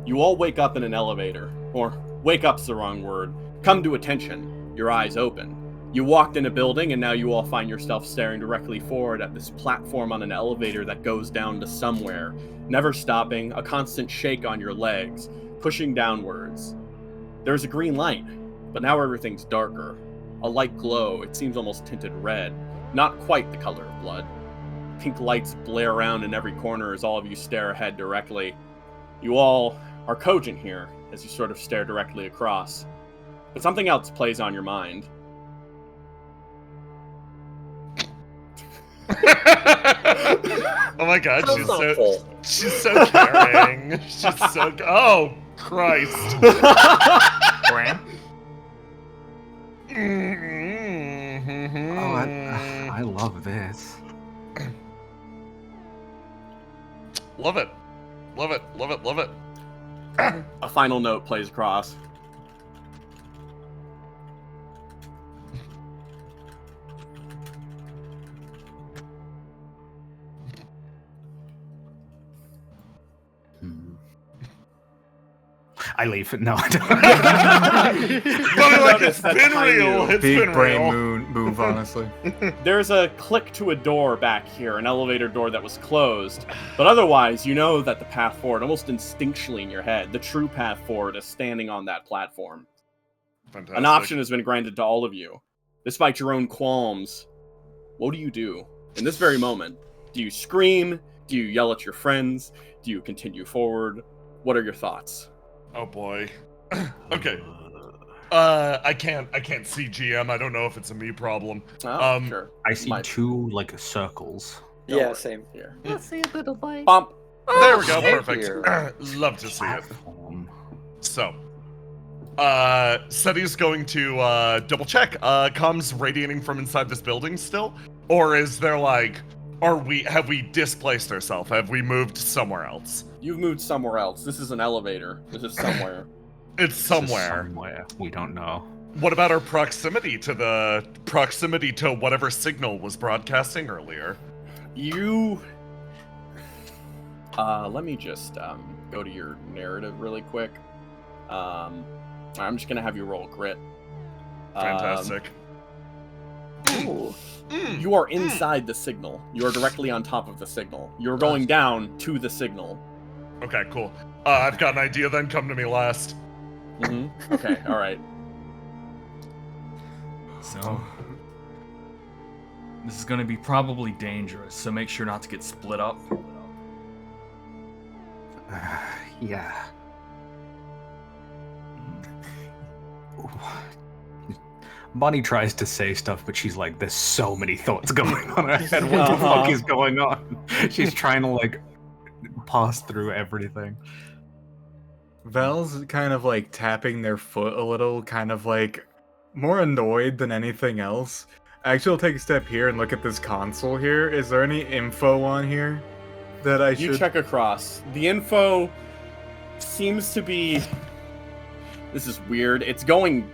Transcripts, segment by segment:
You all wake up in an elevator. Or, wake up's the wrong word. Come to attention. Your eyes open. You walked in a building, and now you all find yourself staring directly forward at this platform on an elevator that goes down to somewhere, never stopping, a constant shake on your legs, pushing downwards. There's a green light, but now everything's darker. A light glow, it seems almost tinted red, not quite the color of blood. Pink lights blare around in every corner as all of you stare ahead directly. You all are cogent here, as you sort of stare directly across. But something else plays on your mind. Oh my god, she's so caring. She's so oh Christ. Oh, I love this. Love it. Love it. Love it. Love it. A final note plays across. I leave. No, I don't. But like, it's been real. It's Big been brain real. move, honestly. There's a click to a door back here, an elevator door that was closed. But otherwise, you know that the path forward, almost instinctually in your head, the true path forward is standing on that platform. Fantastic. An option has been granted to all of you. Despite your own qualms, what do you do? In this very moment, do you scream? Do you yell at your friends? Do you continue forward? What are your thoughts? Oh boy. Okay. I can't see GM. I don't know if it's a me problem. Oh, sure. I see Might. two like circles. Yeah, same. Here. Let's see a little light. Bump. There we go. thank Perfect. you. Love to see it. Platform. So, Seti's going to double check. Comms radiating from inside this building still, or is there like, have we displaced ourselves? Have we moved somewhere else? You've moved somewhere else. This is an elevator. This is somewhere. It's This is somewhere. somewhere. We don't know. What about our proximity to whatever signal was broadcasting earlier? You... let me just go to your narrative really quick. I'm just going to have you roll grit. Fantastic. Ooh. You are inside the signal. You are directly on top of the signal. You're going down to the signal. Okay, cool. I've got an idea then. Come to me last. Mm-hmm. Okay, alright. So, this is going to be probably dangerous, so make sure not to get split up. Yeah. Bonnie tries to say stuff, but she's like, there's so many thoughts going on in her head. What the fuck is going on? She's trying to, like, pass through everything. Val's kind of like tapping their foot a little, kind of like more annoyed than anything else. Actually, I'll take a step here and look at this console here. Is there any info on here that I should... You check across. The info seems to be... This is weird. It's going...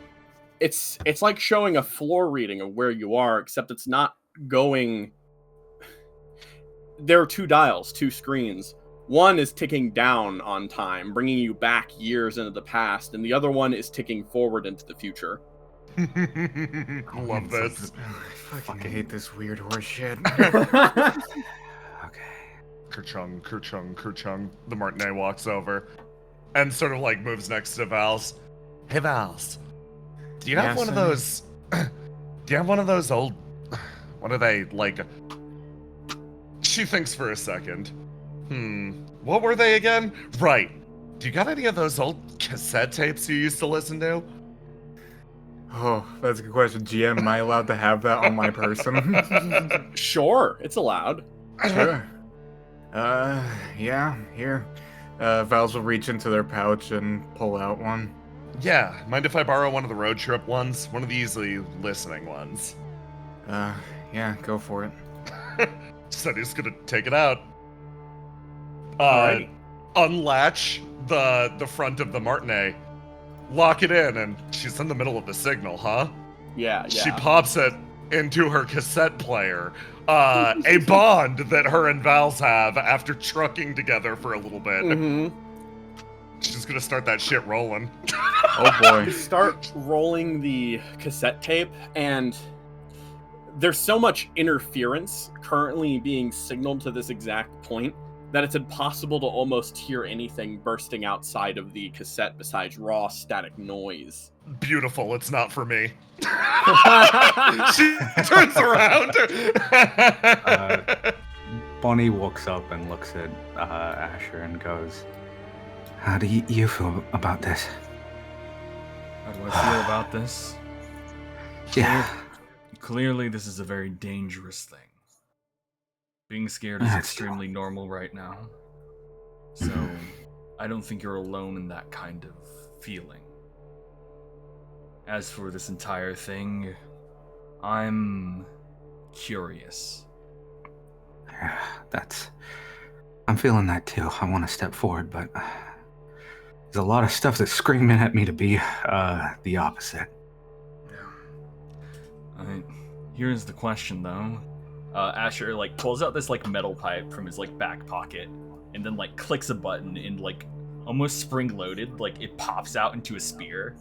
It's like showing a floor reading of where you are, except it's not going... There are two dials, two screens. One is ticking down on time, bringing you back years into the past, and the other one is ticking forward into the future. Love this. I fucking hate this weird horse shit. Okay. Kerchung, Kerchung, Kerchung. The Martinet walks over and sort of like moves next to Val's. Hey Val's, do you have Yes, one of sir. those? Do you have one of those old? What are they like? She thinks for a second. What were they again? Right. Do you got any of those old cassette tapes you used to listen to? Oh, that's a good question. GM, am I allowed to have that on my person? Sure, it's allowed. Sure. Yeah, here. Val's will reach into their pouch and pull out one. Yeah. Mind if I borrow one of the road trip ones? One of the easily listening ones. Yeah, go for it. Said he's gonna take it out. Alright. Unlatch the front of the Martinet, lock it in, and she's in the middle of the signal, huh? Yeah. She pops it into her cassette player. A bond that her and Val's have after trucking together for a little bit. Mm-hmm. She's gonna start that shit rolling. Oh boy. You start rolling the cassette tape, and there's so much interference currently being signaled to this exact point that it's impossible to almost hear anything bursting outside of the cassette besides raw static noise. Beautiful, it's not for me. She turns around. Bonnie walks up and looks at Asher and goes, "How do you feel about this?" How do I feel about this? Yeah. Clearly, this is a very dangerous thing. Being scared is That's extremely normal right now. So, I don't think you're alone in that kind of feeling. As for this entire thing, I'm curious. I'm feeling that too. I want to step forward, but there's a lot of stuff that's screaming at me to be the opposite. Here's the question, though. Asher pulls out this metal pipe from his back pocket, and then clicks a button and almost spring-loaded, it pops out into a spear,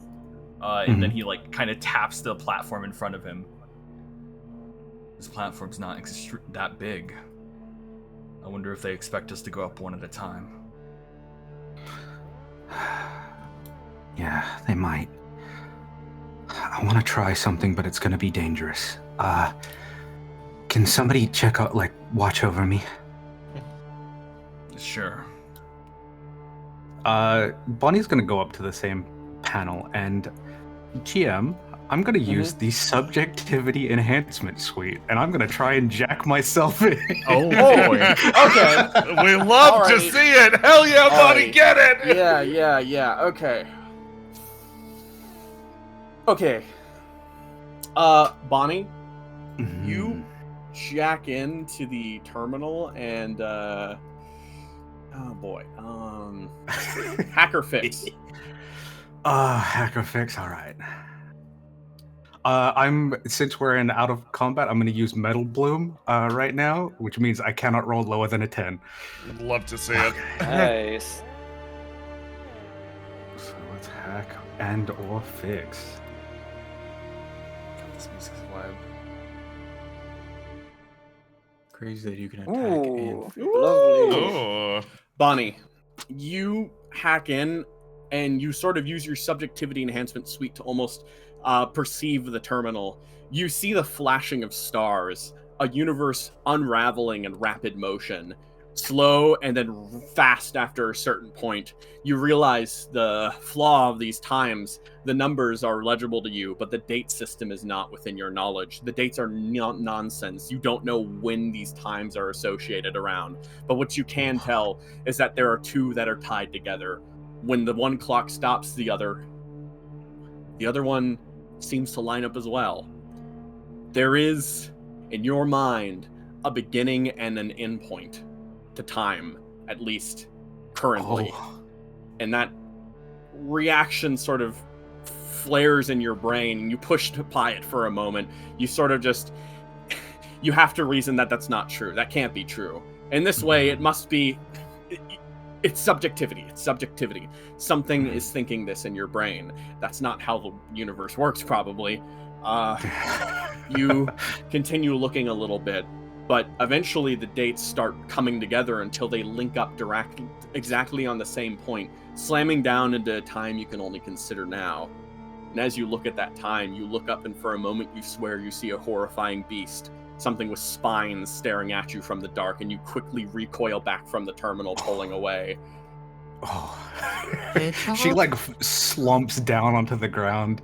and then he kind of taps the platform in front of him. This platform's not that big. I wonder if they expect us to go up one at a time. Yeah, they might. I want to try something, but it's going to be dangerous. Can somebody check out, watch over me? Sure. Bonnie's going to go up to the same panel, and GM, I'm going to use the subjectivity enhancement suite, and I'm going to try and jack myself in. Oh, boy. Okay. We love All to right. see it. Hell yeah, All buddy, right. get it. Yeah. Okay. Okay. Bonnie, you jack into the terminal and oh boy. Hacker fix. Hacker fix, all right. Since we're in out of combat, I'm going to use Metal Bloom right now, which means I cannot roll lower than a 10. I'd love to see it. Nice. So let's hack and or fix. God, this music's wild. Crazy that you can attack Ooh, and lovely. Oh. Bonnie, you hack in and you sort of use your subjectivity enhancement suite to almost perceive the terminal. You see the flashing of stars, a universe unraveling in rapid motion, slow and then fast after a certain point. You realize the flaw of these times. The numbers are legible to you, but the date system is not within your knowledge. The dates are nonsense. You don't know when these times are associated around. But what you can tell is that there are two that are tied together. When the one clock stops, the other one seems to line up as well. There is, in your mind, a beginning and an end point to time, at least currently. And that reaction sort of flares in your brain, and you push by it for a moment. You sort of just, you have to reason that that's not true. That can't be true. In this way, it must be, it's subjectivity. It's subjectivity. Something is thinking this in your brain. That's not how the universe works, probably. You continue looking a little bit, but eventually the dates start coming together until they link up exactly on the same point, slamming down into a time you can only consider now. And as you look at that time, you look up and for a moment you swear you see a horrifying beast, something with spines staring at you from the dark, and you quickly recoil back from the terminal, pulling away. She slumps down onto the ground,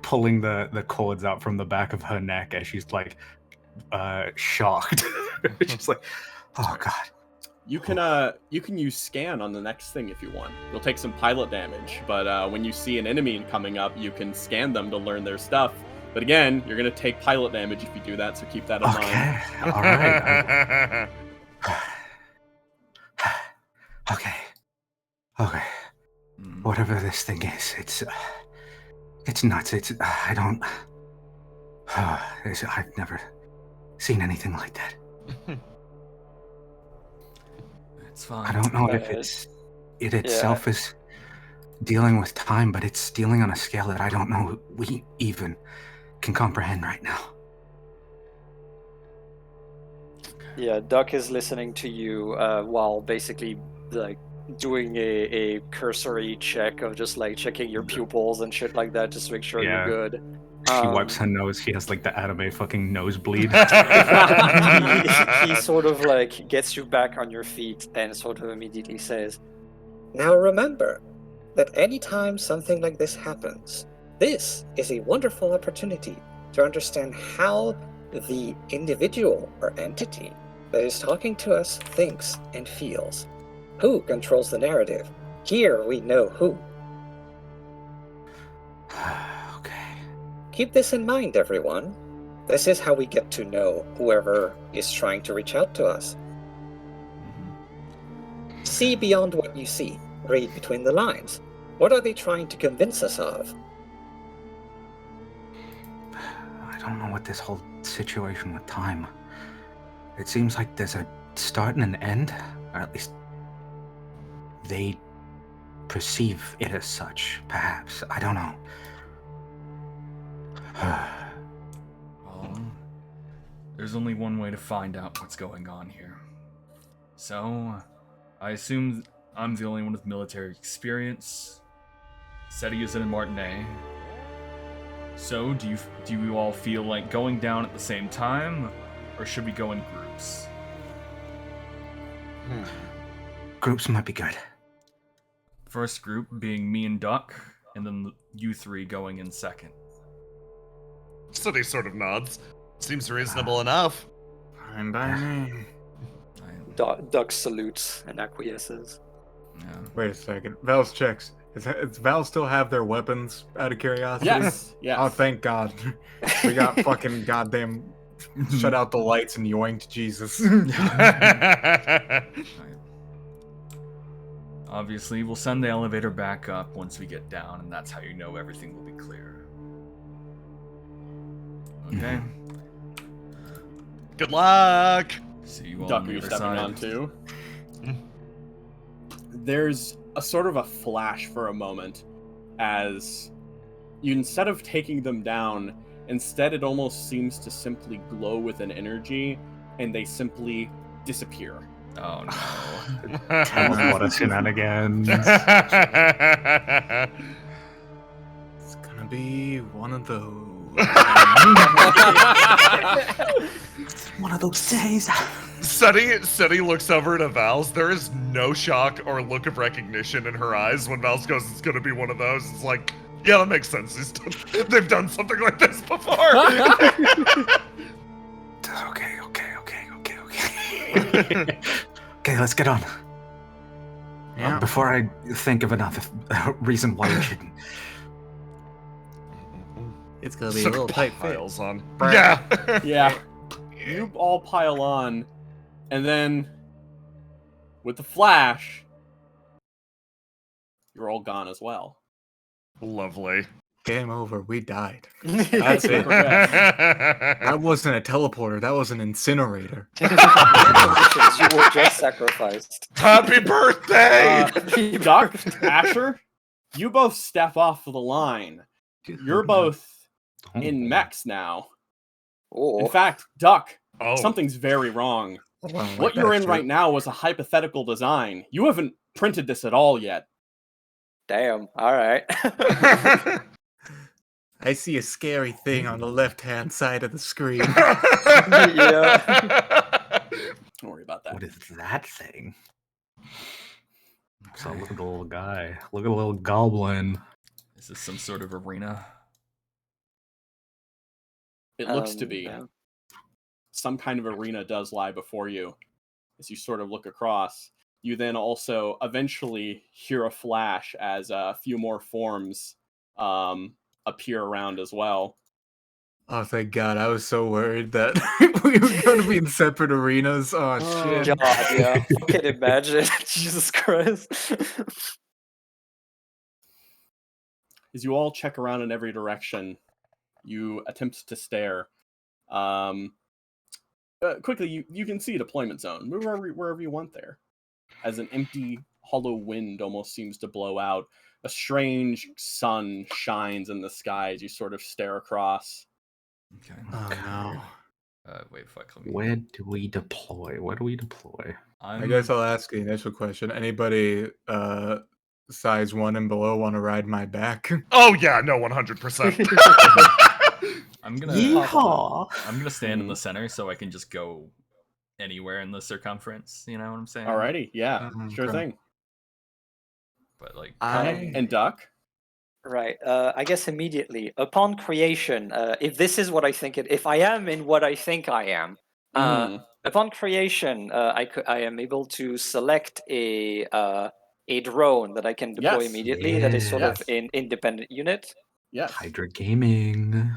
pulling the cords out from the back of her neck as she's shocked. She's like, oh god. You can use scan on the next thing if you want. You'll take some pilot damage, but when you see an enemy coming up, you can scan them to learn their stuff. But again, you're gonna take pilot damage if you do that, so keep that in mind. All right. Okay. Whatever this thing is, it's nuts. I've never seen anything like that. It's fine. I don't know if it's it itself is dealing with time, but it's dealing on a scale that I don't know we even can comprehend right now. Yeah, Duck is listening to you while basically like doing a cursory check of just like checking your pupils and shit like that, just to make sure you're good. She wipes her nose. She has like the anime fucking nosebleed. He sort of like gets you back on your feet and sort of immediately says, "Now remember that anytime something like this happens, this is a wonderful opportunity to understand how the individual or entity that is talking to us thinks and feels. Who controls the narrative? Here we know who. Okay. Keep this in mind, everyone. This is how we get to know whoever is trying to reach out to us. See beyond what you see. Read between the lines. What are they trying to convince us of?" I don't know what this whole situation with time. It seems like there's a start and an end, or at least they perceive it as such, perhaps. I don't know. Well, there's only one way to find out what's going on here. So, I assume I'm the only one with military experience. SETI is in Martinet. So, do you all feel like going down at the same time, or should we go in groups? Groups might be good. First group being me and Duck, and then you three going in second. Study sort of nods. Seems reasonable enough. Fine by me. Duck salutes and acquiesces. Yeah. Wait a second. Val's checks. Does Val still have their weapons, out of curiosity? Yes. Yes. Oh, thank God. We got fucking goddamn shut out the lights and yoinked Jesus. Obviously, we'll send the elevator back up once we get down, and that's how you know everything will be clear. Okay. Good luck. See you all Duck, on are the you other stepping side. on too? There's a sort of a flash for a moment as you, instead of taking them down, instead it almost seems to simply glow with an energy and they simply disappear. Oh no. What a shenanigans. It's gonna be one of those. One of those days. Seti looks over to Val's. There is no shock or look of recognition in her eyes when Val's goes, "It's gonna be one of those." It's like, yeah, that makes sense. They've done something like this before. Okay. Okay, let's get on. Yeah. Before I think of another reason why we shouldn't. It's gonna be a Seti little tight fit. piles on. Yeah. Yeah. You all pile on, and then with the flash, you're all gone as well. Lovely. Game over. We died. That's it. Progress. That wasn't a teleporter. That was an incinerator. You were just sacrificed. Happy birthday! Duck, Asher, you both step off the line. You're both in mechs now. In Oh, fact, Duck, Oh. something's very wrong. Well, What you're in right now was a hypothetical design. You haven't printed this at all yet. damn. All right. I see a scary thing on the left-hand side of the screen. Yeah. Don't worry about that. What is that thing? So look at the little guy. Look at the little goblin. Is this some sort of arena? It looks to be. Yeah. Some kind of arena does lie before you. As you sort of look across, you then also eventually hear a flash as a few more forms appear around as well. Oh, thank God. I was so worried that we were going to be in separate arenas. Oh, shit. God, yeah. I can imagine. Jesus Christ. As you all check around in every direction, you attempt to stare. Quickly, you can see a deployment zone. Move wherever you want there. As an empty hollow wind almost seems to blow out. A strange sun shines in the sky as you sort of stare across. Okay. Oh no. Wait, fuck. Let me... Where do we deploy? Where do we deploy? I guess I'll ask the initial question. Anybody size 1 and below want to ride my back? Oh yeah, no, 100%. I'm gonna Yeehaw! I'm gonna stand in the center so I can just go anywhere in the circumference. You know what I'm saying? Alrighty, yeah, sure Okay. thing. But like, And Duck? Right. I guess immediately upon creation, if this is what I think if I am in what I think I am, upon creation, I am able to select a drone that I can deploy Yes. immediately. That is sort of Yes. an independent unit. Yes. Hydra Gaming.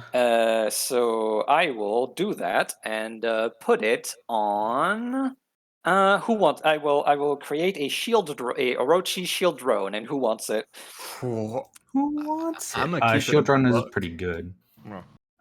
So I will do that and put it on. Who wants? I will create a a Orochi shield drone, and who wants it? Cool. Who wants it? I'm gonna keep Shield it Runner is buck. pretty good.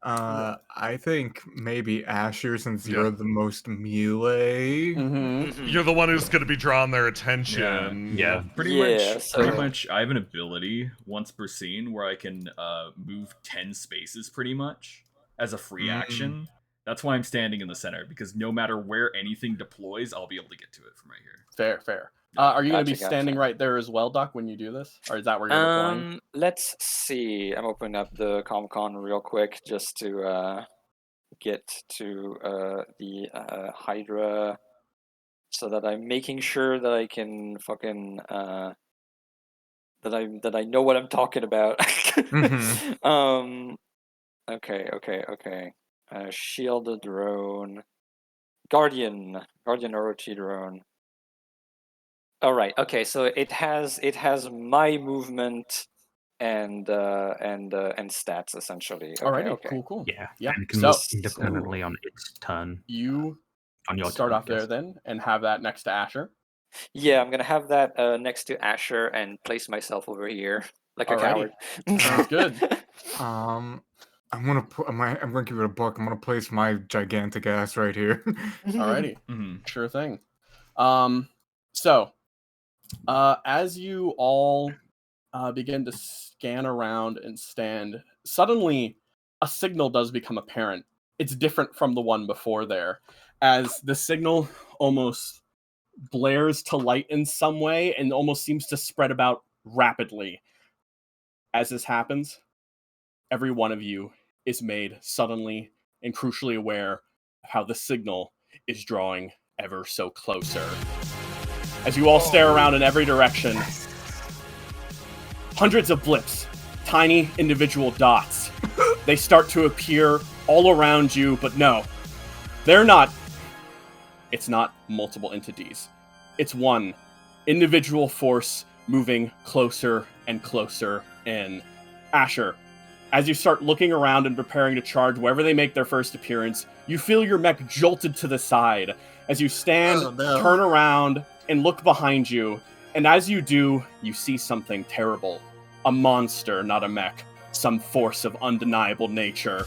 I think maybe Asher, since Yeah. you're the most melee. You're the one who's gonna be drawing their attention. Yeah. pretty Yeah, much. I have an ability once per scene where I can move 10 spaces pretty much as a free action. That's why I'm standing in the center, because no matter where anything deploys, I'll be able to get to it from right here. Fair. Are you going to be Gotcha. standing right there as well, Doc, when you do this? Or is that where you're deploying? Let's see. I'm opening up the Comic-Con real quick just to get to the Hydra, so that I'm making sure that I can fucking that I know what I'm talking about. Okay. Shielded drone, Guardian Orochi drone. All right. Okay. So it has my movement and stats essentially. Okay. Alrighty, Okay. cool. Yeah. Yeah. And it can So move independently on its turn. you On your start turn, off there then and have that next to Asher. Yeah, I'm gonna have that next to Asher and place myself over here like a Alrighty. coward. Sounds good. I'm gonna give it a buck. I'm gonna place my gigantic ass right here. Alrighty. Mm-hmm. Sure thing. So as you all begin to scan around and stand, suddenly a signal does become apparent. It's different from the one before there, as the signal almost blares to light in some way and almost seems to spread about rapidly. As this happens, every one of you is made suddenly and crucially aware of how the signal is drawing ever so closer. As you all stare around in every direction, hundreds of blips, tiny individual dots, they start to appear all around you, but no, they're not. It's not multiple entities. It's one individual force moving closer and closer in. Asher, as you start looking around and preparing to charge wherever they make their first appearance, you feel your mech jolted to the side. As you stand, turn around, and look behind you, and as you do, you see something terrible. A monster, not a mech. Some force of undeniable nature.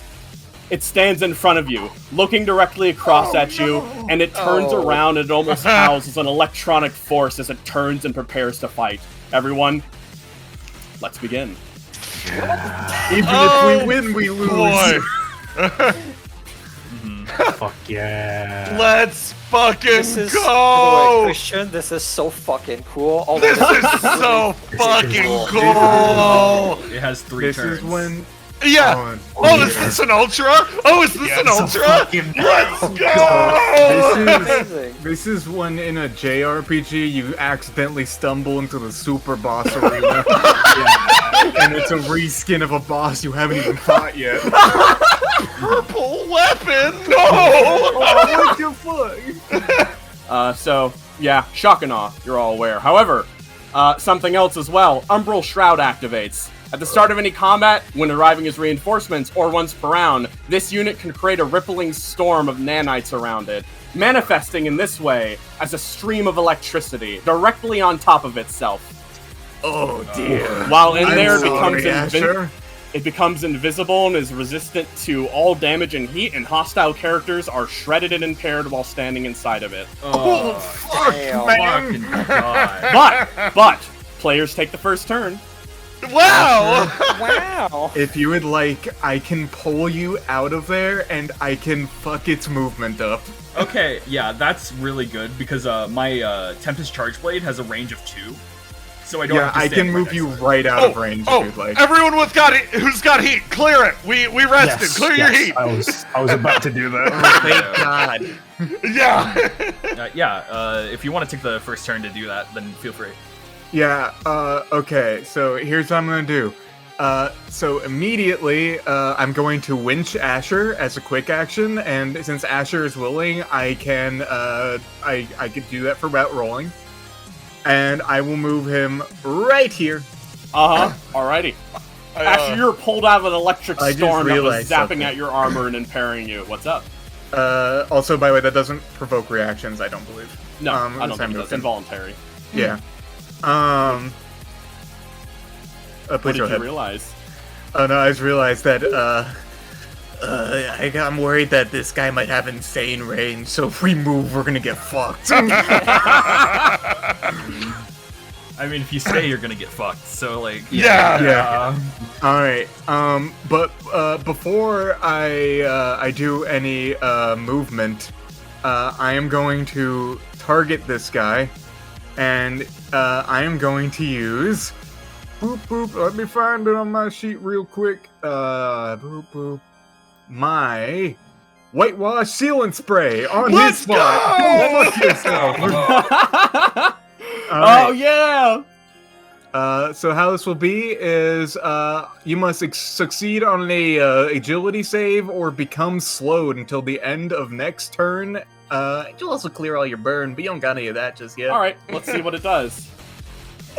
It stands in front of you, looking directly across at you, and it turns around and it almost howls as an electronic force as it turns and prepares to fight. Everyone, let's begin. Even if we win, we lose. Boy. Fuck yeah. Let's fucking This is go! Christian. This is so fucking cool. Oh, This is so fucking cool! It has 3 This turns. is when. Yeah. Oh, is this an ultra? Oh, is this an ultra? Let's go! amazing. This is when in a JRPG you accidentally stumble into the super boss arena. And it's a reskin of a boss you haven't even fought yet. Purple weapon! No! What the fuck? So, yeah, shock and awe, you're all aware. However, something else as well. Umbral Shroud activates. At the start of any combat, when arriving as reinforcements, or once per round, this unit can create a rippling storm of nanites around it, manifesting in this way as a stream of electricity directly on top of itself. Oh dear. While in there, it I'm sorry, becomes Asher. It becomes invisible and is resistant to all damage and heat, and hostile characters are shredded and impaired while standing inside of it. Oh, fuck, man! Fucking God. But players take the first turn. Wow! Wow! If you would like, I can pull you out of there and I can fuck its movement up. Okay, yeah, that's really good because my Tempest Charge Blade has a range of 2. So I don't have to I stand can right move next you to it. right out of range if you'd like. Everyone who's got heat, clear it. We rested. Clear your heat. I was about to do that. Thank God. Yeah. If you want to take the first turn to do that, then feel free. Yeah, okay, so here's what I'm gonna do. So immediately, I'm going to winch Asher as a quick action, and since Asher is willing, I can, I could do that for about rolling. And I will move him right here. Alrighty. Asher, you're pulled out of an electric I just storm that was realized zapping something. at your armor and impairing you. What's up? Also, by the way, that doesn't provoke reactions, I don't believe. No, I as don't I think move that's him. involuntary. Yeah. What Please did go you ahead. realize? Oh no, I just realized that, I'm worried that this guy might have insane range, so if we move, we're gonna get fucked. I mean, if you stay, you're gonna get fucked. So, like, Yeah. Alright, but, before I do any, movement, I am going to target this guy, and, I am going to use... Boop, boop, let me find it on my sheet real quick. Boop, boop. My whitewash sealant spray on Let's his spot. go! Fuck yourself. Oh Alright. yeah! So how this will be is you must succeed on a agility save or become slowed until the end of next turn. You'll also clear all your burn, but you don't got any of that just yet. Alright, let's see what it does.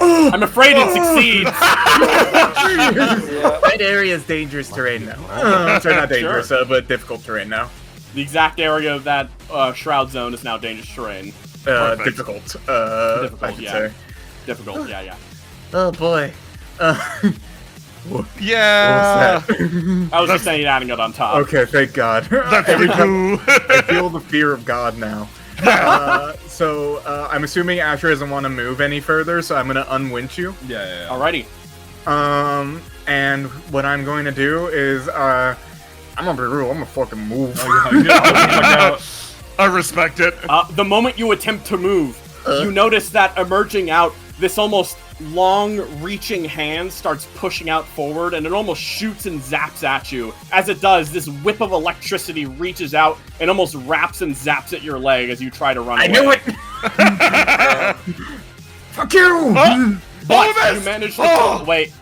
I'm afraid it succeeds! That area is dangerous terrain now. Sorry, not dangerous, but difficult terrain now. The exact area of that shroud zone is now dangerous terrain. Difficult. Difficult, I should yeah. say. Difficult, yeah. Oh boy. Yeah. What was that? I was just saying adding it on top. Okay, thank God. That's Every pretty time cool. I feel the fear of God now. So I'm assuming Asher doesn't want to move any further, so I'm gonna unwinch you. Yeah. Alrighty. And what I'm going to do is I'm gonna be real. I'm gonna fucking move. I respect it. The moment you attempt to move, you notice that emerging out, this almost long-reaching hand starts pushing out forward, and it almost shoots and zaps at you. As it does, this whip of electricity reaches out and almost wraps and zaps at your leg as you try to run away. I knew it. Fuck you! But Oh, you managed to wait.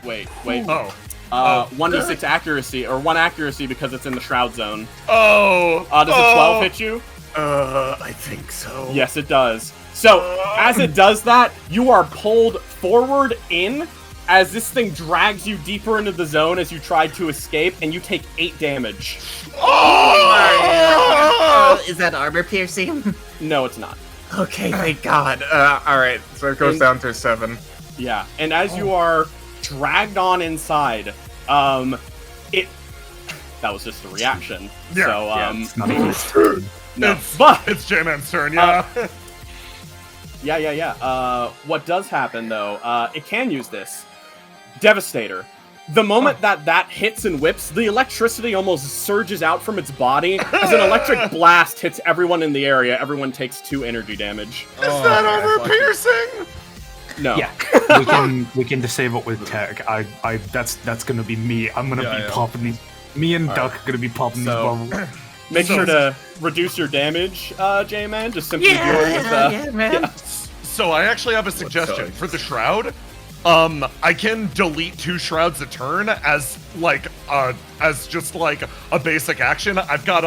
Oh. 1d6 accuracy, or 1 accuracy because it's in the shroud zone. Oh. Does a 12 hit you? I think so. Yes, it does. So, as it does that, you are pulled forward in as this thing drags you deeper into the zone as you try to escape, and you take 8 damage. Is that armor piercing? No, it's not. Okay, thank God. Alright, so it goes down to 7. Yeah, and as you are dragged on inside, it... That was just a reaction. Yeah. So, It's not even his turn. no. But... It's J-Man's turn, yeah. Yeah. What does happen, though, it can use this. Devastator. The moment that hits and whips, the electricity almost surges out from its body. As an electric blast hits everyone in the area, everyone takes 2 energy damage. Is that armor piercing? No. Yeah, we can disable it with tech. That's gonna be me. I'm gonna be popping these. Me and Duck are gonna be popping these bubbles. Make sure to reduce your damage, J-Man. Just simply deal with man. Yeah. So I actually have a suggestion for the shroud. I can delete 2 shrouds a turn as just like a basic action. I've got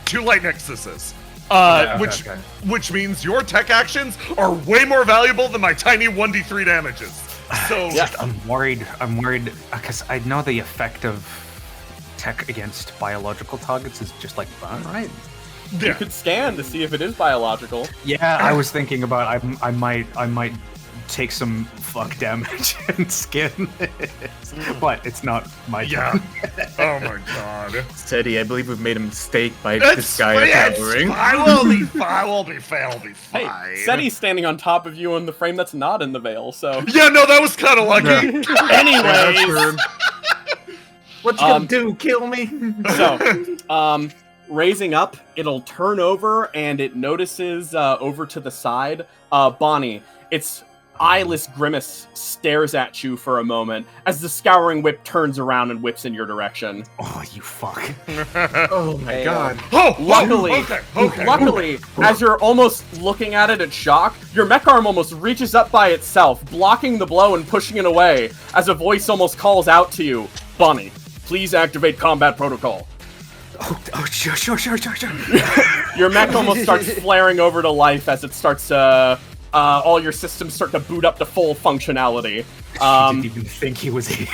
2 light nexuses. Which means your tech actions are way more valuable than my tiny 1d3 damages. So I'm worried because I know the effect of tech against biological targets is just like fun, right? You could scan to see if it is biological. Yeah, I was thinking about I might take some fuck damage and skin this, but it's not my turn. Oh my god. Steady, I believe we've made a mistake by It's this guy attacking. I will be fine. I'll be fine. Hey, Seti's standing on top of you in the frame that's not in the veil, so... Yeah, no, that was kind of lucky. Anyways... What you gonna do? Kill me? So, raising up, it'll turn over, and it notices over to the side, Bonnie, its eyeless grimace stares at you for a moment as the scouring whip turns around and whips in your direction. Oh, you fuck. Oh my god. Luckily, as you're almost looking at it in shock, your mech arm almost reaches up by itself, blocking the blow and pushing it away, as a voice almost calls out to you, Bonnie, please activate combat protocol. Oh, sure. Your mech almost starts flaring over to life as it starts to... all your systems start to boot up to full functionality. She didn't even think he was here.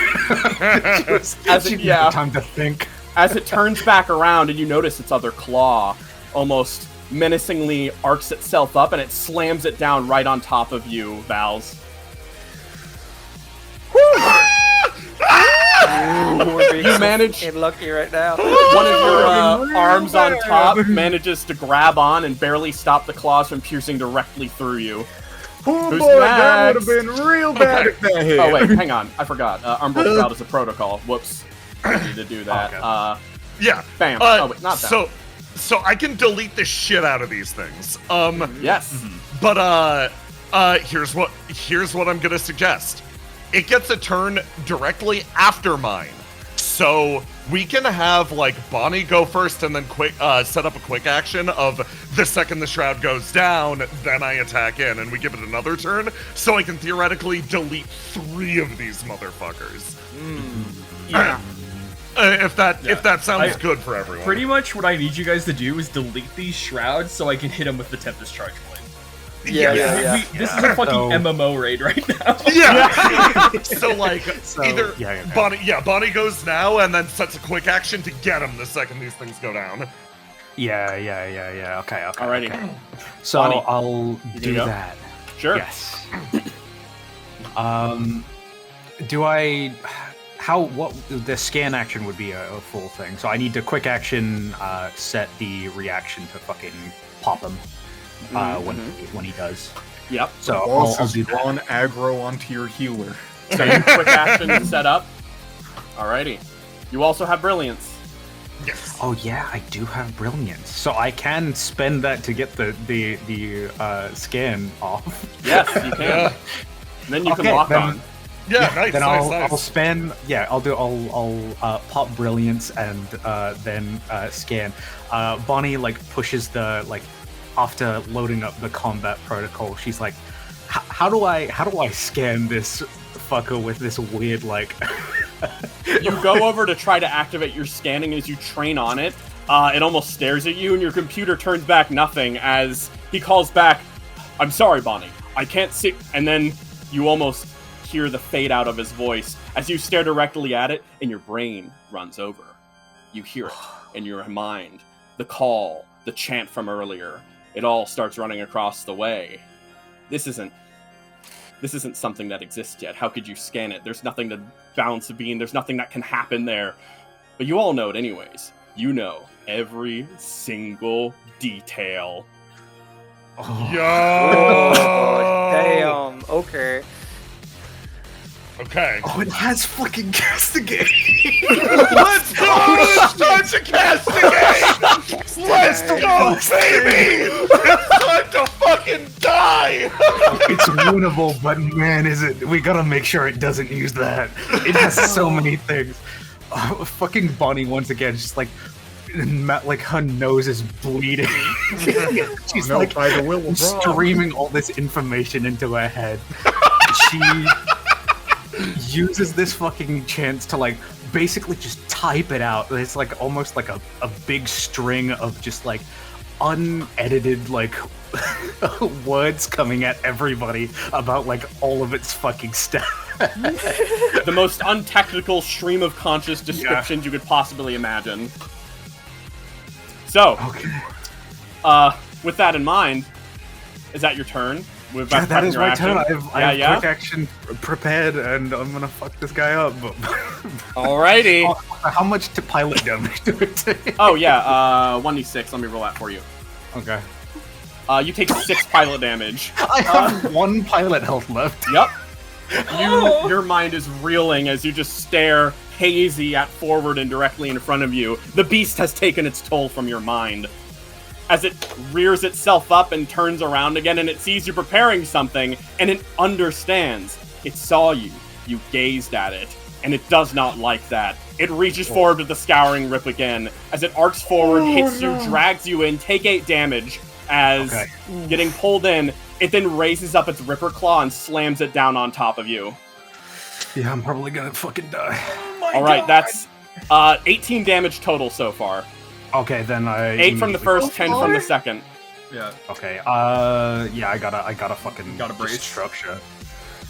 She didn't have time to think. As it turns back around and you notice its other claw almost menacingly arcs itself up and it slams it down right on top of you, Vals. You manage... lucky right now. One of your arms on top manages to grab on and barely stop the claws from piercing directly through you. Oh Who's boy, that next? would have been real bad if that hit. Oh wait, hang on. I forgot. Umbral Cloud is a protocol. Whoops. I need to do that. Okay. Yeah. Bam. Oh wait, not that. So I can delete the shit out of these things. Yes. But here's what I'm gonna suggest. It gets a turn directly after mine. So we can have like Bonnie go first and then set up a quick action of the second the shroud goes down, then I attack in and we give it another turn. So I can theoretically delete 3 of these motherfuckers. Yeah. If that sounds good for everyone. Pretty much what I need you guys to do is delete these shrouds so I can hit them with the Tempest Charge Blade. Yeah. This is a fucking MMO raid right now. Bonnie goes now and then sets a quick action to get him the second these things go down. Yeah. Okay. Alrighty. Okay. So Bonnie, I'll do go? that. Sure. Yes. What the scan action would be a full thing. So I need to quick action set the reaction to fucking pop him when he does. Yep. So Boss I'll is do that. drawn aggro onto your healer. Same quick action set up. Alrighty. You also have Brilliance. Yes. Oh yeah, I do have Brilliance, so I can spend that to get the scan off. Yes, you can. And then you can lock on. Yeah, nice. Then nice. I'll spend. Yeah, I'll pop Brilliance and then scan. Bonnie pushes the after loading up the combat protocol. She's like, how do I scan this fucker with this weird You go over to try to activate your scanning as you train on it. It almost stares at you and your computer turns back nothing as he calls back, I'm sorry, Bonnie, I can't see. And then you almost hear the fade out of his voice as you stare directly at it and your brain runs over. You hear it in your mind. The call, the chant from earlier. It all starts running across the way. This isn't something that exists yet. How could you scan it? There's nothing to bounce a beam. There's nothing that can happen there. But you all know it anyways. You know every single detail. Damn. Okay. Okay. Oh, it has fucking Castigate. Let's go! It's time to Castigate! Let's go, baby! It's time to fucking die! It's winnable, but man, we gotta make sure it doesn't use that. It has so many things. Fucking Bonnie once again, just her nose is bleeding. She's by the will of Ra. streaming all this information into her head. She uses this fucking chance to basically just type it out. It's almost like a big string of just unedited words coming at everybody about all of its fucking stuff. The most untechnical stream of conscious descriptions you could possibly imagine. So, Okay. with that in mind, is that your turn? With Yeah, that is your my turn. action. I have quick action prepared, and I'm gonna fuck this guy up. Alrighty. How much to pilot damage do it take? Oh yeah, 1d6. Let me roll that for you. Okay. You take 6 pilot damage. I have 1 pilot health left. Yep. Your mind is reeling as you just stare hazy at forward and directly in front of you. The beast has taken its toll from your mind. As it rears itself up and turns around again, and it sees you preparing something, and it understands. It saw you. You gazed at it, and it does not like that. It reaches forward with the Scouring Rip again. As it arcs forward, hits you, drags you in, take 8 damage. As getting pulled in, it then raises up its Ripper Claw and slams it down on top of you. Yeah, I'm probably gonna fucking die. Alright, that's 18 damage total so far. Okay, then I 8 from the first, 10 from the second. Yeah. Okay. Yeah, I gotta fucking Got a brace? structure.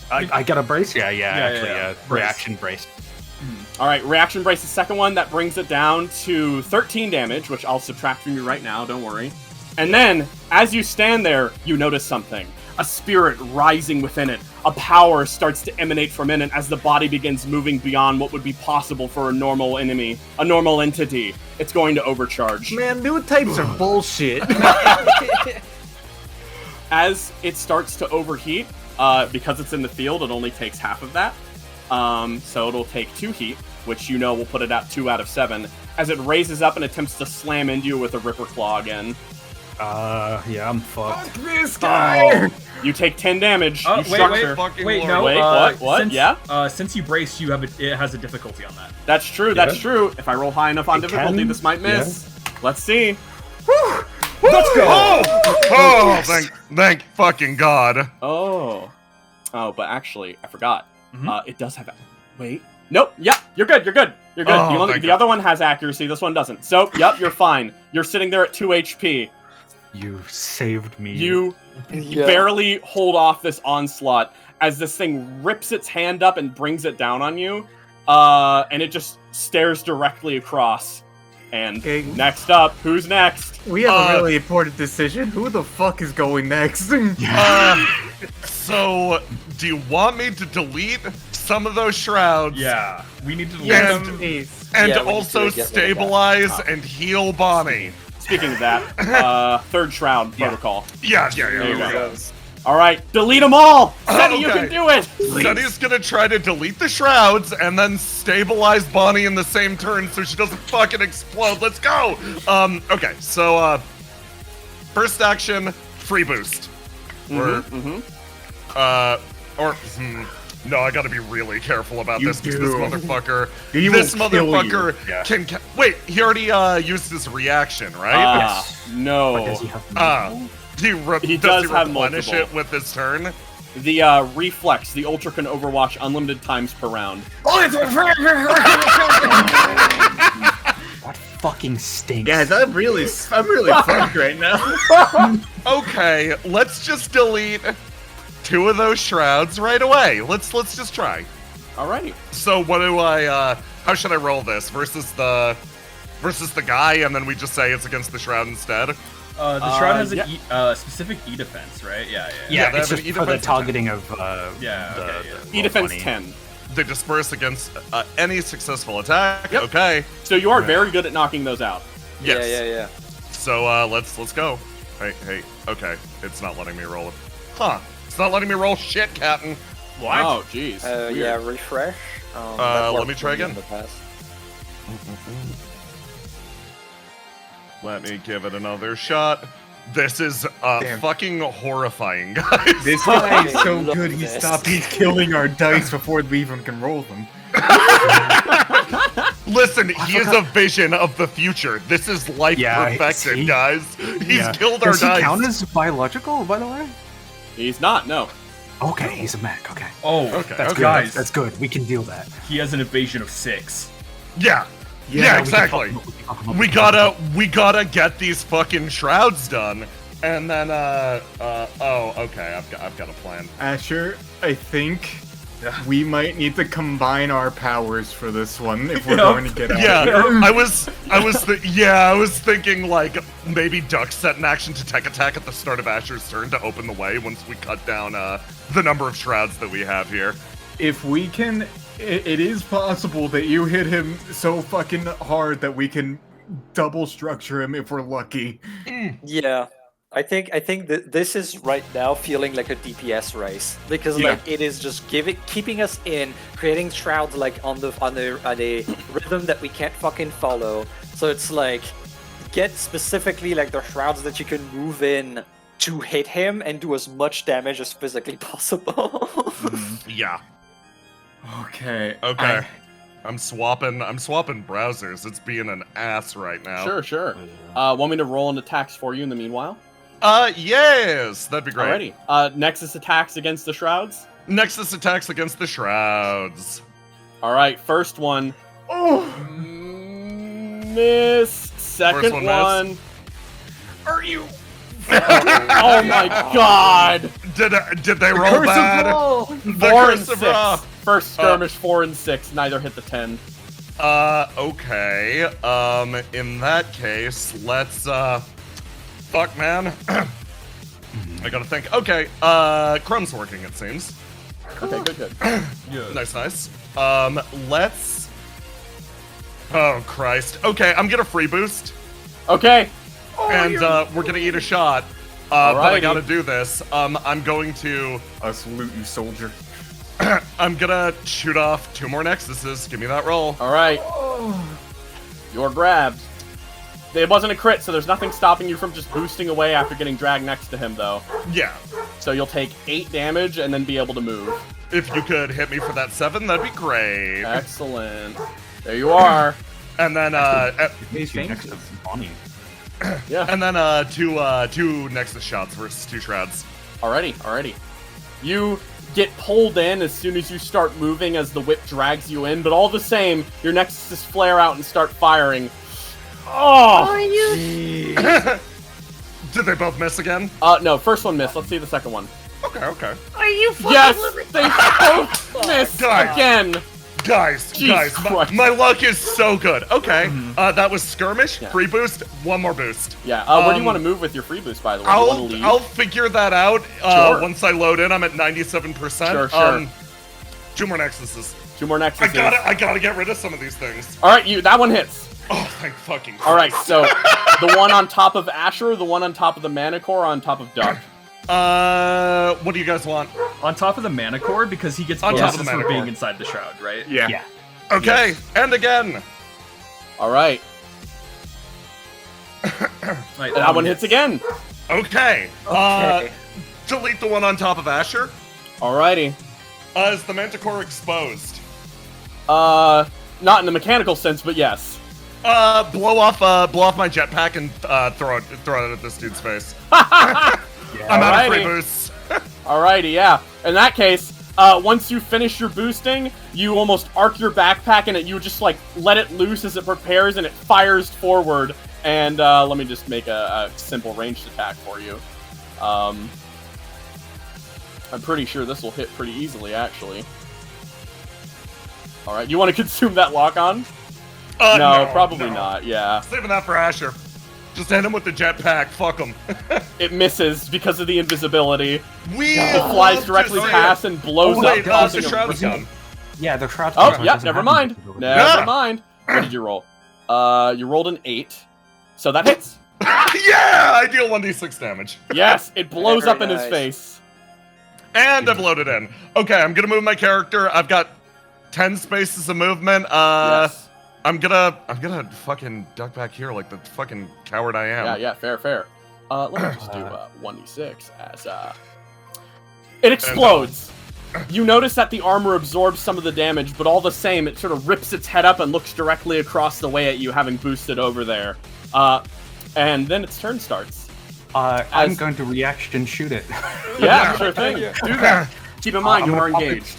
I got a brace. Yeah. Reaction brace. Alright, reaction brace the second one. That brings it down to 13 damage, which I'll subtract from you right now, don't worry. And then, as you stand there, you notice something. A spirit rising within it. A power starts to emanate from in it as the body begins moving beyond what would be possible for a normal enemy, a normal entity. It's going to overcharge. Man, new types are bullshit. As it starts to overheat, because it's in the field, it only takes half of that. So it'll take 2 heat, which you know will put it at 2 out of 7. As it raises up and attempts to slam into you with a Ripper Claw again. Yeah, I'm fucked. Fuck this guy! Oh, you take 10 damage. You Wait, structure. wait, no. Wait, what? Since, Yeah? Since you brace, it has a difficulty on that. That's true, that's true. If I roll high enough on It difficulty, can, this might miss. Let's see. Let's go! Oh, thank fucking God. Oh, but actually, I forgot. Mhm. It does have... Wait. Nope. Yep. You're good. You're good. Oh, the other one has accuracy. This one doesn't. So, yep, you're fine. You're sitting there at 2 HP. You saved me. You barely hold off this onslaught as this thing rips its hand up and brings it down on you. And it just stares directly across. And Okay. next up, who's next? We have a really important decision. Who the fuck is going next? So, do you want me to delete some of those shrouds? Yeah, we need to delete Yes. them. Please. And Yeah, we need also to get rid of that. stabilize and heal Bonnie. Speaking of that, third shroud protocol. Yeah. There you yeah. go. All right, delete them all. Seti, you okay. can do it. Sunny's gonna try to delete the shrouds and then stabilize Bonnie in the same turn so she doesn't fucking explode. Let's go! Okay, so, first action, free boost. No, I gotta be really careful about this because this motherfucker, can wait, he already used his reaction, right? No. But does he have He does does he have replenish multiple. it with his turn? The reflex, the Ultra can overwatch unlimited times per round. That fucking stinks. Guys, I'm really fucked right now. Okay, let's just delete 2 of those shrouds right away. Let's just try. Alrighty. So what do I how should I roll this? Versus the guy and then we just say it's against the shroud instead? The shroud has yeah. a specific E defense, right? Yeah. Yeah, they it's have an just for the E-defense targeting of E-defense 10. They disperse against any successful attack. Yep. Okay. So you are very good at knocking those out. Yes. Yeah. So let's go. Hey. Okay. It's not letting me roll it. Huh. It's not letting me roll shit, Captain. What? Oh, jeez. Yeah, refresh. That let me worked try for me again. in the past. Let me give it another shot. This is fucking horrifying, guys. This guy is so Look good, at he this. stopped killing our dice before we even can roll them. Listen, he is a vision of the future. This is life perfected, he- guys. He's killed our Does he dice. count as biological, by the way? He's not, no. Okay, he's a mech. Okay, Oh, Okay, that's okay. good. Guys. That's good. We can deal that. he has an evasion of 6. Yeah, we can exactly. fuck him up, We gotta get these fucking shrouds done, and then oh, okay, I've got a plan. Asher, I think we might need to combine our powers for this one if we're going to get out Yeah, of here. I was thinking like maybe Duck set an action to tech attack at the start of Asher's turn to open the way once we cut down the number of shrouds that we have here. If we can, it is possible that you hit him so fucking hard that we can double structure him if we're lucky. Yeah. I think this is right now feeling like a DPS race because like it is just keeping us in, creating shrouds like on a rhythm that we can't fucking follow. So it's like get specifically like the shrouds that you can move in to hit him and do as much damage as physically possible. Yeah. Okay. Okay. I'm swapping browsers. It's being an ass right now. Sure. Want me to roll an attacks for you in the meanwhile? Yes, that'd be great. Alrighty. Nexus attacks against the shrouds. Nexus attacks against the shrouds. All right, first one. Oh, missed. Second one. Are you? Oh my god! Did they roll bad? The 4 and curse of 6. Ra. First skirmish, 4 and 6. Neither hit the 10. Okay. In that case, let's fuck, man. I gotta think. Okay. Crumb's working, it seems. Okay, good. Nice. Let's. Oh Christ. Okay, I'm gonna free boost. Okay. And we're gonna eat a shot. But I gotta do this. I'm going to. I salute you, soldier. I'm gonna shoot off 2 more Nexuses. Give me that roll. All right. You're grabbed. It wasn't a crit, so there's nothing stopping you from just boosting away after getting dragged next to him, though. Yeah. So you'll take 8 damage and then be able to move. If you could hit me for that 7, that'd be great. Excellent. There you are. And then Yeah. And then two Nexus shots versus 2 shrouds. Alrighty. You get pulled in as soon as you start moving as the whip drags you in, but all the same, your Nexuses flare out and start firing. Oh! Did they both miss again? No, first one missed. Let's see the second one. Okay. Are you fucking Yes! with They both missed again! Guys, Christ. my luck is so good. Okay, that was skirmish, free boost, 1 more boost. Yeah, where do you want to move with your free boost, by the way? Do you want to leave? I'll figure that out once I load in. I'm at 97%. Sure. 2 more Nexuses. 2 more Nexuses. I gotta get rid of some of these things. Alright, that one hits. Oh, thank fucking Christ. Alright, so the one on top of Asher, the one on top of the Manicore, on top of Duck. What do you guys want? On top of the Manicore, because he gets On top of bonuses the for Manicore. being inside the shroud, right? Yeah. Okay, and again. Alright, Right, that one hits again. Okay. Delete the one on top of Asher. Alrighty. Is the Manticore exposed? Not in the mechanical sense, but yes. Blow off my jetpack and throw it at this dude's face. I'm out of free boosts. Alrighty, yeah. In that case, once you finish your boosting, you almost arc your backpack and you just like let it loose as it prepares and it fires forward. And let me just make a simple ranged attack for you. I'm pretty sure this will hit pretty easily, actually. Alright, you want to consume that lock-on? No, probably not, yeah. Saving that for Asher. Just hit him with the jetpack, fuck him. It misses because of the invisibility. It flies directly past and blows up, the causing shroud is a... gone. Yeah, the shroud. Oh, yeah, never mind. Yeah. Never mind. What did you roll? You rolled an 8. So that hits. Yeah! I deal 1d6 damage. Yes, it blows Very up in his nice. face. And I've loaded in. Okay, I'm gonna move my character. I've got 10 spaces of movement. Yes. I'm gonna fucking duck back here like the fucking coward I am. Yeah, fair. Let me just do 1d6 as it explodes. You notice that the armor absorbs some of the damage, but all the same, it sort of rips its head up and looks directly across the way at you, having boosted over there. And then its turn starts. I'm going to reaction shoot it. Yeah, sure thing. Do that. Keep in mind, you are engaged.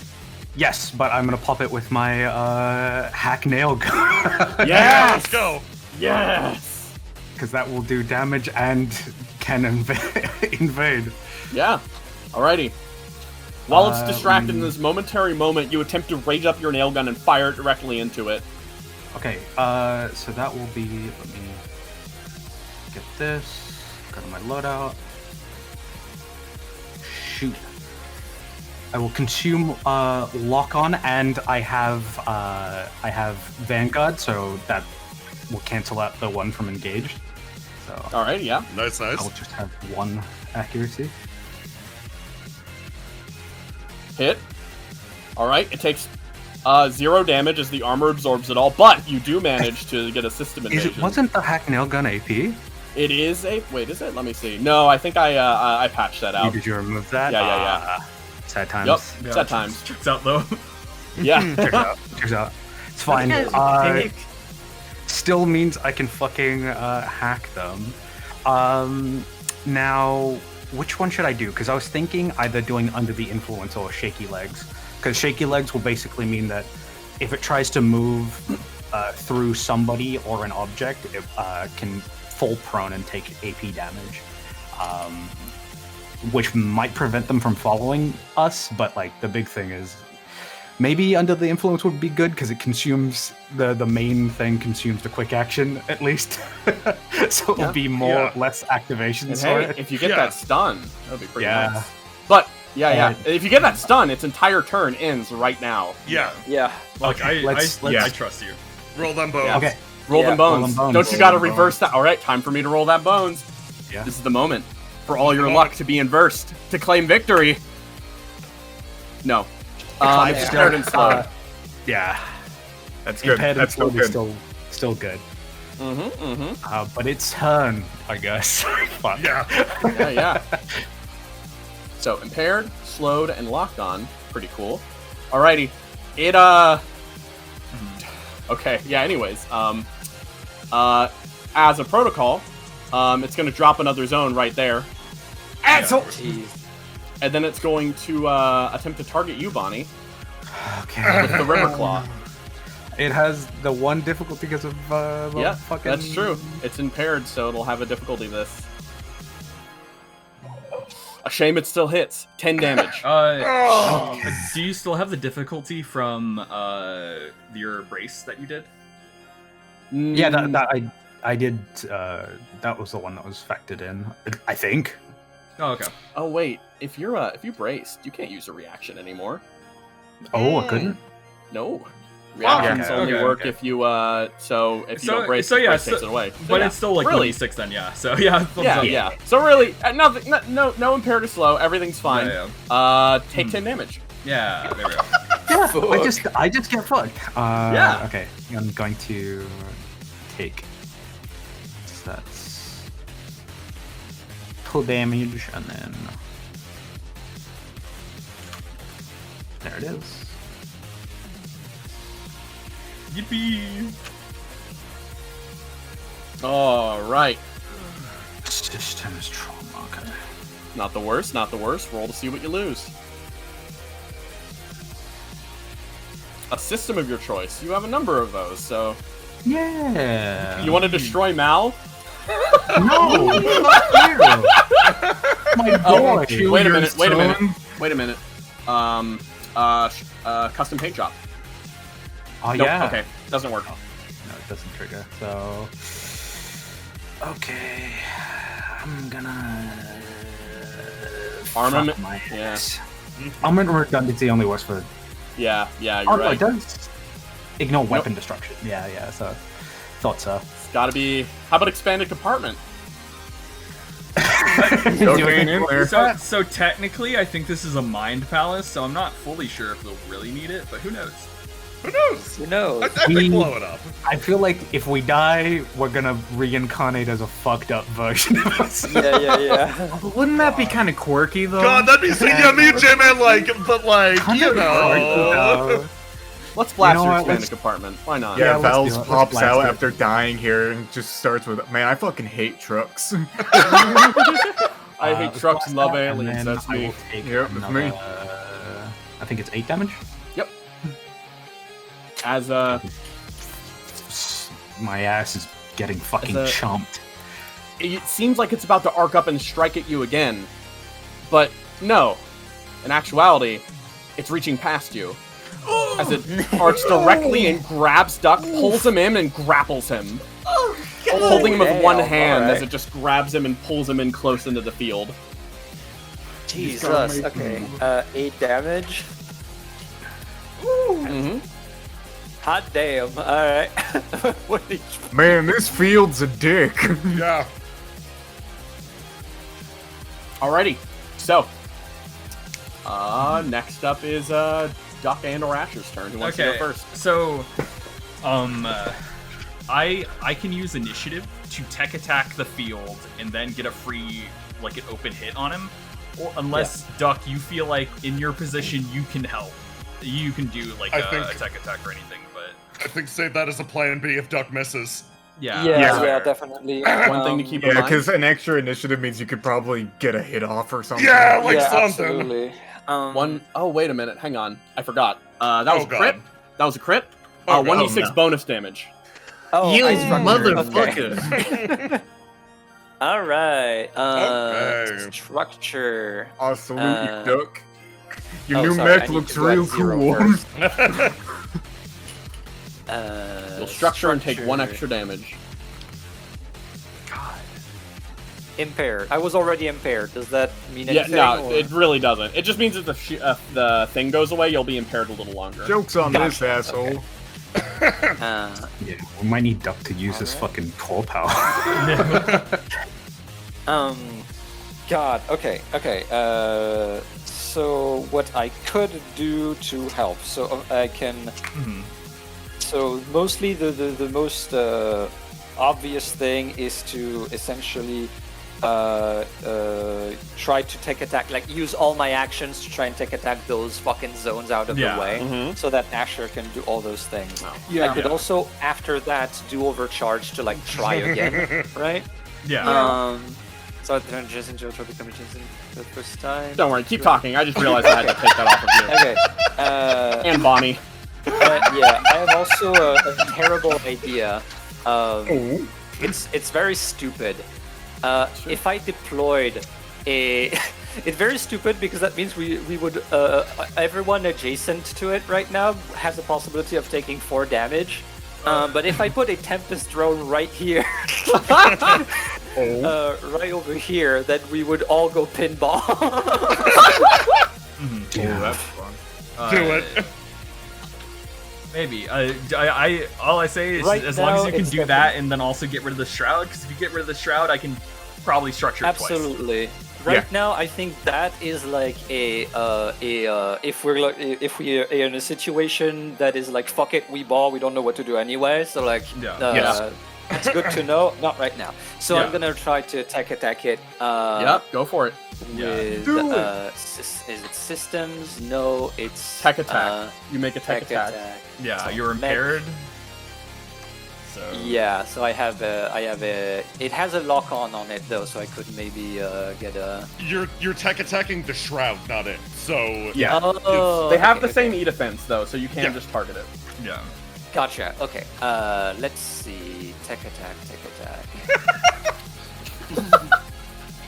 Yes, but I'm gonna pop it with my hack nail gun. Yes! Let's go. Yes! Because that will do damage and can invade. Yeah. Alrighty. While it's distracted in this momentary moment, you attempt to raise up your nail gun and fire it directly into it. Okay, so that will be, let me get this, go to my loadout. Shoot. I will consume lock on, and I have Vanguard, so that will cancel out the one from engaged. So Alright, yeah. Nice. I'll just have 1 accuracy. Hit. Alright, it takes 0 damage as the armor absorbs it all, but you do manage to get a system invasion. Wasn't the hack nail gun AP? It is a... Wait, is it? Let me see. No, I think I patched that out. Did you remove that? Yeah. Sad times. Yep, Yeah, sad times. Checks out though. Yeah. Cheers out. It's fine. Still means I can fucking hack them. Now, which one should I do? Because I was thinking either doing Under the Influence or Shaky Legs. Because Shaky Legs will basically mean that if it tries to move through somebody or an object, it can fall prone and take AP damage. Which might prevent them from following us, but like the big thing is maybe Under the Influence would be good because it consumes the main thing consumes the quick action at least. So it'll be less activations. And for hey, it. if you get that stun, that'd be pretty Yeah. nice. But if you get that stun, its entire turn ends right now. Yeah. Like let's- I trust you. Roll them bones. Okay. Roll them bones. Roll them bones. Don't you gotta reverse that? Alright, time for me to roll that bones. Yeah. This is the moment for all your luck to be inversed, to claim victory. No. It's impaired and slow. Yeah. That's good. Impaired and That's slow still is good. still good. Mm-hmm. But it's turn, I guess. Fuck. Yeah. Yeah. So, impaired, slowed, and locked on. Pretty cool. Alrighty. It, Okay, yeah, anyways. As a protocol, it's gonna drop another zone right there. Asshole! And then it's going to, attempt to target you, Bonnie, Okay. with the River Claw. It has the 1 difficulty because of Yeah, fucking... that's true. It's impaired, so it'll have a difficulty this. A shame it still hits. 10 damage. Do you still have the difficulty from your brace that you did? Yeah, that I did. That was the one that was factored in. I think. Oh, okay. Oh wait, if you braced, you can't use a reaction anymore. Oh, I couldn't. No. Reactions Okay. only Okay, work okay. if you if you don't brace, so the yeah, brace takes it away. But yeah, it's still like really 1d6 then, yeah. So yeah. Yeah. So really, nothing, no impaired or slow. Everything's fine. Yeah. Take 10 damage. Yeah, there we go. Yeah, I just get fucked. Yeah. Okay, I'm going to take. So that's 2 damage, and then there it is. Yippee! All right. Systems trauma. Okay. Not the worst. Not the worst. Roll to see what you lose. A system of your choice. You have a number of those, so... Yeah. You want to destroy Mal? No! Fuck you! My boy! Wait a minute. Custom paint job. Oh, Nope, yeah. okay. Doesn't work. No, it doesn't trigger. So... Okay... I'm gonna... Armament? Fuck my Yeah. ass. Armament redundancy only works for... Yeah, you're Oh, no, right. it does ignore weapon destruction. Yeah, so... Thought so. It's gotta be... How about expanded compartment? Cocaine in there. So technically, I think this is a mind palace, so I'm not fully sure if we'll really need it, but who knows? Who knows? Who knows? I think blow it up. I feel like if we die, we're gonna reincarnate as a fucked up version of us. Yeah. Wouldn't that be kind of quirky though? God, that'd be senior me, J-Man, you know. Let's blast You know your what, expanded let's- compartment. Why not? Yeah, let's do Val's it. Let's pops blast out it. after dying here and just starts with, man, I fucking hate trucks. I hate trucks and love And aliens. then That's I me. will take Yep, that's me. I think it's 8 damage. Yep. As My ass is getting fucking As a- chomped. it seems like it's about to arc up and strike at you again, but no. In actuality, it's reaching past you. As it arcs directly and grabs Duck, pulls him in, and grapples him. Holding him with one hand as it just grabs him and pulls him in close into the field. Jesus, okay. 8 damage. Hot damn, alright. What did you... Man, this field's a dick. Yeah. Alrighty, so next up is Duck and or Asher's turn. Who wants to go first? So, I can use initiative to tech attack the field and then get a free, like, an open hit on him. Or unless, Duck, you feel like in your position you can help. You can do, like, a tech attack or anything, but... I think save that as a plan B if Duck misses. Yeah, definitely. One thing to keep in Yeah, mind. because an extra initiative means you could probably get a hit off or something. Yeah, like yeah, something. absolutely. Oh, wait a minute. Hang on. I forgot. That was Oh, a crit. God. That was a crit. Oh, 1d6 bonus damage. Oh, You I structured. motherfucker. Alright, Okay. structure. Absolutely, Duck. Your Oh, new sorry, I mech need looks to add real 0 cool. first. You'll structure and take 1 extra damage. God. Impaired. I was already impaired. Does that mean Yeah, anything? no, or- it really doesn't. It just means that the thing goes away, you'll be impaired a little longer. Joke's on this Gotcha, asshole. Uh, Yeah, we might need Duck to use his fucking core power. God. Okay. So what I could do to help? So I can. So mostly the most obvious thing is to essentially try to take attack, like use all my actions to try and take attack those fucking zones out of Yeah. the way, so that Asher can do all those things. Yeah. I could also, after that, do overcharge to like try again, right? Yeah. So I turn Jason Joe to become Jason the first time. Don't worry, keep talking. I just realized I had to take that off of you. Okay. And Bonnie. Yeah, I have also a terrible idea. It's very stupid. If I deployed a, it's very stupid because that means we would everyone adjacent to it right now has the possibility of taking 4 damage. But if I put a Tempest drone right here, right over here, then we would all go pinball. Oh, that's fun. Do it. Maybe. All I say is Right as long as now, you can it's do definitely- that and then also get rid of the shroud, because if you get rid of the shroud, I can probably structure it twice. Absolutely. Right now, I think that is like if we're in a situation that is like fuck it, we ball, we don't know what to do anyway. So like, it's good to know. Not right now. So I'm gonna try to attack it. Yep, go for it. With Do is it systems? No, it's Tech attack. You make a tech attack. Yeah, So you're mech- impaired. So Yeah, so I have a. It has a lock on it though, so I could maybe get a. You're tech attacking the shroud, not it. So Yeah. Oh, They have okay, the same okay. E defense though, so you can just target it. yeah. Gotcha. Okay. Let's see. Tech attack.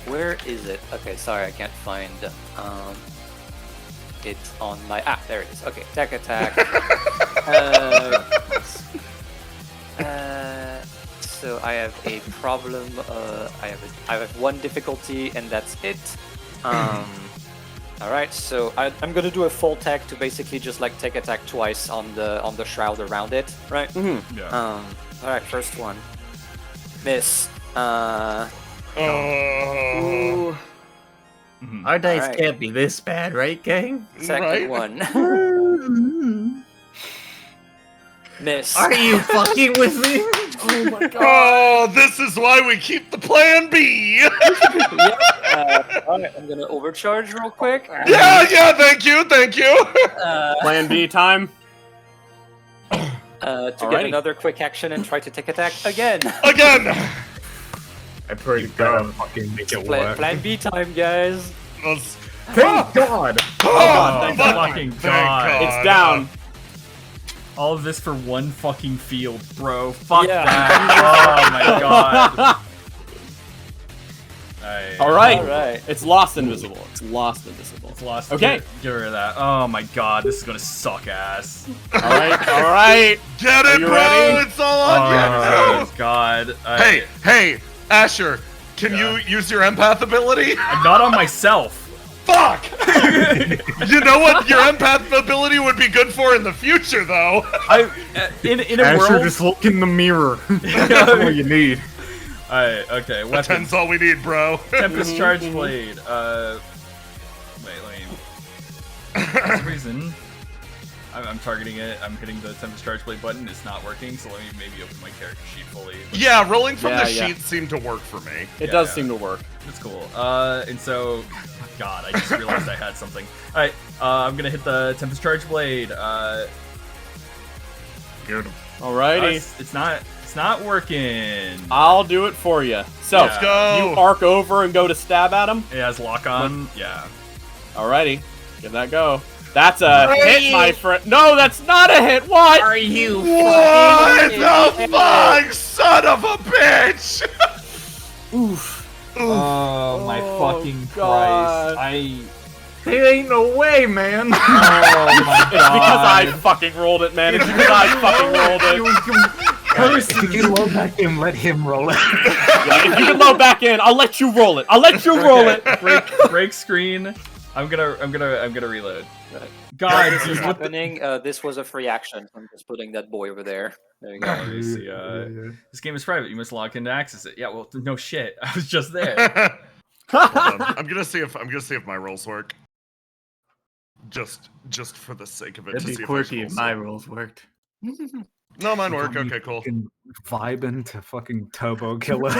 Where is it? Okay, sorry, I can't find. It's on my. There it is. Okay, tech attack. So I have a problem. I have 1 difficulty, and that's it. All right, so I'm gonna do a full tech to basically just like tech attack twice on the shroud around it, right? Mm-hmm. Yeah. All right, first one. Miss. Our dice Alright. can't be this bad, right, gang? Second Right. one. Miss. Are you fucking with me? Oh my god. Oh, this is why we keep the plan B. Yep. Alright, I'm gonna overcharge real quick. yeah, thank you. Plan B time. To get Alrighty. another quick action and try to take attack again. Again. I pray to Gotta God. fucking make it Plan, work. plan B time, guys. Let's- Thank God! Oh, thank fucking God. God. It's down. All of this for 1 fucking field, bro. Fuck Yeah. that. Oh my god. All right. All right. It's lost invisible. It's lost invisible. It's lost. Okay. Get rid of that. Oh my god, this is gonna suck ass. All right. All right. Get Are it, you bro! ready? It's all on you! Oh god. Hey, Asher, can you use your empath ability? I'm not on myself. Fuck! You know what your empath ability would be good for in the future, though? In a Asher, world. just look in the mirror. That's all you need. Alright, okay. A Weapons. 10's all we need, bro. Tempest Charge Blade. Wait, let me. For some reason, I'm targeting it. I'm hitting the Tempest Charge Blade button. It's not working, so let me maybe open my character sheet fully. Yeah, rolling from the Yeah. sheet seemed to work for me. It Yeah, does yeah. seem to work. That's cool. And so, God, I just realized I had something. Alright, I'm gonna hit the Tempest Charge Blade. Good. Alrighty. It's not working. I'll do it for you. So, Let's go. you arc over and go to stab at him. It has lock on. Yeah. Alrighty. Give that go. That's a hit, my friend. No, that's not a hit. What? Are you What the fuck, son of a bitch? Oof. Oh my Oh, fucking God. Christ! There ain't no way, man. Oh my It's because I fucking rolled it, man. It's because I fucking rolled it. If you load back in, let him roll it. Yeah, if you can load back in, I'll let you roll it. I'll let you roll it. break screen. I'm gonna reload. While God, this is dude, what the- happening, this was a free action. I'm just putting that boy over there. There you go. Let me see. This game is private. You must log in to access it. Yeah, well, no shit. I was just there. Hold on. I'm gonna see if my rolls work. Just for the sake of it. It'd to be see if I quirky roll if my some. rolls worked. No, mine work. Okay, cool. Fucking vibing to fucking Turbo Killer.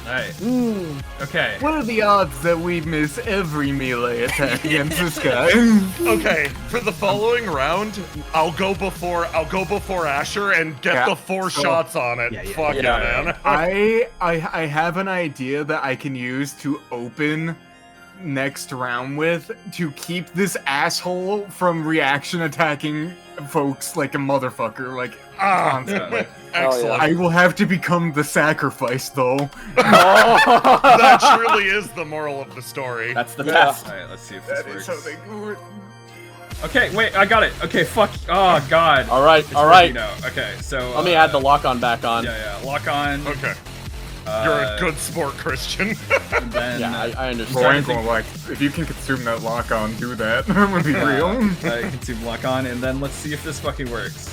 Alright. Okay. What are the odds that we miss every melee attack against this guy? Okay, for the following round, I'll go before Asher and get Yeah, the 4 so- shots on it. Yeah, Fuck yeah. yeah, man. I have an idea that I can use to open next round with to keep this asshole from reaction attacking folks like a motherfucker. Like, constantly. Excellent. I will have to become the sacrifice, though. That truly is the moral of the story. That's the Yeah. test. Alright, let's see if this That is works. how they do it. Okay, wait, I got it. Okay, fuck. Oh god. All right, It's all right. working now. Okay, so Let me add the lock on back on. Yeah, lock on. Okay, you're a good sport, Christian. And then, Yeah, I Well, I understand. ain't gonna lie. If you can consume that lock on, do that. I'm gonna be real. I consume lock on, and then let's see if this fucking works.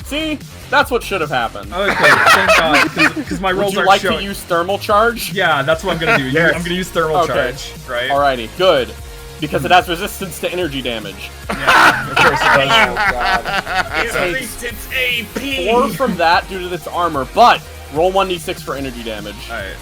See, that's what should have happened. Okay, thank God, because my Would rolls you aren't like showing. to use thermal charge? Yeah, that's what I'm gonna do. Yes. I'm gonna use thermal Okay. charge, right? Alrighty, good. Because it has resistance to energy damage. Yeah, of course it does. Oh god. It takes it's AP. 4 from that due to its armor, but roll 1d6 for energy damage. Alright.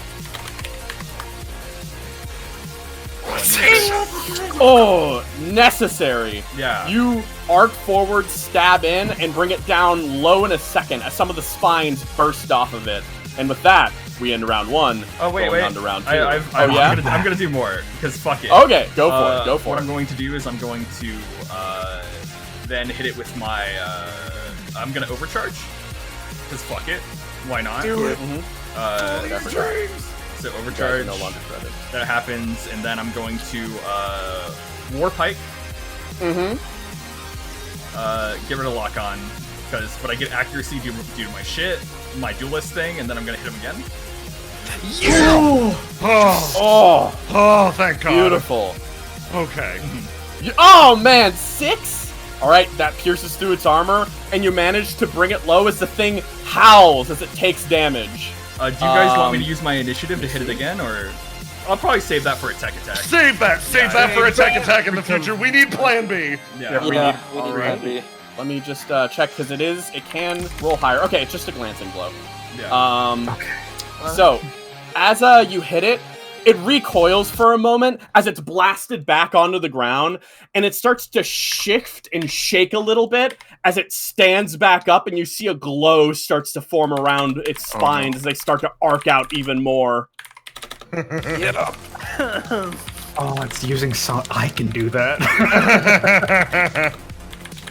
Oh, necessary. Yeah. You arc forward, stab in, and bring it down low in a second as some of the spines burst off of it. And with that, we end round 1. Oh wait, going wait. on to round 2. I'm yeah? I'm gonna do more because fuck it. Okay, go for it. Go for what it. I'm going to do is I'm going to then hit it with my I'm gonna overcharge because fuck it, why not? Mhm. Uh, so Charge overcharge. no longer credit. That happens, and then I'm going to war pike. Mm-hmm. Get rid of lock on but I get accuracy due to my shit, my duelist thing, and then I'm gonna hit him again. Oh, thank God. Beautiful. Okay. Oh man, 6? Alright, that pierces through its armor, and you manage to bring it low as the thing howls as it takes damage. Do you guys want me to use my initiative to hit it again, or I'll probably save that for a tech attack. Save that for a tech attack in the future. We need Plan B. Yeah. We Yeah, need- we need alright. to be. Let me just check, because it can roll higher. Okay, it's just a glancing blow. Yeah. So, as you hit it, it recoils for a moment as it's blasted back onto the ground, and it starts to shift and shake a little bit as it stands back up, and you see a glow starts to form around its spines as they start to arc out even more. Get up. Oh, it's using I can do that.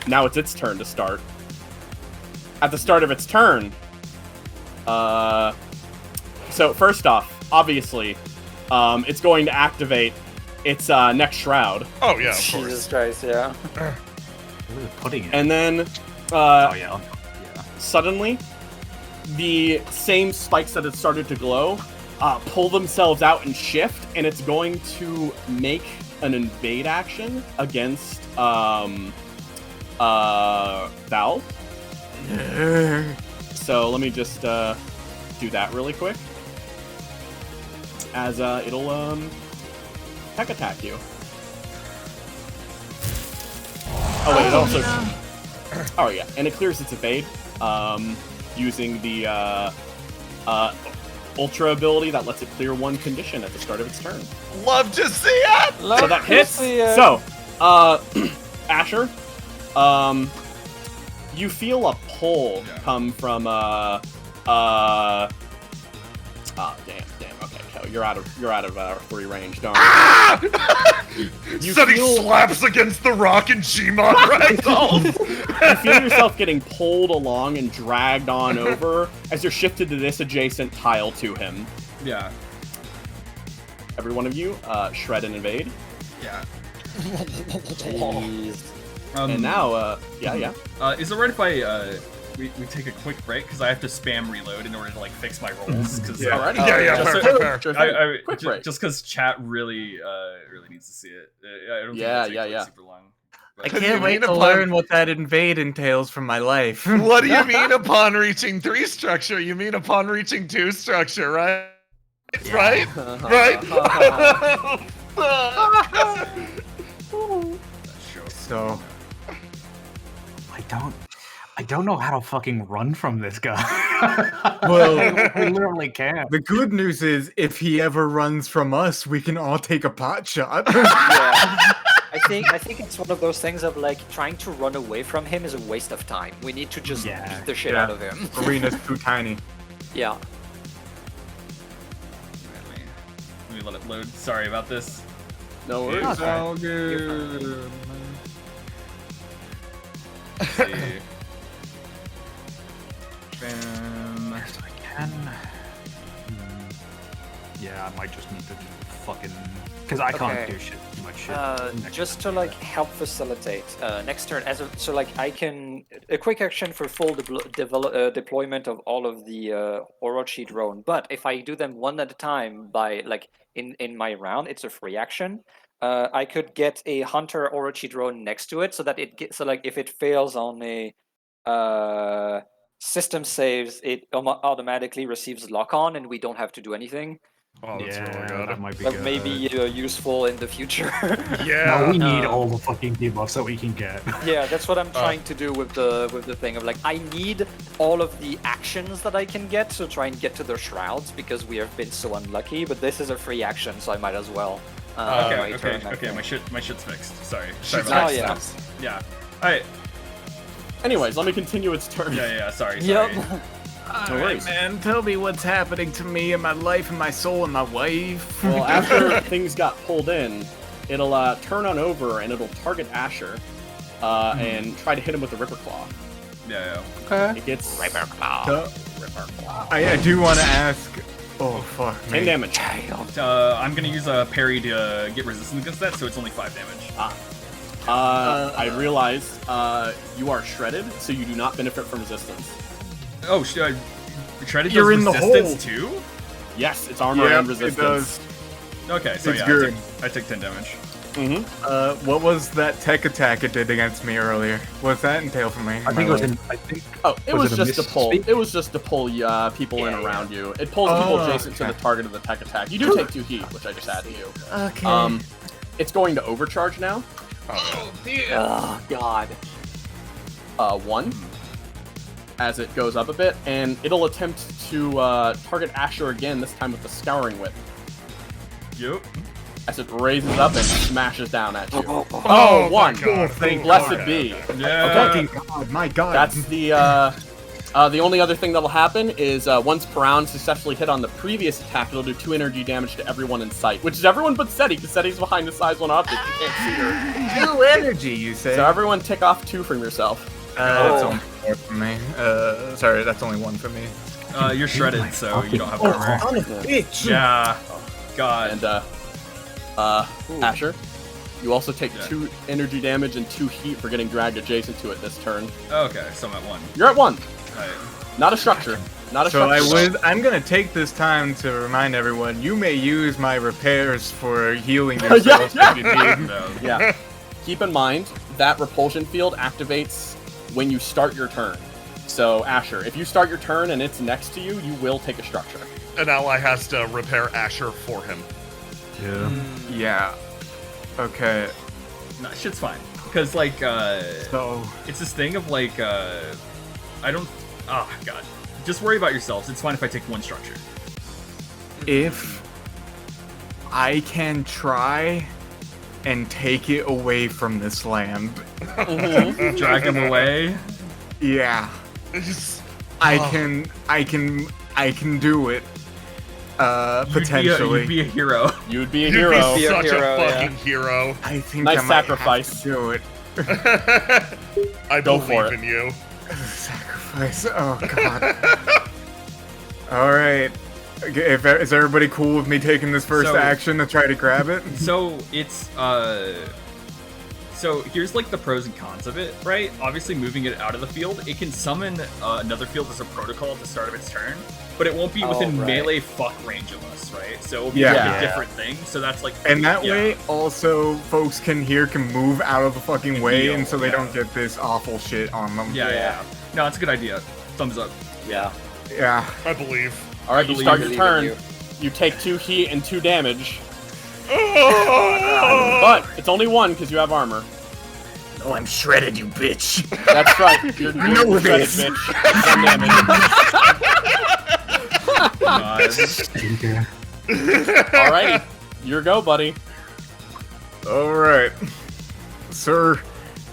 now it's its turn to start. At the start of its turn, so first off, obviously, it's going to activate its next shroud. Oh yeah, of Jesus course. Christ, yeah. Putting it. And then, oh yeah. suddenly, the same spikes that had started to glow pull themselves out and shift, and it's going to make an invade action against Valve. So let me just do that really quick. As it'll tech attack you. Oh wait, it also. Oh yeah, and it clears its evade using the ultra ability that lets it clear one condition at the start of its turn. Love to see it. So that hits. So, Asher, you feel a pull come from damn. Okay, Kel, you're out of our 3 range. Darn. You Sonny slaps against the rock and Gmod ragdolls. You feel yourself getting pulled along and dragged on over as you're shifted to this adjacent tile to him. Yeah. Every one of you, shred and invade. Yeah. Jeez. And now, yeah. Is it right if I we take a quick break because I have to spam reload in order to like fix my rolls? Because Alrighty. Yeah, just fair. Quick break. just because chat really needs to see it. I don't think it'll take like, super long. I But- can't wait to upon- learn what that invade entails from my life. What do you mean upon reaching 3 structure? You mean upon reaching 2 structure, right? Right? Right? So I don't know how to fucking run from this guy. Well, we literally can't. the good news is, if he ever runs from us, we can all take a pot shot. Yeah. I think it's one of those things of like trying to run away from him is a waste of time. We need to just beat the shit out of him. Arena's too tiny. Yeah. Let me let it load. Sorry about this. No worries. It's all good. Let's see. Bam. Yes, I can. Yeah, I might just need to fucking... Because I can't Okay. do shit, too much shit. Just to like help facilitate next turn, so like I can a quick action for full deployment of all of the Orochi drone. But if I do them one at a time by like in my round, it's a free action. I could get a Hunter Orochi drone next to it, so that it gets like if it fails on a system saves, it automatically receives lock on, and we don't have to do anything. Oh, that's really yeah, good. that might be That good. may be useful in the future. Yeah. No, we need all the fucking debuffs that we can get. Yeah, that's what I'm trying to do with the thing of like I need all of the actions that I can get to try and get to the shrouds because we have been so unlucky. But this is a free action, so I might as well. Okay. My shit's fixed. Sorry. Shit's about fixed. that. Yeah. All right. Anyways, let me continue its turn. Yeah. Sorry. Yep. No worries. Man, tell me what's happening to me and my life and my soul and my wife. Well, after things got pulled in, it'll turn on over and it'll target Asher and try to hit him with the Ripper Claw. Yeah. Okay. It gets I do want to ask. Oh fuck. 10 me. damage. I'm gonna use a parry to get resistance against that, so it's only 5 damage. I realize you are shredded, so you do not benefit from resistance. Oh, shredded You're does in the resistance too? Yes, it's armor Yep, and resistance. it Okay, so It's yeah, good. I take 10 damage. Mm-hmm. does. What was that tech attack it did against me earlier? What's that entail for me? I think it was in... I think... Oh, it was Was it a just to miss pull. speed? It was just to pull people in around you. It pulls people adjacent to the target of the tech attack. You do take 2 heat, which I just add to you. Okay. It's going to overcharge now. Oh God. 1 as it goes up a bit, and it'll attempt to target Asher again, this time with the Scouring Whip, Yep. as it raises up and smashes down at you. Oh, 1. my God. Blessed be. Yeah. Fucking god, my god. That's the The only other thing that'll happen is once per round successfully hit on the previous attack, it'll do 2 energy damage to everyone in sight, which is everyone but Seti, because Seti's behind the size 1 object. You can't see her. 2 energy, you say? So everyone tick off 2 from yourself. That's only 4 for me. Sorry, that's only 1 for me. You're shredded, so you don't have armor. Son of a bitch! Yeah. God. And Asher, you also take 2 energy damage and 2 heat for getting dragged adjacent to it this turn. Okay, so I'm at 1. You're at 1. Right. Not a structure. Not a So structure. I'm gonna take this time to remind everyone, you may use my repairs for healing yourself if you need. No. Yeah. Keep in mind that repulsion field activates when you start your turn. So Asher, if you start your turn and it's next to you, you will take a structure. An ally has to repair Asher for him. Yeah. Okay. No, shit's fine. Because, like, So it's this thing of, like, I don't... Oh, God. Just worry about yourselves. It's fine if I take 1 structure. if I can try and take it away from this land, Drag him away. yeah, I can do it. Potentially. You'd be a hero. You'd be a You'd hero. be such hero, a yeah. fucking hero. I think Nice I might sacrifice. have to do it. I Go for believe it. in you. Sacrifice. Oh god. All right. Okay, is everybody cool with me taking this first So- action to try to grab it? So it's so here's like the pros and cons of it, right? Obviously, moving it out of the field, it can summon another field as a protocol at the start of its turn, but it won't be within right. melee fuck range of us, right? So it'll be Yeah. like Yeah. a different thing. So that's like, And that yeah. way, also, folks can move out of the fucking way, Heal, and so they yeah. don't get this awful shit on them. Yeah. No, it's a good idea. Thumbs up. Yeah. Yeah. I believe. All right, you believe start in your you. turn. You take 2 heat and 2 damage, Oh! but it's only 1 because you have armor. Oh, I'm shredded, you bitch. That's right. You're know shredded, this. bitch. 1 damage. Stinker. Alrighty, your go, buddy. Alright. Sir,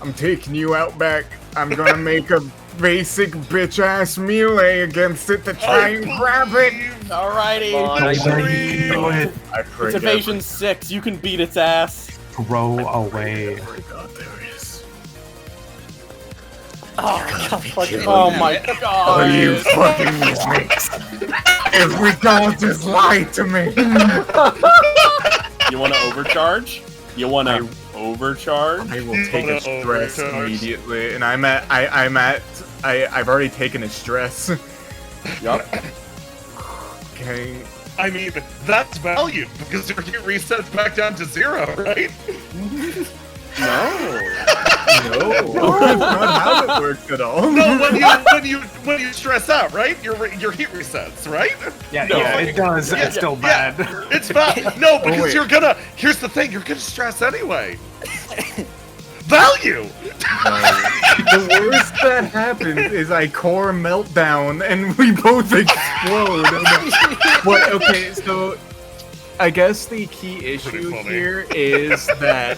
I'm taking you out back. I'm gonna make a basic bitch-ass melee against it to try and grab it. Alrighty. I know you can do it. I pray It's evasion 6. You can beat its ass. Throw away. Oh my god. Are you fucking with me? Every god just lied to me. You want to overcharge? You want to overcharge? I will take a stress Overcharge. immediately, and I've already taken a stress. Yup. Okay. I mean, that's valued because your heat resets back down to 0, right? No. No, that's not how it works at all. No, when you stress out, right? Your heat resets, right? Yeah, No. yeah, it does. Yeah, It's still yeah. bad. It's bad. No, because wait. you're gonna. Here's the thing. You're gonna stress anyway. Value. The worst that happens is I core meltdown and we both explode. But okay, so I guess the key Pretty issue funny. here is that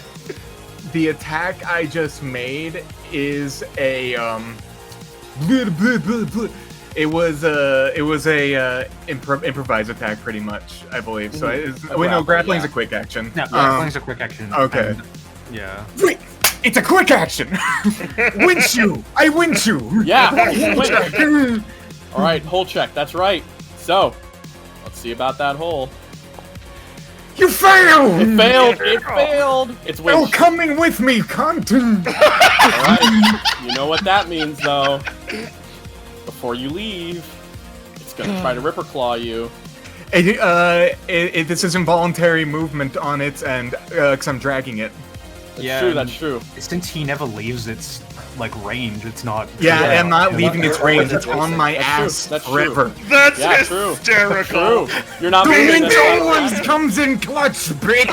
the attack I just made is a it was a improvise attack pretty much, I believe. So wait, no, grappling's a quick action. Yeah, grappling's a quick action. Okay. and- yeah. Wait, it's a quick action. Winch you, I winch you. Yeah. Wait. All right, hole check. That's right. So, let's see about that hole. You failed. It failed. It failed. It's You're winch. coming with me, cunt. All right. You know what that means, though. Before you leave, it's gonna try to ripper claw you. This is involuntary movement on its end, because I'm dragging it. That's true. That's true. Since he never leaves its like range, it's not. Yeah, Yeah. I'm not leaving its range. It's That's on my true. ass That's true. forever. That's Yeah, true. hysterical. True. You're not The moving winch this time always around. comes in clutch, bitch.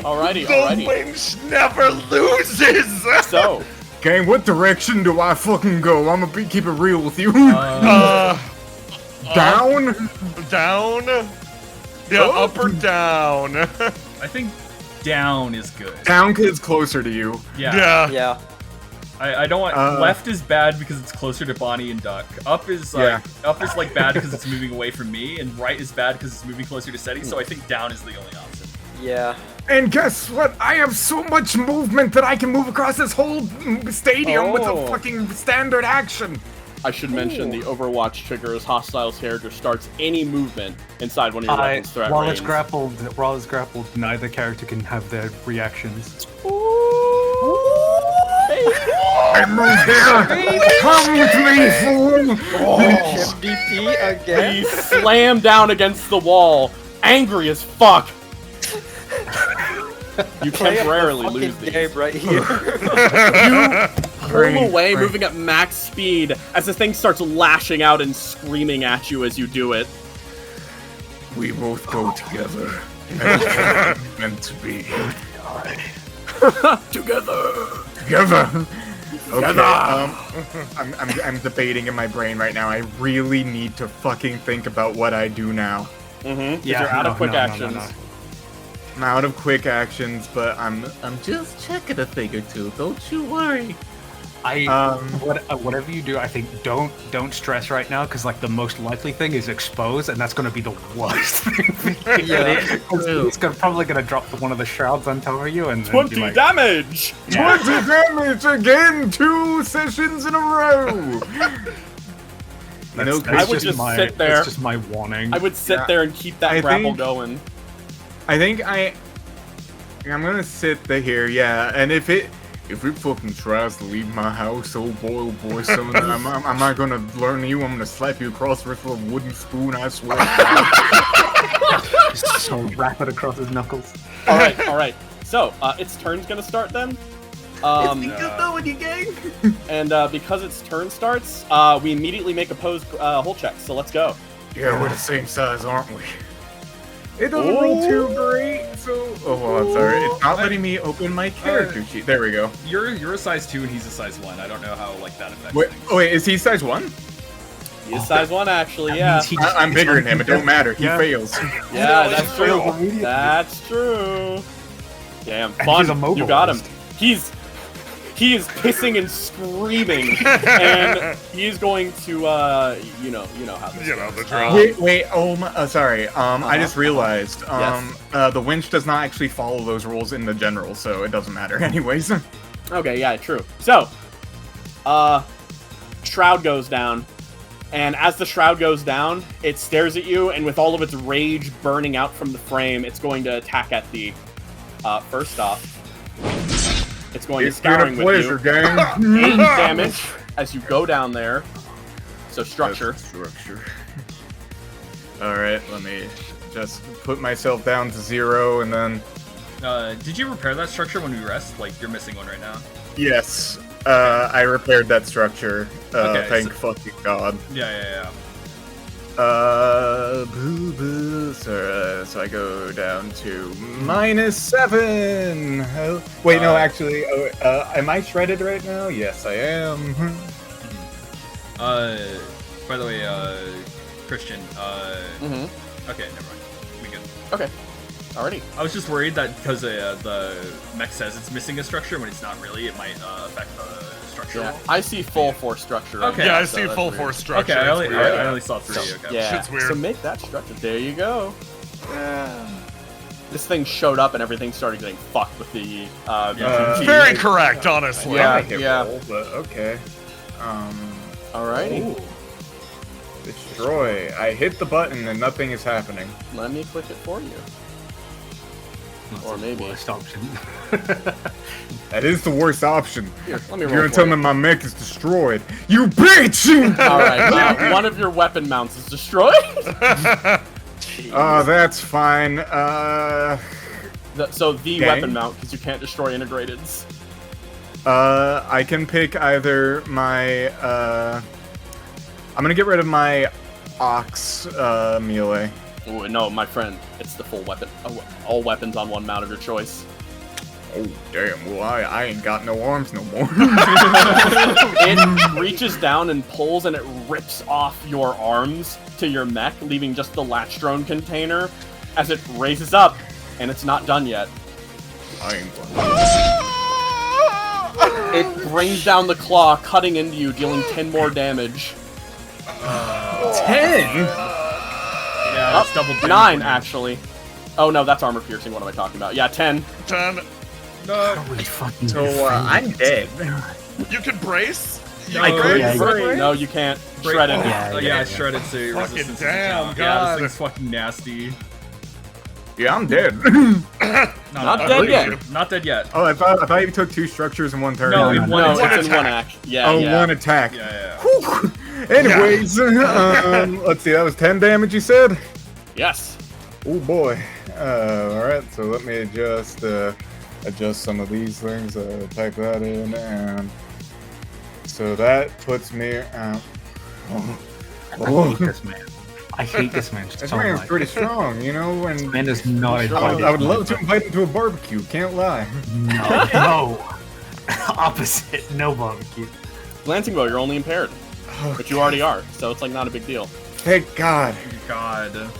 Alrighty. The Alrighty. winch never loses. So, Okay, what direction do I fucking go? I'm gonna keep it real with you. Down? Down. Yeah, Oh. up or down. I think down is good. Down 'cause it's closer to you. Yeah. Yeah. Yeah. I don't want left is bad because it's closer to Bonnie and Duck. Up is like bad because it's moving away from me, and right is bad because it's moving closer to Seti. So I think down is the only option. Yeah. And guess what? I have so much movement that I can move across this whole stadium with a fucking standard action. I should mention the Overwatch trigger as hostiles character starts any movement inside one of your weapons threat while range. it's grappled, neither character can have their reactions. I move here! Come with me, fool! MVP again. You slam down against the wall, angry as fuck. You temporarily lose these. Game right here. You pull away, moving at max speed, as the thing starts lashing out and screaming at you as you do it. We both go together. As it's meant to be. Together. Okay, I'm debating in my brain right now. I really need to fucking think about what I do now. Mm-hmm. You're out of quick actions. No. I'm out of quick actions, but I'm just checking a thing or two. Don't you worry. Whatever you do, I think don't stress right now, because like the most likely thing is expose, and that's going to be the worst thing. It's probably going to drop one of the shrouds on top of you, and 20 damage. 20 damage again, 2 sessions in a row. I would just sit there. It's just my warning. I would sit there and keep that grapple going. I think I'm gonna sit there here, yeah. And if it fucking tries to leave my house, oh boy, son, I'm not gonna learn you. I'm gonna slap you across the wrist with a wooden spoon. I swear. Just so rapid across his knuckles. All right. So its turn's gonna start then. And because its turn starts, we immediately make opposed hold checks. So let's go. Yeah, we're the same size, aren't we? It doesn't roll too great, so... Oh, well, I'm sorry. It's not letting me open my character sheet. There we go. You're a size 2 and he's a size 1. I don't know how like that affects wait, things. Oh, wait, is he size 1? He is size 1, actually, yeah. I'm bigger than him. It don't matter. He fails. Yeah, that's true. That's true. Damn, fun. You got him. He is pissing and screaming, and he's going to, you know how this goes. the drill. Wait, sorry. I just realized, the winch does not actually follow those rules in the general, so it doesn't matter anyways. Okay, yeah, true. So, shroud goes down, and as the shroud goes down, it stares at you, and with all of its rage burning out from the frame, it's going to attack at the, first off. It's going to scouring with you. Gang. 8 damage as you go down there. So structure. Alright, let me just put myself down to 0 and then... Did you repair that structure when we rest? Like, you're missing one right now. Yes. I repaired that structure. Okay, thank fucking God. Yeah. So I go down to -7. Wait, no, actually, am I shredded right now? Yes, I am. By the way, Christian, okay, never mind. We good. Okay. Alrighty. I was just worried that because the mech says it's missing a structure when it's not really, it might affect the structure. Yeah, I see full force structure. Right Okay. now, Yeah, I so see that's full weird. force structure. Okay, I It's only saw 3. Okay. Yeah, Shit's weird. so make that structure. There you go. This thing showed up and everything started getting fucked with the VT. very correct, honestly. Yeah. Roll, but okay. Alrighty. Ooh. Destroy. I hit the button and nothing is happening. Let me click it for you. Or maybe. Worst option. That is the worst option. Here, let me You're roll gonna for tell you. me my mech is destroyed. You bitch! Alright, one of your weapon mounts is destroyed. That's fine. So the Dang. weapon mount, because you can't destroy integrateds. I can pick either my, I'm gonna get rid of my Ox, melee. Ooh, no, my friend, it's the full weapon. Oh, all weapons on one mount of your choice. Oh, damn. Well, I ain't got no arms no more. It reaches down and pulls, and it rips off your arms to your mech, leaving just the latch drone container as it raises up, and it's not done yet. I ain't It brings down the claw, cutting into you, dealing 10 more damage. 10? Yeah, that's double damage. 9, actually. Oh no, that's armor piercing. What am I talking about? Yeah, 10. 10. Holy fucking So, I'm dead. You can brace? I could. Yeah, No, you can't. Shred it. Yeah, shredded, so your Fucking resistance damn, is down. Yeah, God. this thing's fucking nasty. Yeah, I'm dead. Not dead yet. Not dead yet. Oh, I thought you took 2 structures in 1 turn. No, in one No, attack. it's in 1 act. Yeah, Oh, yeah. 1 attack. Yeah. Whew. Anyways, let's see, that was 10 damage, you said? Yes. Oh boy. Alright, so let me adjust some of these things. Type that in, and so that puts me I hate this man. I hate this man This so man's much. pretty strong, you know, and Man is not I would love to invite him to a barbecue, can't lie. No. Opposite. No barbecue. Glancing bow, you're only impaired. But you already are, so it's like not a big deal. Thank God. God.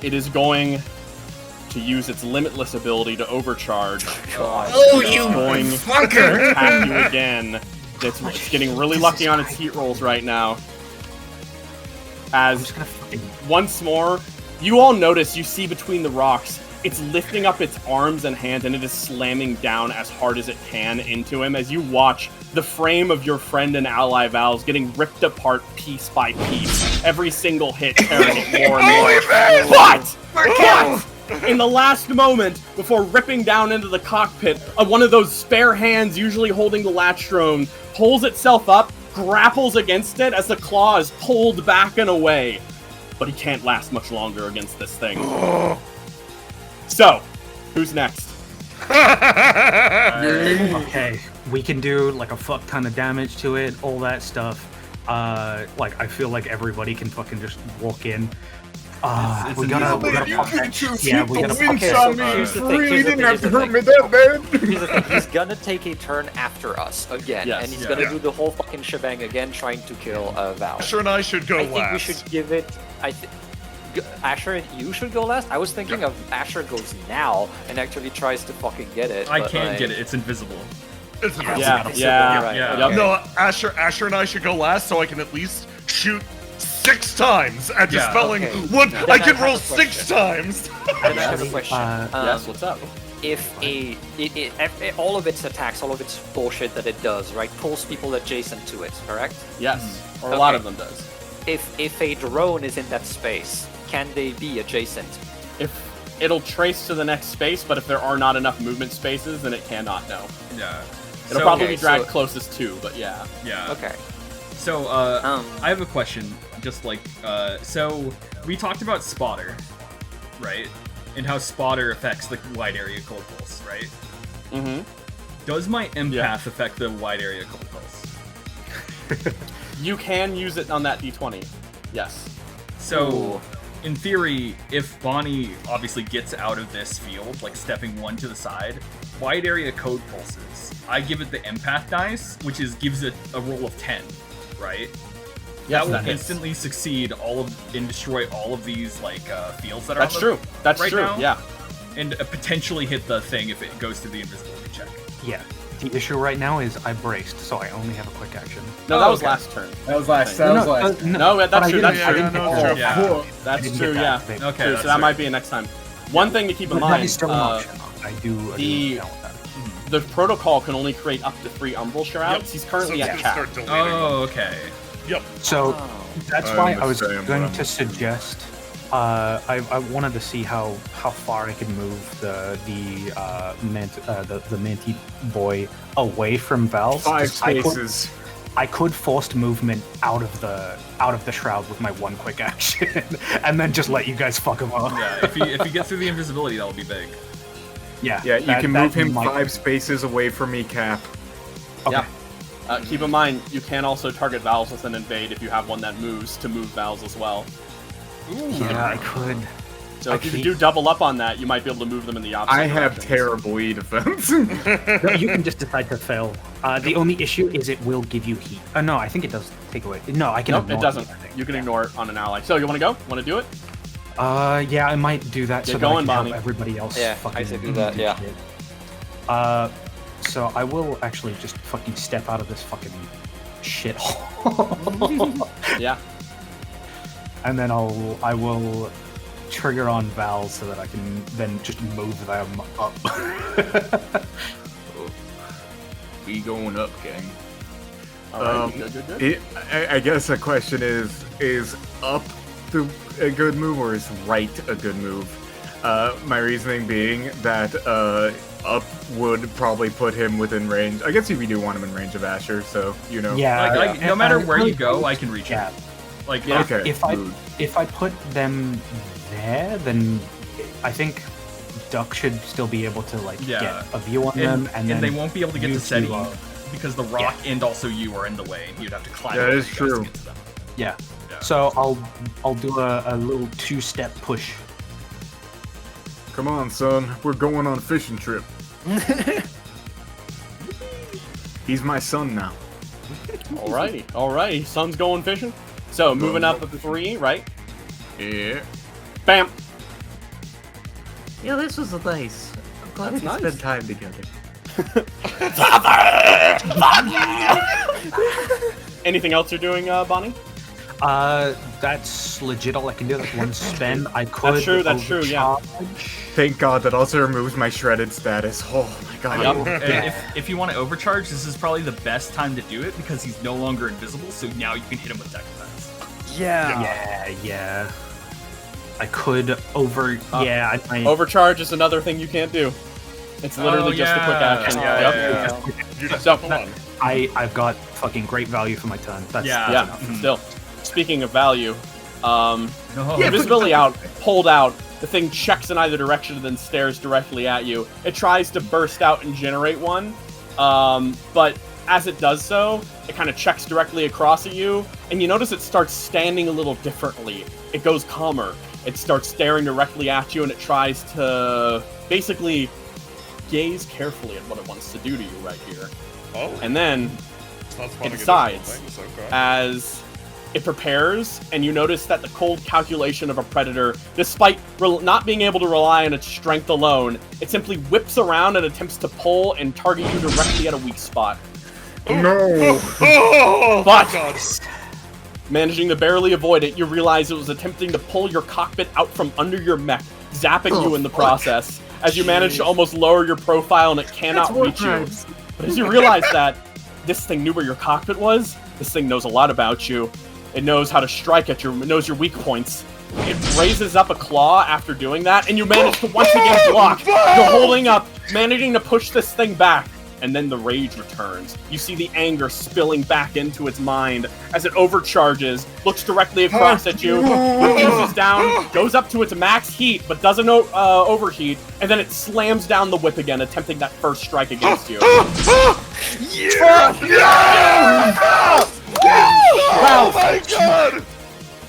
It is going to use its limitless ability to overcharge. Oh, It's you going to fucker! attack you again. It's getting really lucky on its heat rolls right now. I'm As just gonna fucking... once more, you all notice, you see between the rocks, it's lifting up its arms and hands, and it is slamming down as hard as it can into him as you watch the frame of your friend and ally Val's getting ripped apart piece by piece. Every single hit tearing it more and more. But in the last moment, before ripping down into the cockpit, one of those spare hands usually holding the latch drone pulls itself up, grapples against it as the claw is pulled back and away. But he can't last much longer against this thing. So, who's next? Okay, we can do like a fuck ton of damage to it, all that stuff. Like I feel like everybody can fucking just walk in. It's We an gotta easy game. pop that. Yeah, we gotta pop Okay, that. so here's the thing, You didn't have to hurt thing. me that bad. Here's the thing, he's gonna take a turn after us again, Yes. and he's Yeah. gonna do the whole fucking shebang again, trying to kill Val. Asher and I should go I think last. we should give it. Asher, you should go last. I was thinking of Asher goes now and actually tries to fucking get it. I but, can't like, get it. It's invisible. It's impossible. Yeah, You're yeah. right. Yeah. Okay. No, Asher and I should go last so I can at least shoot 6 times at Yeah, dispelling okay. what Then I I can have roll a 6 question. times. Then I have a question. Yes, what's up? If all of its attacks, all of its bullshit that it does, right, pulls people adjacent to it, correct? Yes, or a lot Okay. of them does. If a drone is in that space, can they be adjacent? If it'll trace to the next space, but if there are not enough movement spaces, then it cannot, no. Yeah. It'll So- probably okay, be dragged so- closest to, but yeah. Yeah. Okay. So, I have a question. Just like, so we talked about Spotter, right? And how Spotter affects the wide area cold pulse, right? Mm-hmm. Does my empath Yeah. affect the wide area cold pulse? You can use it on that D20. Yes. So, Ooh. in theory, if Bonnie obviously gets out of this field, like stepping 1 to the side, wide area code pulses. I give it the empath dice, which gives it a roll of 10, right? Yes, That will that hits. instantly succeed and destroy all of these like fields that are. That's on the- true. That's right true. now? Yeah. And potentially hit the thing if it goes through the invisibility check. Yeah. The issue right now is I braced, so I only have a quick action. No, Oh, that was okay. last turn. That was last. No, That was last. No, but that's I true. didn't- That's I true. didn't no, get true. that. Yeah. I That's didn't true. get Yeah. that thing. Okay, True, that's so that right. might be a next time. One thing to keep in But that mind: is still an option. I do the- down with that. the protocol can only create up to 3 umbral shrouds. He's currently so at it's cap. gonna start deleting. Oh, okay. Yep. So Oh. that's I'm why the I was same, going but to suggest. I wanted to see how far I could move the Manti boy away from Val's. 5 I could- spaces. I could forced movement out of the shroud with my 1 quick action, and then just let you guys fuck him up. Yeah, if he gets through the invisibility, that'll be big. Yeah, Yeah, you that- can that move him might- 5 spaces away from me, Cap. Okay. Yeah. Keep in mind, you can also target Valves with an invade if you have one that moves to move Valves as well. Yeah, I could. So I if you keep- do double up on that, you might be able to move them in the opposite I have directions. terrible E defense. No, you can just decide to fail. The only issue is it will give you heat. No, I think it does take away. No, I can. Nope, ignore it doesn't. heat, I think. You can ignore it on an ally. So you want to go? Want to do it? Yeah, I might do that Get so going, that I can Bonnie. help everybody else. Yeah, I fucking should do that, yeah. shit. So I will actually just fucking step out of this fucking shithole. Yeah. And then I will trigger on Val so that I can then just move them up. We going up, gang. All right, good. I guess the question is up a good move or is right a good move? My reasoning being that up would probably put him within range. I guess if you do want him in range of Asher, so you know. Yeah. Like, no matter where you go, I can reach Yeah. him. Like, Yeah. Okay. If I put them there, then I think Duck should still be able to Yeah. get a view on them, and then they won't be able to get to you SETI two, because the rock and also you are in the way, and you'd have to climb. That over is you guys true. to get to them. Yeah. Yeah. So I'll do a little 2-step push. Come on, son. We're going on a fishing trip. He's my son now. Alrighty. Sun's going fishing. So moving up 3, right? Yeah. Bam. Yeah, this was nice. I'm glad we That's could nice. spend time together. Anything else you're doing, Bonnie? That's legit all I can do. That's one spend. I could. That's true, yeah. overcharge. Thank God that also removes my shredded status. Oh my God. Yep. And if you want to overcharge, this is probably the best time to do it because he's no longer invisible, so now you can hit him with tech defense. Yeah. I could I Overcharge is another thing you can't do. It's literally just a quick action. Yep. So, Come on. I've got fucking great value for my turn. That's yeah. enough. Still, speaking of value, No. invisibility out, pulled out. The thing checks in either direction and then stares directly at you. It tries to burst out and generate one, but as it does so, it kind of checks directly across at you, and you notice it starts standing a little differently. It goes calmer. It starts staring directly at you, and it tries to basically gaze carefully at what it wants to do to you right here. Oh, And then that's fun it to get decides additional things, okay. as it prepares, and you notice that the cold calculation of a predator, despite not being able to rely on its strength alone, it simply whips around and attempts to pull and target you directly at a weak spot. No. Oh, But my God. managing to barely avoid it, you realize it was attempting to pull your cockpit out from under your mech, zapping you in the process, as you manage to almost lower your profile and it cannot reach you. But as you realize that this thing knew where your cockpit was, this thing knows a lot about you. It knows how to strike at it knows your weak points. It raises up a claw after doing that, and you manage to once again block. You're holding up, managing to push this thing back, and then the rage returns. You see the anger spilling back into its mind as it overcharges, looks directly across at you, refuses down, goes up to its max heat, but doesn't overheat, and then it slams down the whip again, attempting that first strike against you. Oh my God!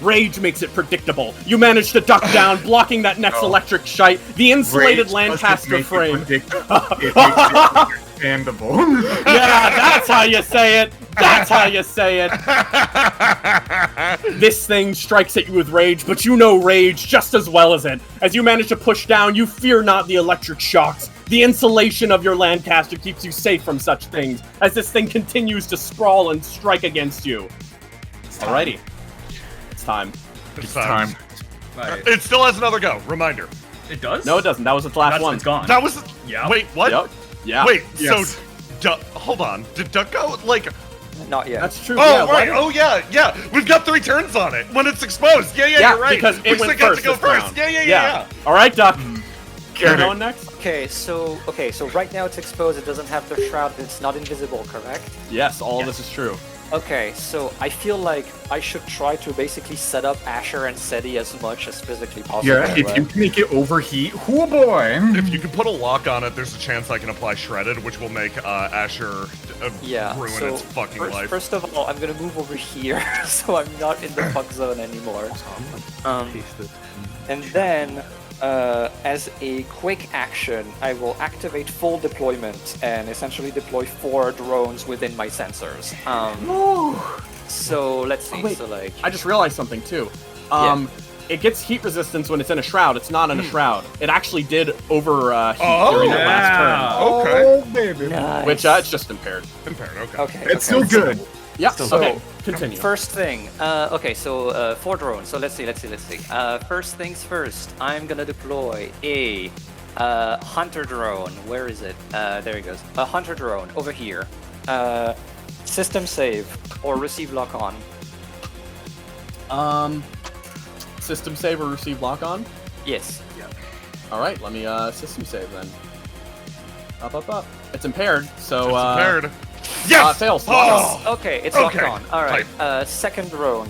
Rage makes it predictable. You manage to duck down, blocking that next electric shite. The insulated Rage Lancaster doesn't frame. make it predictable. It makes it understandable. Yeah, that's how you say it. That's how you say it. This thing strikes at you with rage, but you know rage just as well as it. As you manage to push down, you fear not the electric shocks. The insulation of your Lancaster keeps you safe from such things, as this thing continues to sprawl and strike against you. Alrighty. It's time. It's time. Right. It still has another go. Reminder. It does? No, it doesn't. That was its last one. It's gone. That was. Yeah. Wait, what? Yep. Yeah. Wait, Yes. so. Hold on. Did Duck go? Like. Not yet. That's true. Oh, yeah, right. why- Oh, yeah. We've got 3 turns on it when it's exposed. Yeah, Yeah, you're right. because it we went still got first to go this first. round. Yeah. All right, Duck. You're Get it. going next? Okay, so right now it's exposed. It doesn't have the shroud. It's not invisible, correct? Yes, all of this is true. Okay, so I feel like I should try to basically set up Asher and SETI as much as physically possible. Yeah, if right? you can make it overheat, oh boy. If you can put a lock on it, there's a chance I can apply Shredded, which will make Asher ruin so its fucking life. First of all, I'm gonna move over here, so I'm not in the fuck zone anymore. And then, as a quick action, I will activate full deployment and essentially deploy 4 drones within my sensors. So let's see. wait. So like, I just realized something too. It gets heat resistance when it's in a shroud. It's not in a shroud. It actually did overheat during that last turn. Okay. baby. Nice. Which it's just impaired. Impaired, okay. Okay. It's still good. Yeah. So- Okay. Continue. First thing, okay, so 4 drones. So let's see. First things first, I'm gonna deploy a hunter drone. Where is it? There it goes. A hunter drone over here. System save or receive lock on. System save or receive lock on. Yes. All right. Let me system save then. Up. It's impaired. So It's impaired. Yes! fails. Oh! Okay, it's Okay. locked on. All right. Second drone.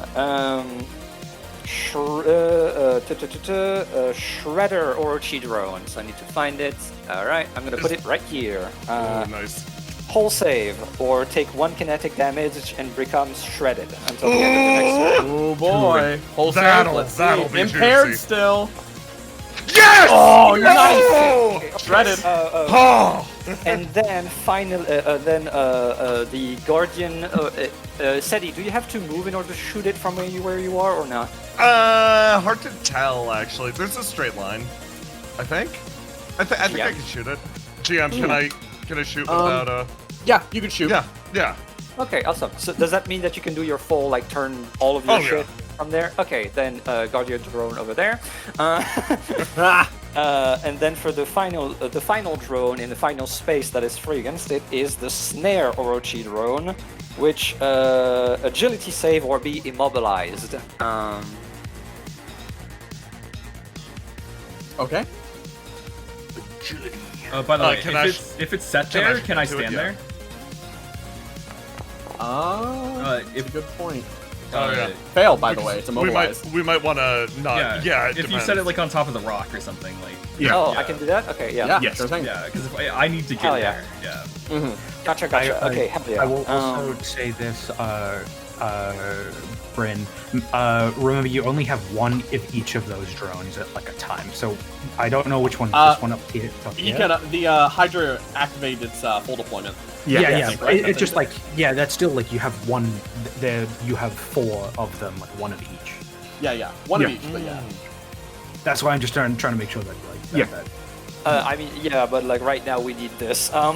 Shredder Orochi drone. So I need to find it. All right. I'm gonna put it right here. Oh, nice. Whole save or take 1 kinetic damage and becomes shredded until the end of the next round. Oh boy. Whole save. That'll- Let's see. that'll be impaired juicy. still. Yes! Oh, nice. Oh! Shredded. Oh! And then finally, the guardian. Seti, do you have to move in order to shoot it from where you are or not? Hard to tell, actually. There's a straight line, I think. I think Yeah. I can shoot it. GM, can I shoot without Yeah, you can shoot. Yeah. Okay, awesome. So does that mean that you can do your full turn all of your Oh, yeah. shit from there? Okay, then guardian drone over there. Ah. And then for the final drone in the final space that is free against it is the snare Orochi drone, which agility save or be immobilized. Okay. By the way, can I if it's set can I there, can I do it? stand Yeah. there? It's a good point. Oh, yeah. Fail, by the way. It's We immobilized. might want to not. Yeah. It if you depends. set it like on top of the rock or something, like. Yeah. Oh, Yeah. I can do that? Okay, yeah. Yeah, Yes. sure thing. Yeah, because I need to get Hell yeah. there. Yeah. Mm-hmm. Gotcha. Okay, hell yeah. I will also say this, Bryn. Remember, you only have one of each of those drones at a time. So I don't know which one. This one up here. You can the Hydra activate its full deployment. Yeah. think, right? It's just that's still you have one. There, you have 4 of them, one of each. Yeah. One of Yeah. each, but yeah. That's why I'm just trying to make sure that Yeah. I mean, yeah, but right now we need this. No.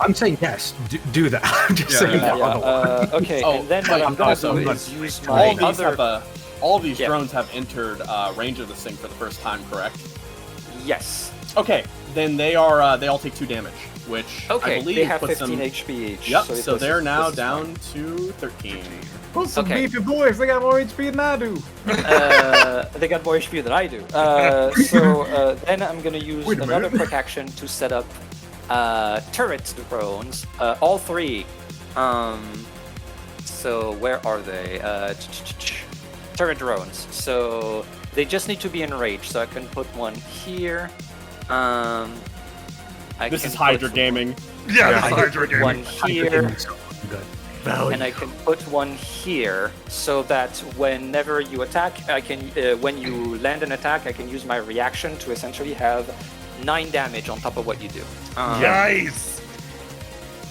I'm saying yes. Do that. I'm just saying that. Okay, Oh, and then but what I'm gonna also, do is use All my of these other. all of these Yeah. drones have entered range of this thing for the first time, correct? Yes. Okay, then they all take 2 damage, which Okay, I believe they have puts 15 them. HP each. Yep. So, So they're now this is down to 13. Those some Okay. beefy boys. They got more HP than I do. fine. They got more HP than I do. So then I'm gonna use Wait a another minute. quick action to set up turret drones. All 3. So where are they? Turret drones. So they just need to be in range. So I can put one here. This is Hydra Gaming. Yeah, Yeah. this is Hydra Gaming. One here. Good. And I can put one here so that whenever you attack, I can, when you land an attack, I can use my reaction to essentially have 9 damage on top of what you do. Nice.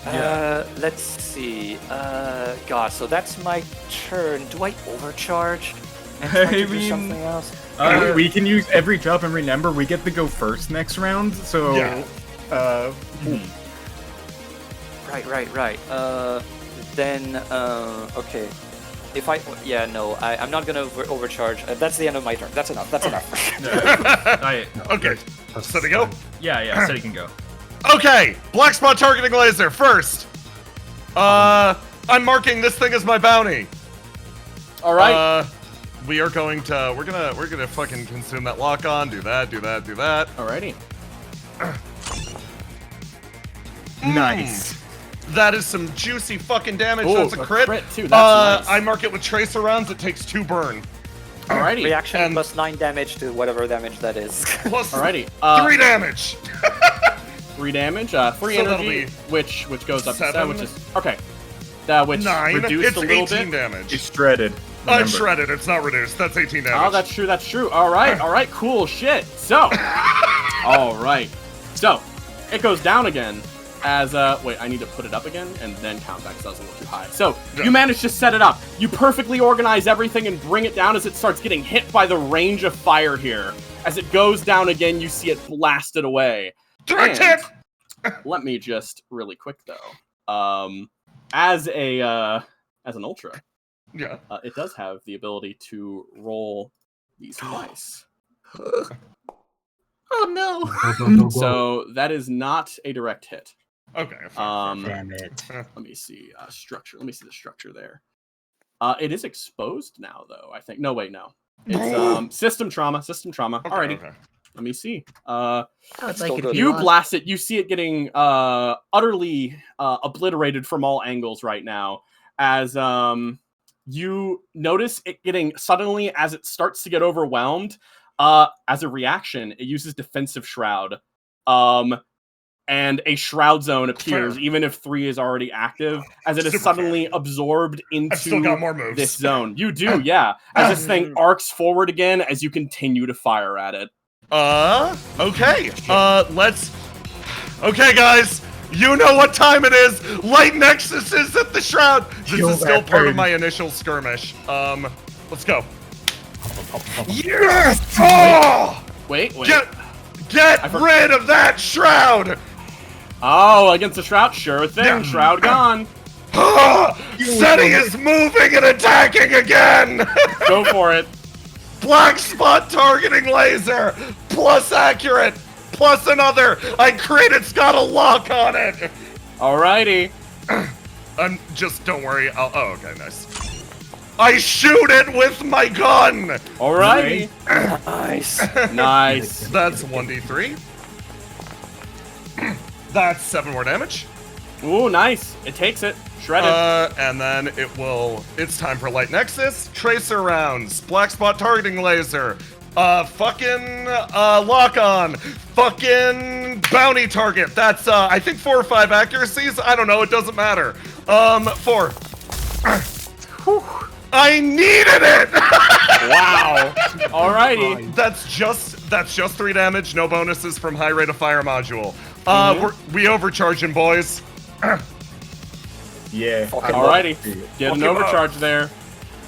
Let's see. God, so that's my turn. Do I overcharge? And try to do mean- something else? We can use every job, and remember, we get to go first next round. So, Yeah. Right. Then, okay. If I'm not gonna overcharge. That's the end of my turn. That's enough. Okay. So to go. Yeah, Seti can go. Okay. Black spot targeting laser first. I'm marking this thing as my bounty. All right. We are going to. We're gonna fucking consume that lock on. Do that. Alrighty. Nice. That is some juicy fucking damage. Ooh, That's a crit. too. That's nice. I mark it with tracer rounds. It takes 2 burn. Alrighty. Reaction And- plus 9 damage to whatever damage that is. Plus Alrighty. 3 damage. 3 damage. 3 So that'll energy, be which goes up to 7, 7. which is okay. Which 9. reduced It's a little 18 bit. damage. It's shredded. remember. Unshredded. It's not reduced. That's 18 damage. Oh, that's true. All right, cool shit. So, all right. So, it goes down again as, wait, I need to put it up again and then count back because that was a little too high. So, Yeah. you manage to set it up. You perfectly organize everything and bring it down as it starts getting hit by the range of fire here. As it goes down again, you see it blasted away. Direct And hit! let me just really quick though. As an ultra, Yeah. it does have the ability to roll these twice. Oh no! Go, go, go. So that is not a direct hit. Okay. Fine. Damn it. Let me see structure. Let me see the structure there. It is exposed now, though. I think. No, wait, no. It's system trauma. System trauma. Okay, Alrighty. okay. Let me see. I'd like still it good. if You lost. blast it. You see it getting utterly obliterated from all angles right now. As you notice it getting suddenly, as it starts to get overwhelmed. As a reaction, it uses defensive shroud. And a shroud zone appears, Fair. even if 3 is already active, as it is Super suddenly fair. absorbed I've still got into more moves. this zone. You do, yeah. As this thing arcs forward again as you continue to fire at it. Okay. Let's. Okay, guys. You know what time it is. Light Nexus is at the shroud. This Kill is still that part of thing. my initial skirmish. Let's go. Yes! Oh! Wait. Get I forgot. rid of that shroud! Oh, against the shroud? Sure thing. Yeah. Shroud gone. Seti is moving and attacking again! Go for it. Black spot targeting laser! Plus accurate! Plus another! I crit, it's got a lock on it! Alrighty. Just don't worry. Oh, okay, nice. I shoot it with my gun! Alrighty. Nice. Nice. That's 1d3. That's 7 more damage. Ooh, nice. It takes it. Shredded. And then it's time for Light Nexus, Tracer rounds, Black Spot targeting laser, fucking lock on, fucking bounty target. That's I think 4 or 5 accuracies. I don't know. It doesn't matter. 4. I needed it. Wow. Alrighty. That's just 3 damage. No bonuses from high rate of fire module. We overcharging, boys. Yeah. Fucking Alrighty. Get an Fuck him up. overcharge there.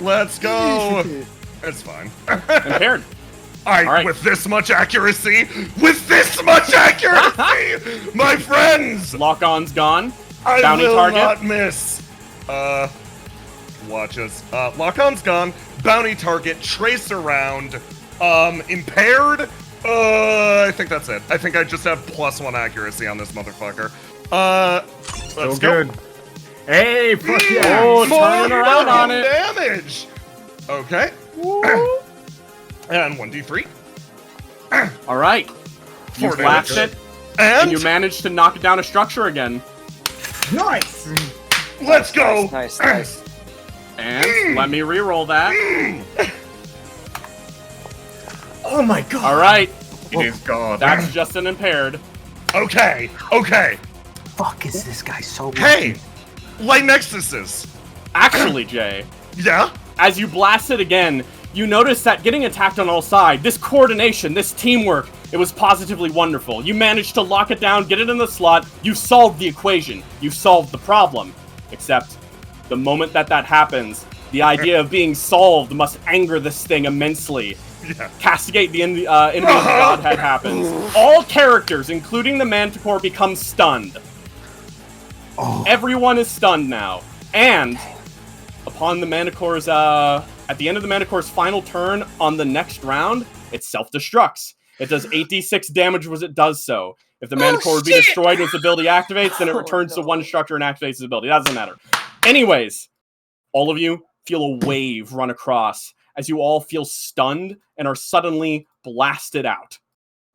Let's go. It's fine. Impaired. All right. With this much accuracy, my friends, Lock-on's gone. I Bounty will target. not miss. Watch us. Lock-on's gone. Bounty target. Tracer round. Impaired. I think that's it. I think I just have +1 accuracy on this motherfucker. Let's Still go. good. Hey, fuck yeah. Oh, More turning around on it. damage. Okay. And 1d3. All right. You 4 blast damage. it, and And you manage to knock down a structure again. Nice! let's go. Nice. And let me re-roll that. Oh my god! All right. It is gone. That's just an impaired. Okay. Fuck is this guy so Hey, lucky? Light Nexuses. Actually, Jay, Yeah? as you blast it again, you notice that getting attacked on all sides, this coordination, this teamwork, it was positively wonderful. You managed to lock it down, get it in the slot, you solved the equation, you solved the problem. Except, the moment that happens, the idea of being solved must anger this thing immensely. Yeah. Castigate the enemy of the Godhead happens. All characters, including the Manticore, become stunned. Oh, Everyone is stunned now. And upon the Manticore's at the end of the Manticore's final turn on the next round, it self-destructs. It does 8d6 damage as it does so. If the Manticore would be destroyed when its ability activates, then it returns to 1 structure and activates its ability. That doesn't matter. Anyways, all of you feel a wave run across as you all feel stunned and are suddenly blasted out.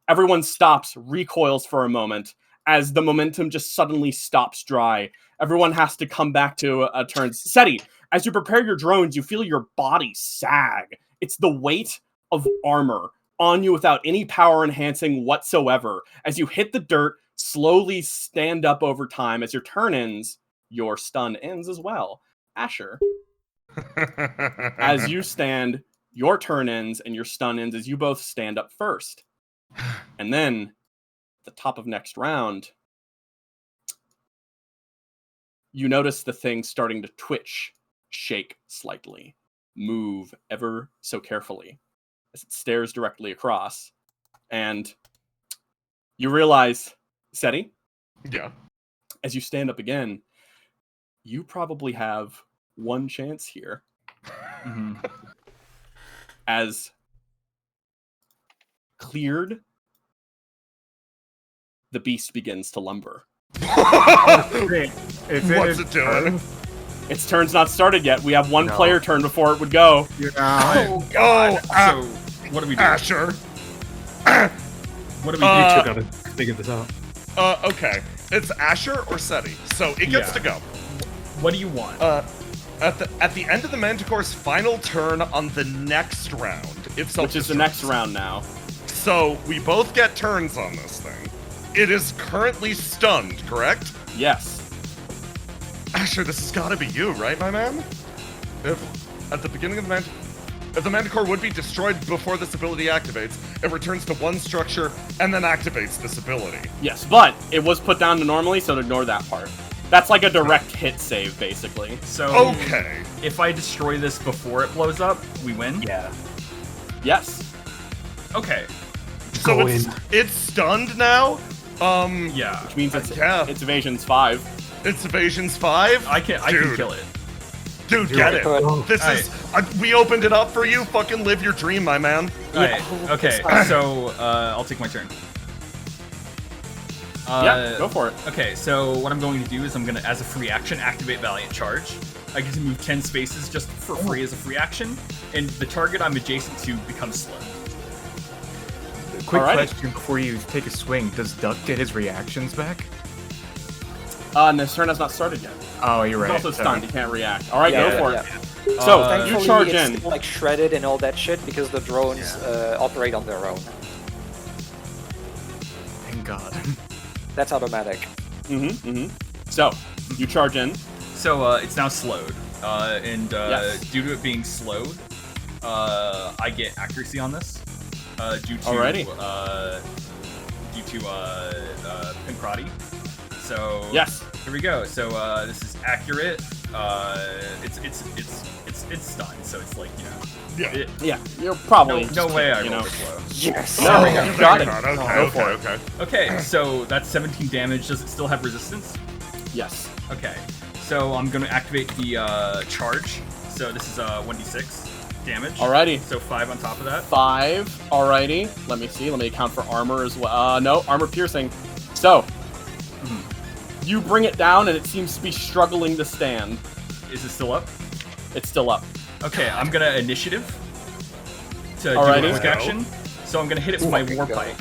Everyone stops, recoils for a moment, as the momentum just suddenly stops dry. Everyone has to come back to a turn. Seti, as you prepare your drones, you feel your body sag. It's the weight of armor on you without any power enhancing whatsoever. As you hit the dirt, slowly stand up over time. As your turn ends, your stun ends as well. Asher, as you stand, your turn ends and your stun ends as you both stand up first. And then, at the top of next round, you notice the thing starting to twitch, shake slightly, move ever so carefully as it stares directly across. And you realize, Seti, Yeah. As you stand up again, you probably have one chance here. Mm-hmm. As cleared, the beast begins to lumber. What's it doing? Its turn's not started yet. We have one player turn before it would go. Oh, God. So, what do we do? Asher. What do we do? You two gotta figure this out. Okay. It's Asher or Seti, so it gets to go. What do you want? At the end of the Manticore's final turn on the next round, if Which is the next round now. So we both get turns on this thing. It is currently stunned, correct? Yes. Asher, this has got to be you, right, my man? If at the beginning of the if the Manticore would be destroyed before this ability activates, it returns to one structure and then activates this ability. Yes, but it was put down to normally, so ignore that part. That's like a direct hit save, basically. So, okay. If I destroy this before it blows up, we win? Yeah. Yes. Okay. So it's stunned now? Yeah. Which means its evasion's 5. Its evasion's 5? I can kill it. Dude, get it. This is... we opened it up for you. Fucking live your dream, my man. Alright, okay, so, I'll take my turn. Yeah, go for it. Okay, so what I'm going to do is I'm going to, as a free action, activate Valiant Charge. I get to move 10 spaces just for free as a free action, and the target I'm adjacent to becomes slow. Quick question before you take a swing. Does Duck get his reactions back? And his turn has not started yet. Oh, you're right. He's also stunned. He can't react. All right, Yeah, go for yeah. it. So, Thankfully, you charge it's in. still, like shredded and all that shit because the drones operate on their own. Thank God. That's automatic. So, you charge in. So, it's now slowed. And Yes. due to it being slowed, I get accuracy on this. Due to Pinkrati. So yes, here we go. So this is accurate. It's stunned, so it's like, you know. Yeah. You're probably no way I you know. rolled this low. Yes. No, you got it. Okay. Okay, so that's 17 damage. Does it still have resistance? Yes. Okay, so I'm gonna activate the charge. So this is 1d6 damage. Alrighty. So 5 on top of that. 5. Alrighty. Let me see. Let me account for armor as well. No, armor piercing. So, you bring it down, and it seems to be struggling to stand. Is it still up? It's still up. Okay, I'm gonna initiative to do Alrighty. a quick action. So I'm gonna hit it with my war pike.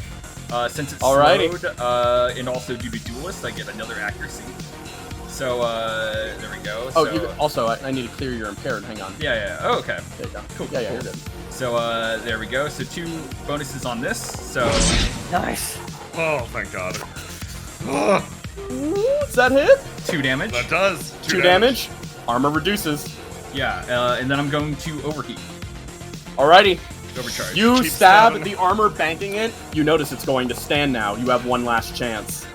Since it's Alrighty. slowed, and also due to duelist, I get another accuracy. So there we go. Oh, so, you, also, I need to clear your impaired. Hang on. Yeah. Oh, okay. There you go. Cool. Yeah, you're good. So there we go. So 2 bonuses on this. So Nice. Oh, thank God. Does that hit? 2 damage. That does. 2 damage. Armor reduces. Yeah, and then I'm going to overheat. Alrighty. Overcharge. You Keep stab stabbing. the armor, banking it. You notice it's going to stand now. You have one last chance.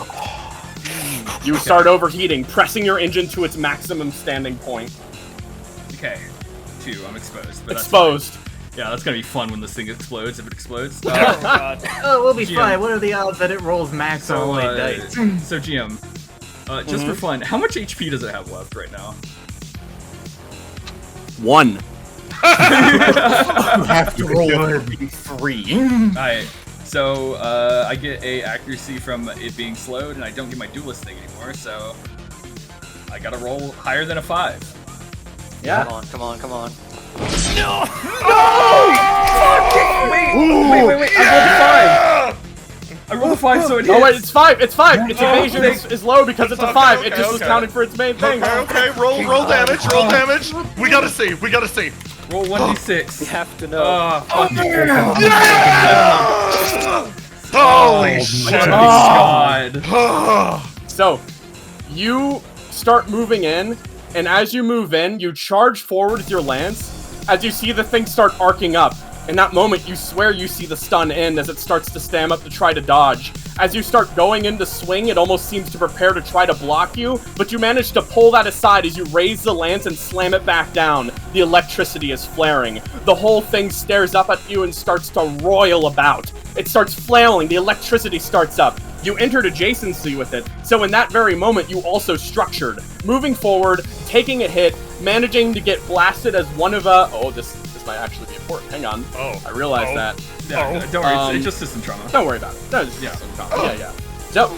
You start overheating, pressing your engine to its maximum standing point. Okay. 2. I'm exposed. But Exposed. Yeah, that's gonna be fun when this thing explodes. If it explodes. Oh, we'll be GM. fine. What are the odds that it rolls max So, all the way dice? so GM, just for fun, how much HP does it have left right now? 1. You have to roll 3. Alright, so I get a accuracy from it being slowed, and I don't get my duelist thing anymore, so I gotta roll higher than a 5. Yeah. Come on. No! Wait! I rolled a 5, so it hits. Oh wait, it's 5. It's 5. Its evasion is low because it's a 5. It just was counting for its main thing. Okay, roll damage, roll damage. We gotta see. Roll 1d6. We have to know. Holy shit. God. So, you start moving in, and as you move in, you charge forward with your lance. As you see the thing start arcing up, in that moment, you swear you see the stun end as it starts to stand up to try to dodge. As you start going in to swing, it almost seems to prepare to try to block you, but you manage to pull that aside as you raise the lance and slam it back down. The electricity is flaring. The whole thing stares up at you and starts to roil about. It starts flailing, the electricity starts up. You entered adjacency with it, so in that very moment, you also structured. Moving forward, taking a hit, managing to get blasted as one of this might actually be important. Hang on. I realized that. Yeah, don't worry, it's just system trauma. Don't worry about it. No, it's just system trauma. Yeah. So,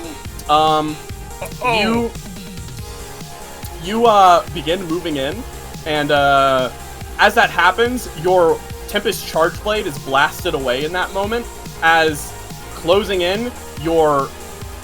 you begin moving in, and as that happens, your Tempest Charge Blade is blasted away in that moment. As closing in, your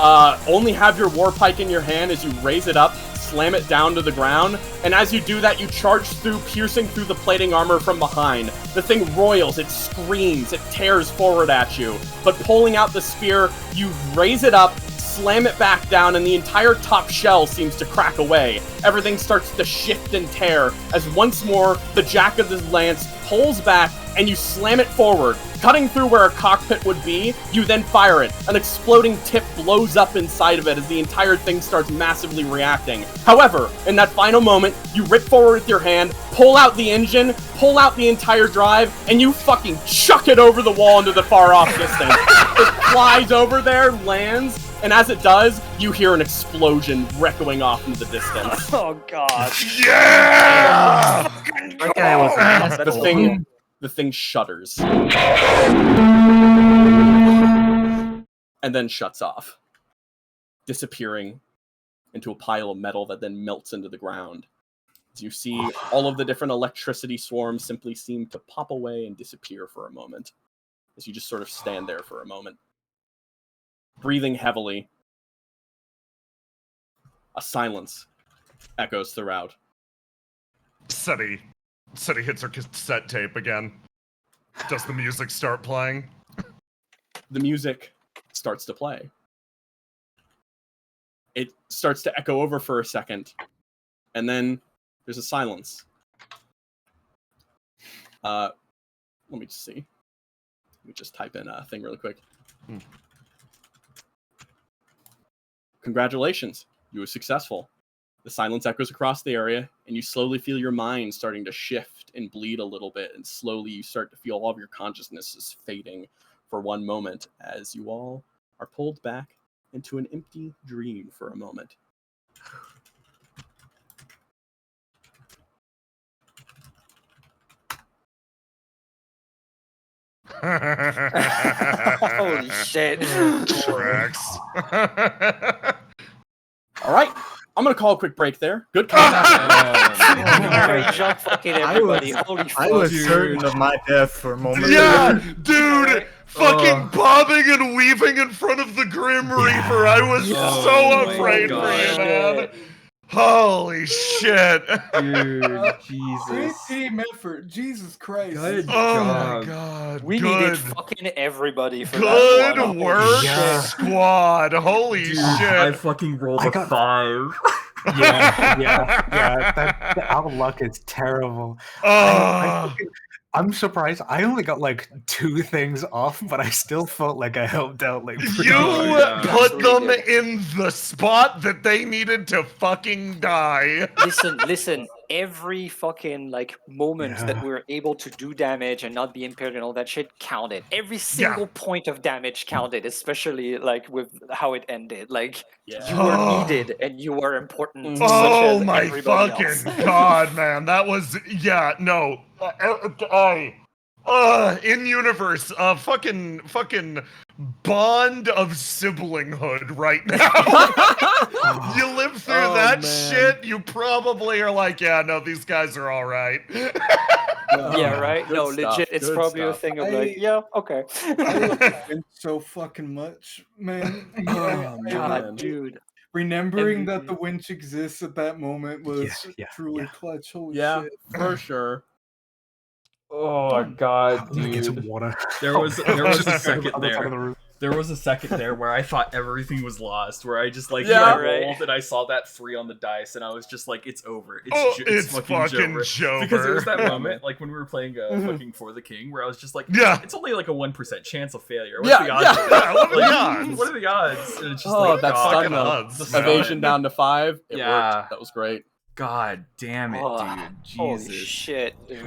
only have your war pike in your hand as you raise it up, slam it down to the ground, and as you do that, you charge through, piercing through the plating armor from behind. The thing roils, it screams, it tears forward at you, but pulling out the spear, you raise it up, slam it back down, and the entire top shell seems to crack away. Everything starts to shift and tear, as once more, the jack of the lance pulls back, and you slam it forward. Cutting through where a cockpit would be, you then fire it. An exploding tip blows up inside of it as the entire thing starts massively reacting. However, in that final moment, you rip forward with your hand, pull out the engine, pull out the entire drive, and you fucking chuck it over the wall into the far off distance. It flies over there, lands, and as it does, you hear an explosion echoing off into the distance. Oh god. Yeah! That guy was an asshole. The thing shudders. And then shuts off, disappearing into a pile of metal that then melts into the ground. As you see, all of the different electricity swarms simply seem to pop away and disappear for a moment, as you just sort of stand there for a moment. Breathing heavily, a silence echoes throughout. Seti hits her cassette tape again. Does the music start playing? The music starts to play. It starts to echo over for a second, and then there's a silence. Let me just see. Let me just type in a thing really quick. Congratulations, you were successful. The silence echoes across the area, and you slowly feel your mind starting to shift and bleed a little bit, and slowly you start to feel all of your consciousness fading for one moment as you all are pulled back into an empty dream for a moment. Holy shit. Tracks. All right, I'm gonna call a quick break there. Good Great job, fucking everybody. Holy fuck. I was certain of my death for a moment. Yeah, dude! Fucking bobbing and weaving in front of the Grim Reaper. I was so afraid for you, man. Holy shit. Dude, Jesus. Great team effort. Jesus Christ. Good Oh job. my god. We good. needed fucking everybody for that Good one. work, Yeah. squad. Holy Dude, shit. I fucking rolled a 5. Yeah. That our luck is terrible. I'm surprised. I only got like 2 things off, but I still felt like I helped out like pretty You hard. put them in the spot that they needed to fucking die. Listen. Every fucking like moment that we were able to do damage and not be impaired and all that shit counted. Every single point of damage counted, especially like with how it ended. Like you were needed and you were important. Oh such as my everybody fucking else. god, man. That was no. In universe, fucking bond of siblinghood right now. You live through that shit, you probably are like, yeah, no, these guys are all right. Yeah, right? Good No, stuff, legit, it's good probably a stuff. thing of like, yeah, okay. I love the winch so fucking much, man. God, dude. Remembering that the winch exists at that moment was truly clutch. Holy shit. For sure. Oh my god, I'm gonna get some dude. water. There was a second On the top of the there. roof. There was a second there where I thought everything was lost, where I just like Yeah. rolled and I saw that 3 on the dice, and I was just like, it's over. It's fucking Jover. Jover. Because there was that moment, like when we were playing fucking For the King, where I was just like, it's only like a 1% chance of failure. What's the odds? What are the odds? What are the odds? And it's just Oh, like, that God, stun odds. the evasion down to 5. It Yeah. worked. That was great. God damn it, dude. Holy Jesus. shit, dude.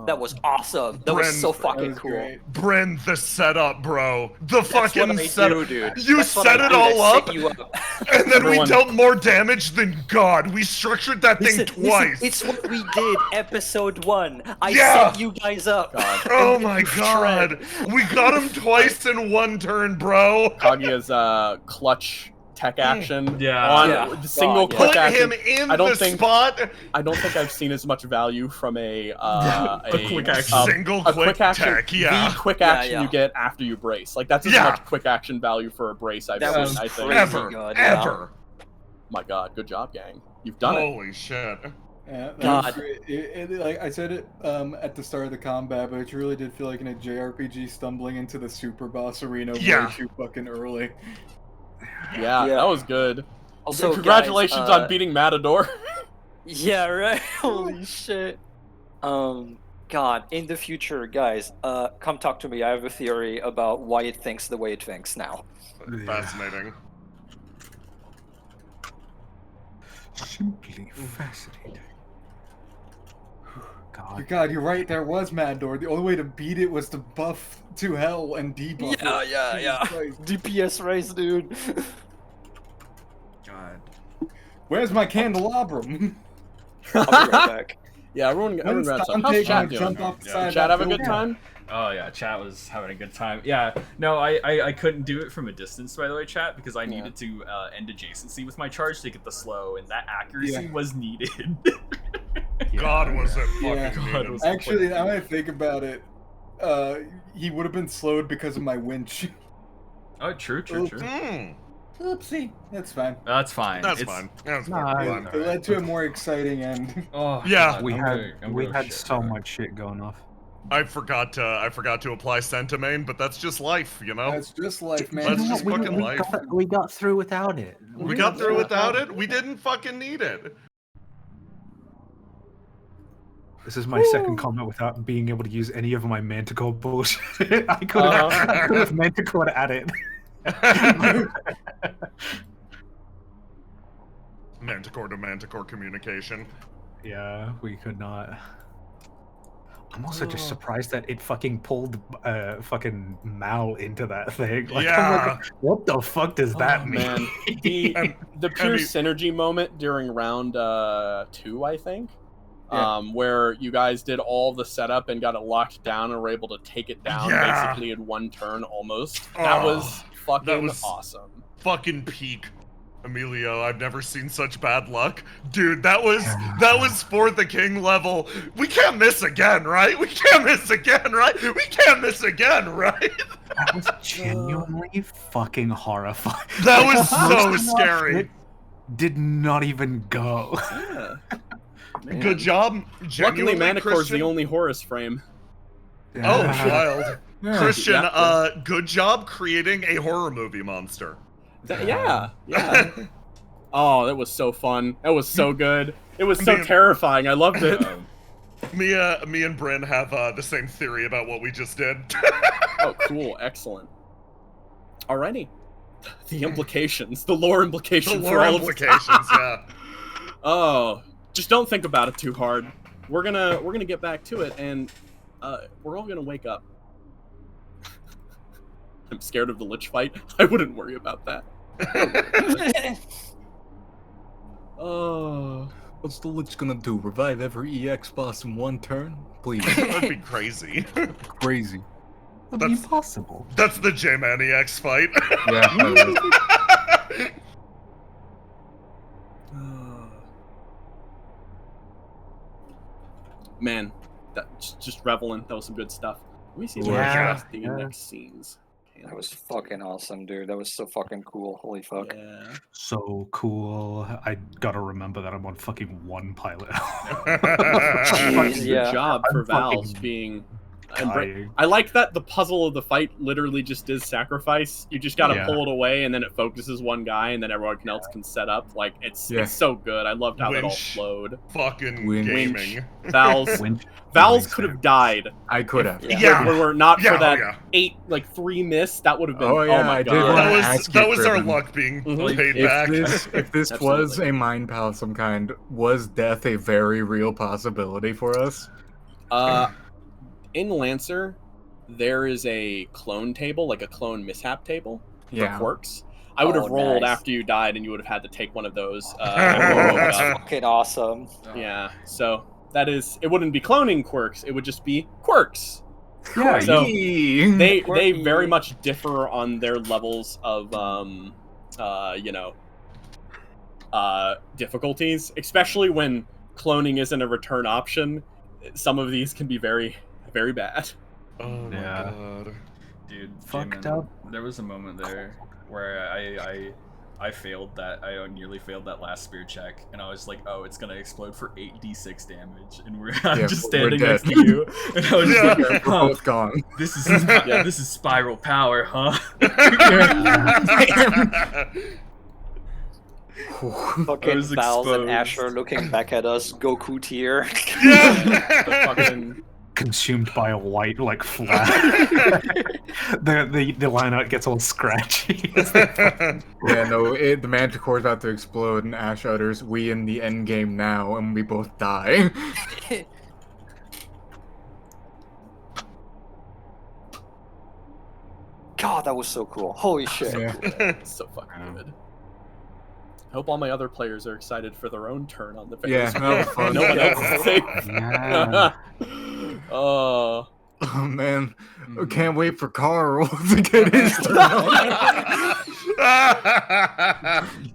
That was awesome. That was so fucking cool. Bren, the setup, bro. The That's fucking what I setup. do, dude. You That's what set I it do. I all set up, you up. and then we dealt more damage than God. We structured that thing twice. It's what we did, episode 1. I Yeah. set you guys up. Oh my God. We got him twice in one turn, bro. Kaguya's clutch tech action on the single Put quick action. him in I don't the think, spot. I don't think I've seen as much value from a quick action. Single quick action. tech, yeah. The quick action you get after you brace. Like that's as much quick action value for a brace I've seen. I think ever. My God, good job, gang. You've done it. Holy shit. Yeah, God. like I said it at the start of the combat, but it really did feel like in a JRPG stumbling into the super boss arena way too fucking early. Yeah, that was good. Also, congratulations guys, on beating Matador. Yeah, right. Holy shit. God, in the future, guys, come talk to me. I have a theory about why it thinks the way it thinks now. Fascinating. Simply fascinating. God, you're right. There was Matador. The only way to beat it was to buff to hell and debuff it. Yeah. DPS race, dude. God. Where's my candelabrum? I'll be right back. Yeah, everyone grab some. How's chat doing? doing? Chat have a good time? Oh yeah, chat was having a good time. Yeah, no, I couldn't do it from a distance, by the way, chat, because I needed to end adjacency with my charge to get the slow, and that accuracy was needed. God was it fucking needed. Actually, now I think about it, he would have been slowed because of my winch. Oh, true. Oopsie. That's fine. That's fine. That's fine. That's fine. It led to a more exciting end. Oh yeah. We had so much shit going off. I forgot to apply Centimane, but that's just life, you know? That's just life, man. That's just fucking life. We got through without it. We got through without it? We didn't fucking need it. This is my second comment without being able to use any of my Manticore bullshit. I could have Manticore at it. Manticore to Manticore communication. Yeah, we could not. I'm also just surprised that it fucking pulled fucking Mal into that thing. Like, yeah. Like, what the fuck does that mean? Man. The pure synergy moment during round 2, I think. Where you guys did all the setup and got it locked down and were able to take it down basically in one turn almost. That was fucking awesome. Fucking peak. Emilio, I've never seen such bad luck. Dude, that was for the king level. We can't miss again, right? We can't miss again, right? That was genuinely fucking horrifying. That was so scary. Did not even go. Yeah. Man. Good job. Luckily, Manicore's the only Horus frame. Oh, child. Christian, good job creating a horror movie monster. Yeah. Oh, that was so fun. That was so good. It was so terrifying. I loved it. Me and Bryn have the same theory about what we just did. Oh, cool. Excellent. Alrighty. The implications. The lore implications. The lore implications, yeah. Oh, just don't think about it too hard. We're gonna get back to it, and we're all gonna wake up. I'm scared of the Lich fight. I wouldn't worry about that. What's the Lich gonna do? Revive every EX boss in one turn? Please. That'd be crazy. Crazy. That'd be impossible. That's the J-Man EX fight. Yeah. Man, just reveling. That was some good stuff. Let me see the next scenes. That was fucking awesome, dude. That was so fucking cool. Holy fuck. Yeah. So cool. I gotta remember that I'm on fucking one pilot. Good job for Valve being Dying. I like that the puzzle of the fight literally just is sacrifice. You just gotta Yeah. pull it away, and then it focuses one guy, and then everyone else can set up. Like it's so good. I loved how that all Winch. flowed. Fucking Winch. gaming. Val's Winch. Val's could have died. I could have. Yeah. When we're not Yeah, for that oh, yeah. 3 miss, that would have been. Oh, yeah, my I did god. wanna That was ask that you, was our Cribbin. luck being Mhm. paid If back. this was Absolutely. a mind palace of some kind, was death a very real possibility for us? In Lancer, there is a clone table, like a clone mishap table for quirks. I would have rolled nice. after you died, and you would have had to take one of those. Oh, and that's woke up. fucking awesome. Yeah, so that is. It wouldn't be cloning quirks. It would just be quirks. Yeah, So Yee. they Quirky. very much differ on their levels of difficulties, especially when cloning isn't a return option. Some of these can be very, very bad. Oh my Yeah. god. Dude, Fucked J-Man, up. there was a moment there where I failed that. I nearly failed that last spear check, and I was like, "Oh, it's gonna explode for 8d6 damage," and I'm Yeah, just we're standing dead. next to you, and I was just Yeah. like, We're "Huh, both gone. this is this is spiral power, huh?" Fucking was Val's and exposed. Asher looking back at us, Goku tier. The fucking Consumed by a white like flag. the line out gets all scratchy. Yeah, no, the Manticore's about to explode, and Ash utters, "We in the end game now," and we both die. God, that was so cool. Holy shit. Yeah. it's so fucking good. I hope all my other players are excited for their own turn on the Yeah, Ferris that was wheel. fun. No one else is safe. Yeah. Oh. Oh man, I can't wait for Carl to get his turn on.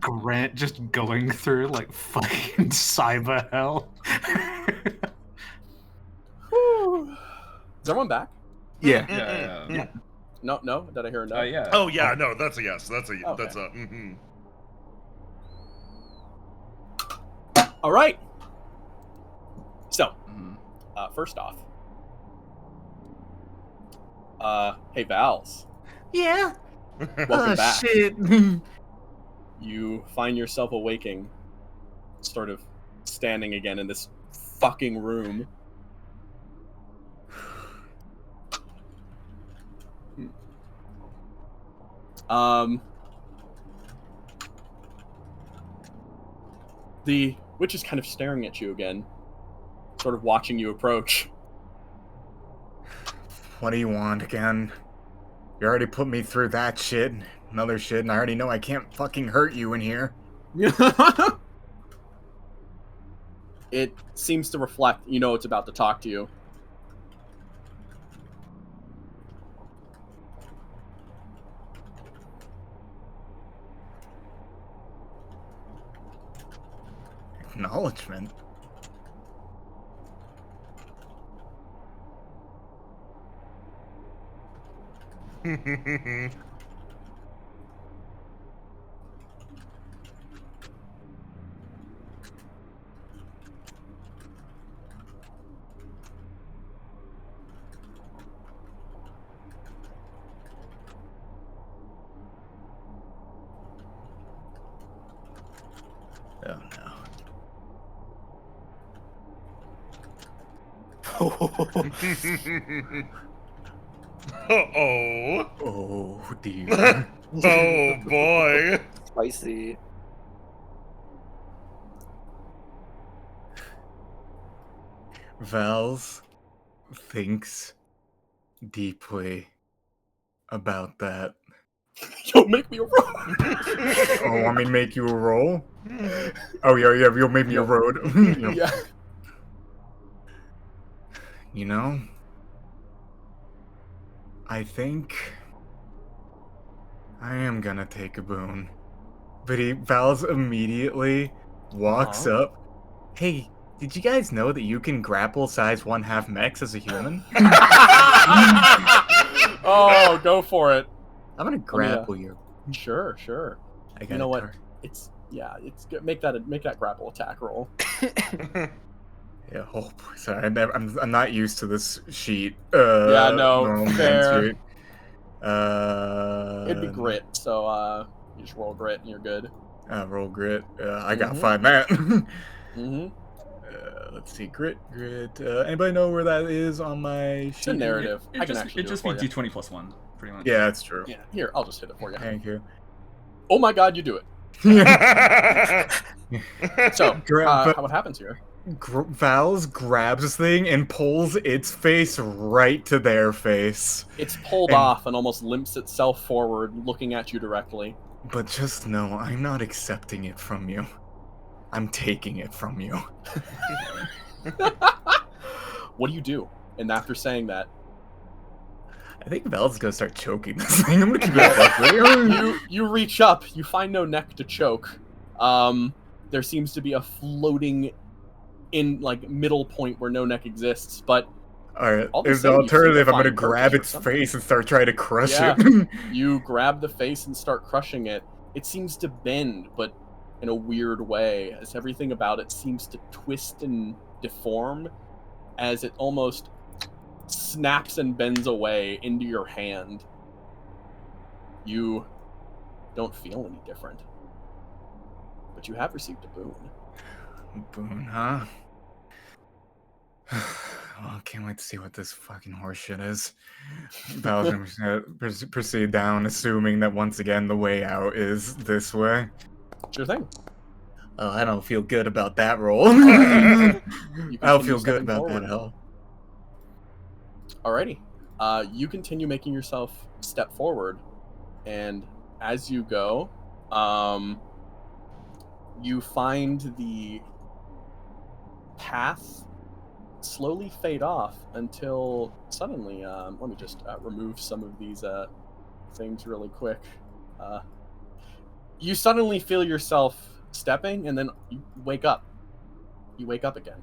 Grant just going through like fucking cyber hell. Is everyone back? Yeah. Yeah. No. Did I hear a no? Yeah. Oh yeah, no, that's a yes. That's a Okay. that's a mhm. All right. So, Mhm. first off, hey Vals, Yeah. welcome back. Shit. You find yourself awaking, sort of standing again in this fucking room. The witch is kind of staring at you again, sort of watching you approach. What do you want again? You already put me through that shit, and other shit, and I already know I can't fucking hurt you in here. It seems to reflect, you know it's about to talk to you. Acknowledgement? Oh no. Uh-oh. Oh dear. Oh boy. Spicy. Vals thinks deeply about that. Yo, make me a roll. Oh, want me to make you a roll? Oh yeah, you'll make me a road. Yeah. You know, I think I am gonna take a boon. But Val's immediately walks up. Hey, did you guys know that you can grapple size 1/2 mechs as a human? Oh, go for it. I'm gonna grapple you. Sure. I got You know what? tar- It's good. Make that grapple attack roll. Yeah, oh, sorry, I'm not used to this sheet. Yeah, no, normal fair. sheet. It'd be grit, so you just roll grit and you're good. Roll grit. I gotta find that. Mm-hmm. Let's see, grit. Anybody know where that is on my sheet? It's a narrative. I can actually it do just it for means you. D20 plus 1, pretty much. Yeah, that's true. Yeah, here, I'll just hit it for you. Thank you. Oh my god, you do it. So, what happens here? Val's grabs this thing and pulls its face right to their face. It's pulled off and almost limps itself forward, looking at you directly. But just know, I'm not accepting it from you. I'm taking it from you. What do you do? And after saying that, I think Val's gonna start choking this thing. I'm gonna keep it you reach up. You find no neck to choke. There seems to be a floating in middle point where no neck exists. But alright, as the alternative, I'm gonna grab its face and start trying to crush it. You grab the face and start crushing it. It seems to bend, but in a weird way, as everything about it seems to twist and deform, as it almost snaps and bends away into your hand. You don't feel any different, but you have received a boon. Boon, huh? Well, can't wait to see what this fucking horseshit is. Val's gonna proceed down, assuming that once again the way out is this way. Sure thing. Oh, I don't feel good about that roll. I'll feel good about that hell. Alrighty. You continue making yourself step forward, and as you go, you find the path slowly fade off until suddenly, let me just remove some of these things really quick. You suddenly feel yourself stepping, and then you wake up. You wake up again.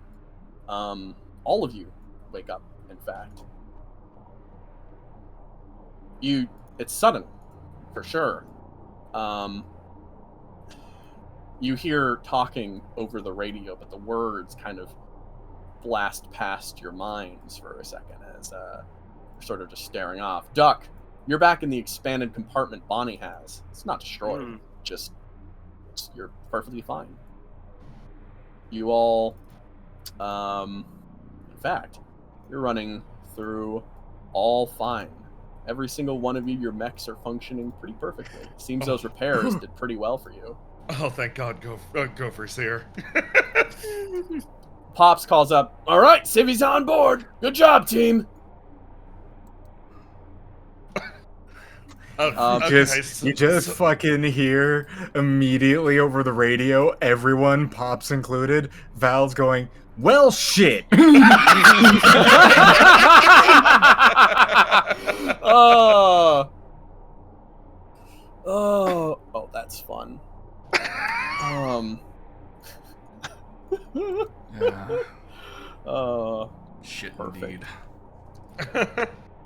All of you wake up, in fact. It's sudden, for sure. You hear talking over the radio, but the words kind of blast past your minds for a second as you're sort of just staring off. Duck, you're back in the expanded compartment Bonnie has. It's not destroyed, you're perfectly fine. You all, in fact, you're running through all fine. Every single one of you, your mechs are functioning pretty perfectly. Seems those repairs did pretty well for you. Oh, thank God, Gopher's here. Pops calls up, "All right, Civvy's on board. Good job, team." You just fucking hear immediately over the radio, everyone, Pops included, Val's going, "Well, shit." Oh, that's fun. Shit, perfect. Indeed.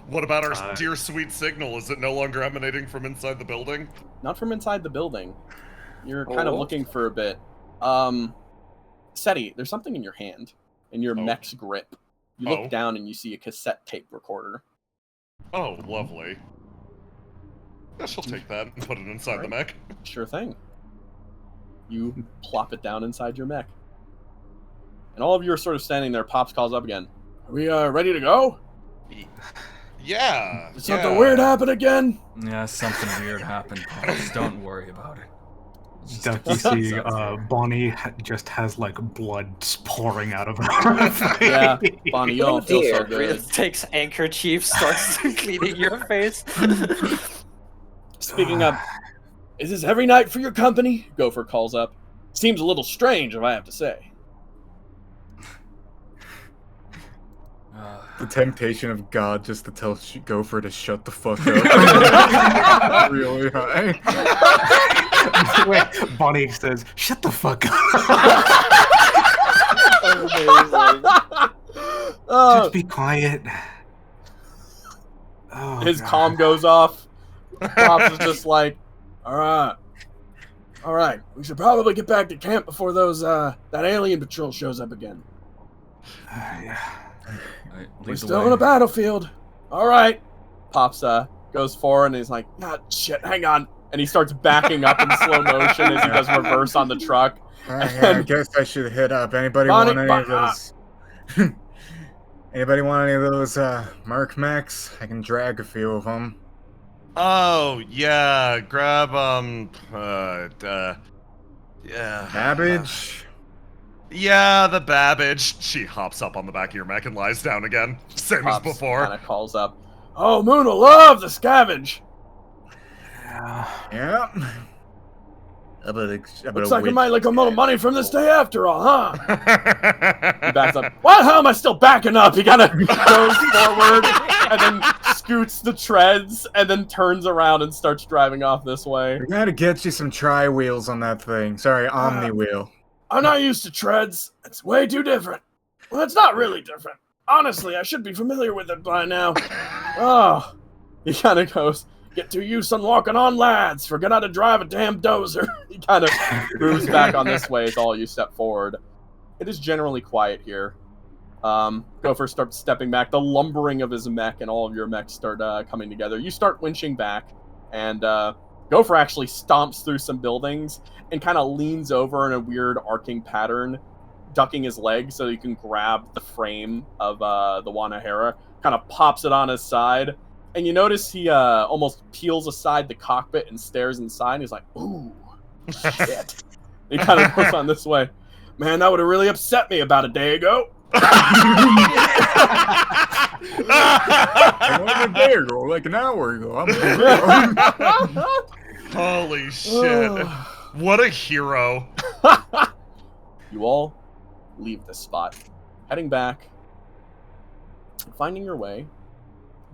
What about our dear sweet signal? Is it no longer emanating from inside the building? Not from inside the building. You're kind of looking for a bit. Seti, there's something in your hand, in your mech's grip. You look down and you see a cassette tape recorder. Oh, lovely. I shall take that and put it inside the mech. Sure thing. You plop it down inside your mech. And all of you are sort of standing there. Pops calls up again. Are we ready to go? Yeah. Did something weird happen again? Yeah, something weird happened, Pops. Don't worry about it. Duck, you see, Bonnie just has blood pouring out of her face. Yeah, Bonnie, you don't feel so good. It takes handkerchief, starts cleaning your face. Speaking of, is this every night for your company? Gopher calls up. Seems a little strange, if I have to say. The temptation of God just to tell Gopher to shut the fuck up. Really high. Wait, Bonnie says, "Shut the fuck up." Just be quiet. Oh, His God. comm goes off. Pops is just like, all right, we should probably get back to camp before that alien patrol shows up again. Yeah. Alright, We're lead the still way. in a battlefield. All right. Pops goes forward and he's like, God, shit, hang on. And he starts backing up in slow motion as he does reverse on the truck. I guess I should hit up. Anybody Bonnie, want any of those? Anybody want any of those Merc mechs? I can drag a few of them. Oh, yeah, grab, yeah. Cabbage? Yeah, the Babbage. She hops up on the back of your mech and lies down again. Same Pops as before. kind of calls up, oh, Moon will love the scavenge. Yeah. Yeah. Looks like we might make a little money from this day after all, huh? He backs up. Why the hell am I still backing up? He kind of goes forward and then scoots the treads and then turns around and starts driving off this way. We gotta get you some tri-wheels on that thing. Sorry, omni-wheel. I'm not used to treads. It's way too different. Well, it's not really different. Honestly, I should be familiar with it by now. Oh. He kind of goes, get too used on walking on, lads. Forget how to drive a damn dozer. He kind of moves back on this way as all you step forward. It is generally quiet here. Gopher starts stepping back. The lumbering of his mech and all of your mechs start coming together. You start winching back, and Gopher actually stomps through some buildings and kind of leans over in a weird arcing pattern, ducking his leg so you can grab the frame of the Wanahara, kind of pops it on his side, and you notice he almost peels aside the cockpit and stares inside, and he's like, ooh, shit. He kind of goes on this way. Man, that would have really upset me about a day ago. Like a day ago, like an hour ago. Holy shit. What a hero. You all leave this spot, heading back, finding your way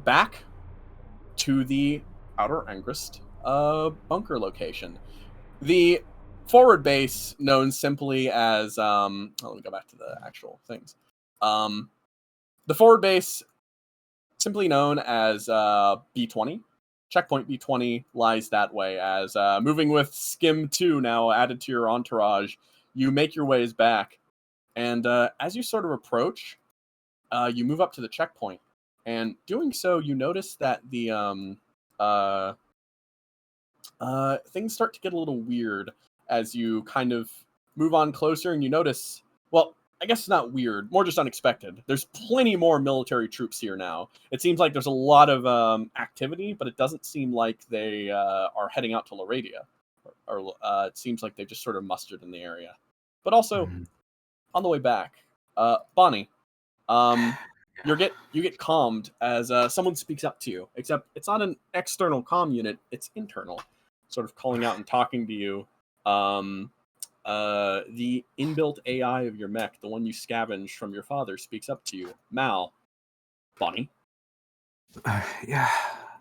back to the Outer Angrist bunker location. The forward base, known simply as let me go back to the actual things. The forward base, simply known as B20. Checkpoint B20 lies that way. As moving with Skim 2 now added to your entourage, you make your ways back. And as you sort of approach, you move up to the checkpoint. And doing so, you notice that the things start to get a little weird as you kind of move on closer, and you notice, well, I guess it's not weird, more just unexpected. There's plenty more military troops here now. It seems like there's a lot of activity, but it doesn't seem like they are heading out to Laredia. Or it seems like they've just sort of mustered in the area. But also, on the way back, Bonnie, you get calmed as someone speaks up to you. Except it's not an external comm unit; it's internal, sort of calling out and talking to you. The inbuilt AI of your mech, the one you scavenged from your father, speaks up to you. Mal, Bonnie. Yeah.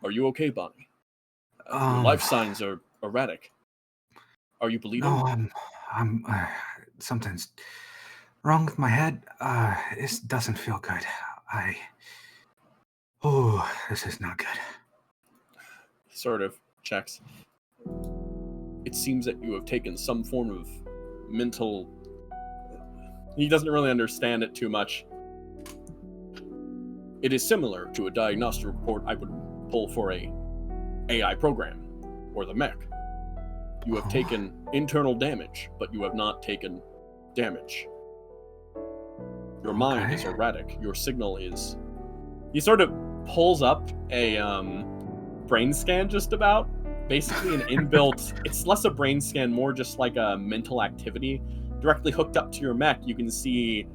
Are you okay, Bonnie? Your life signs are erratic. Are you bleeding? No, I'm something's wrong with my head. This doesn't feel good. This is not good. Sort of checks. It seems that you have taken some form of mental... He doesn't really understand it too much. It is similar to a diagnostic report I would pull for a AI program, or the mech. You have taken internal damage, but you have not taken damage. Your mind is erratic. Your signal is... He sort of pulls up a brain scan just about. Basically an inbuilt... It's less a brain scan, more just like a mental activity. Directly hooked up to your mech, you can see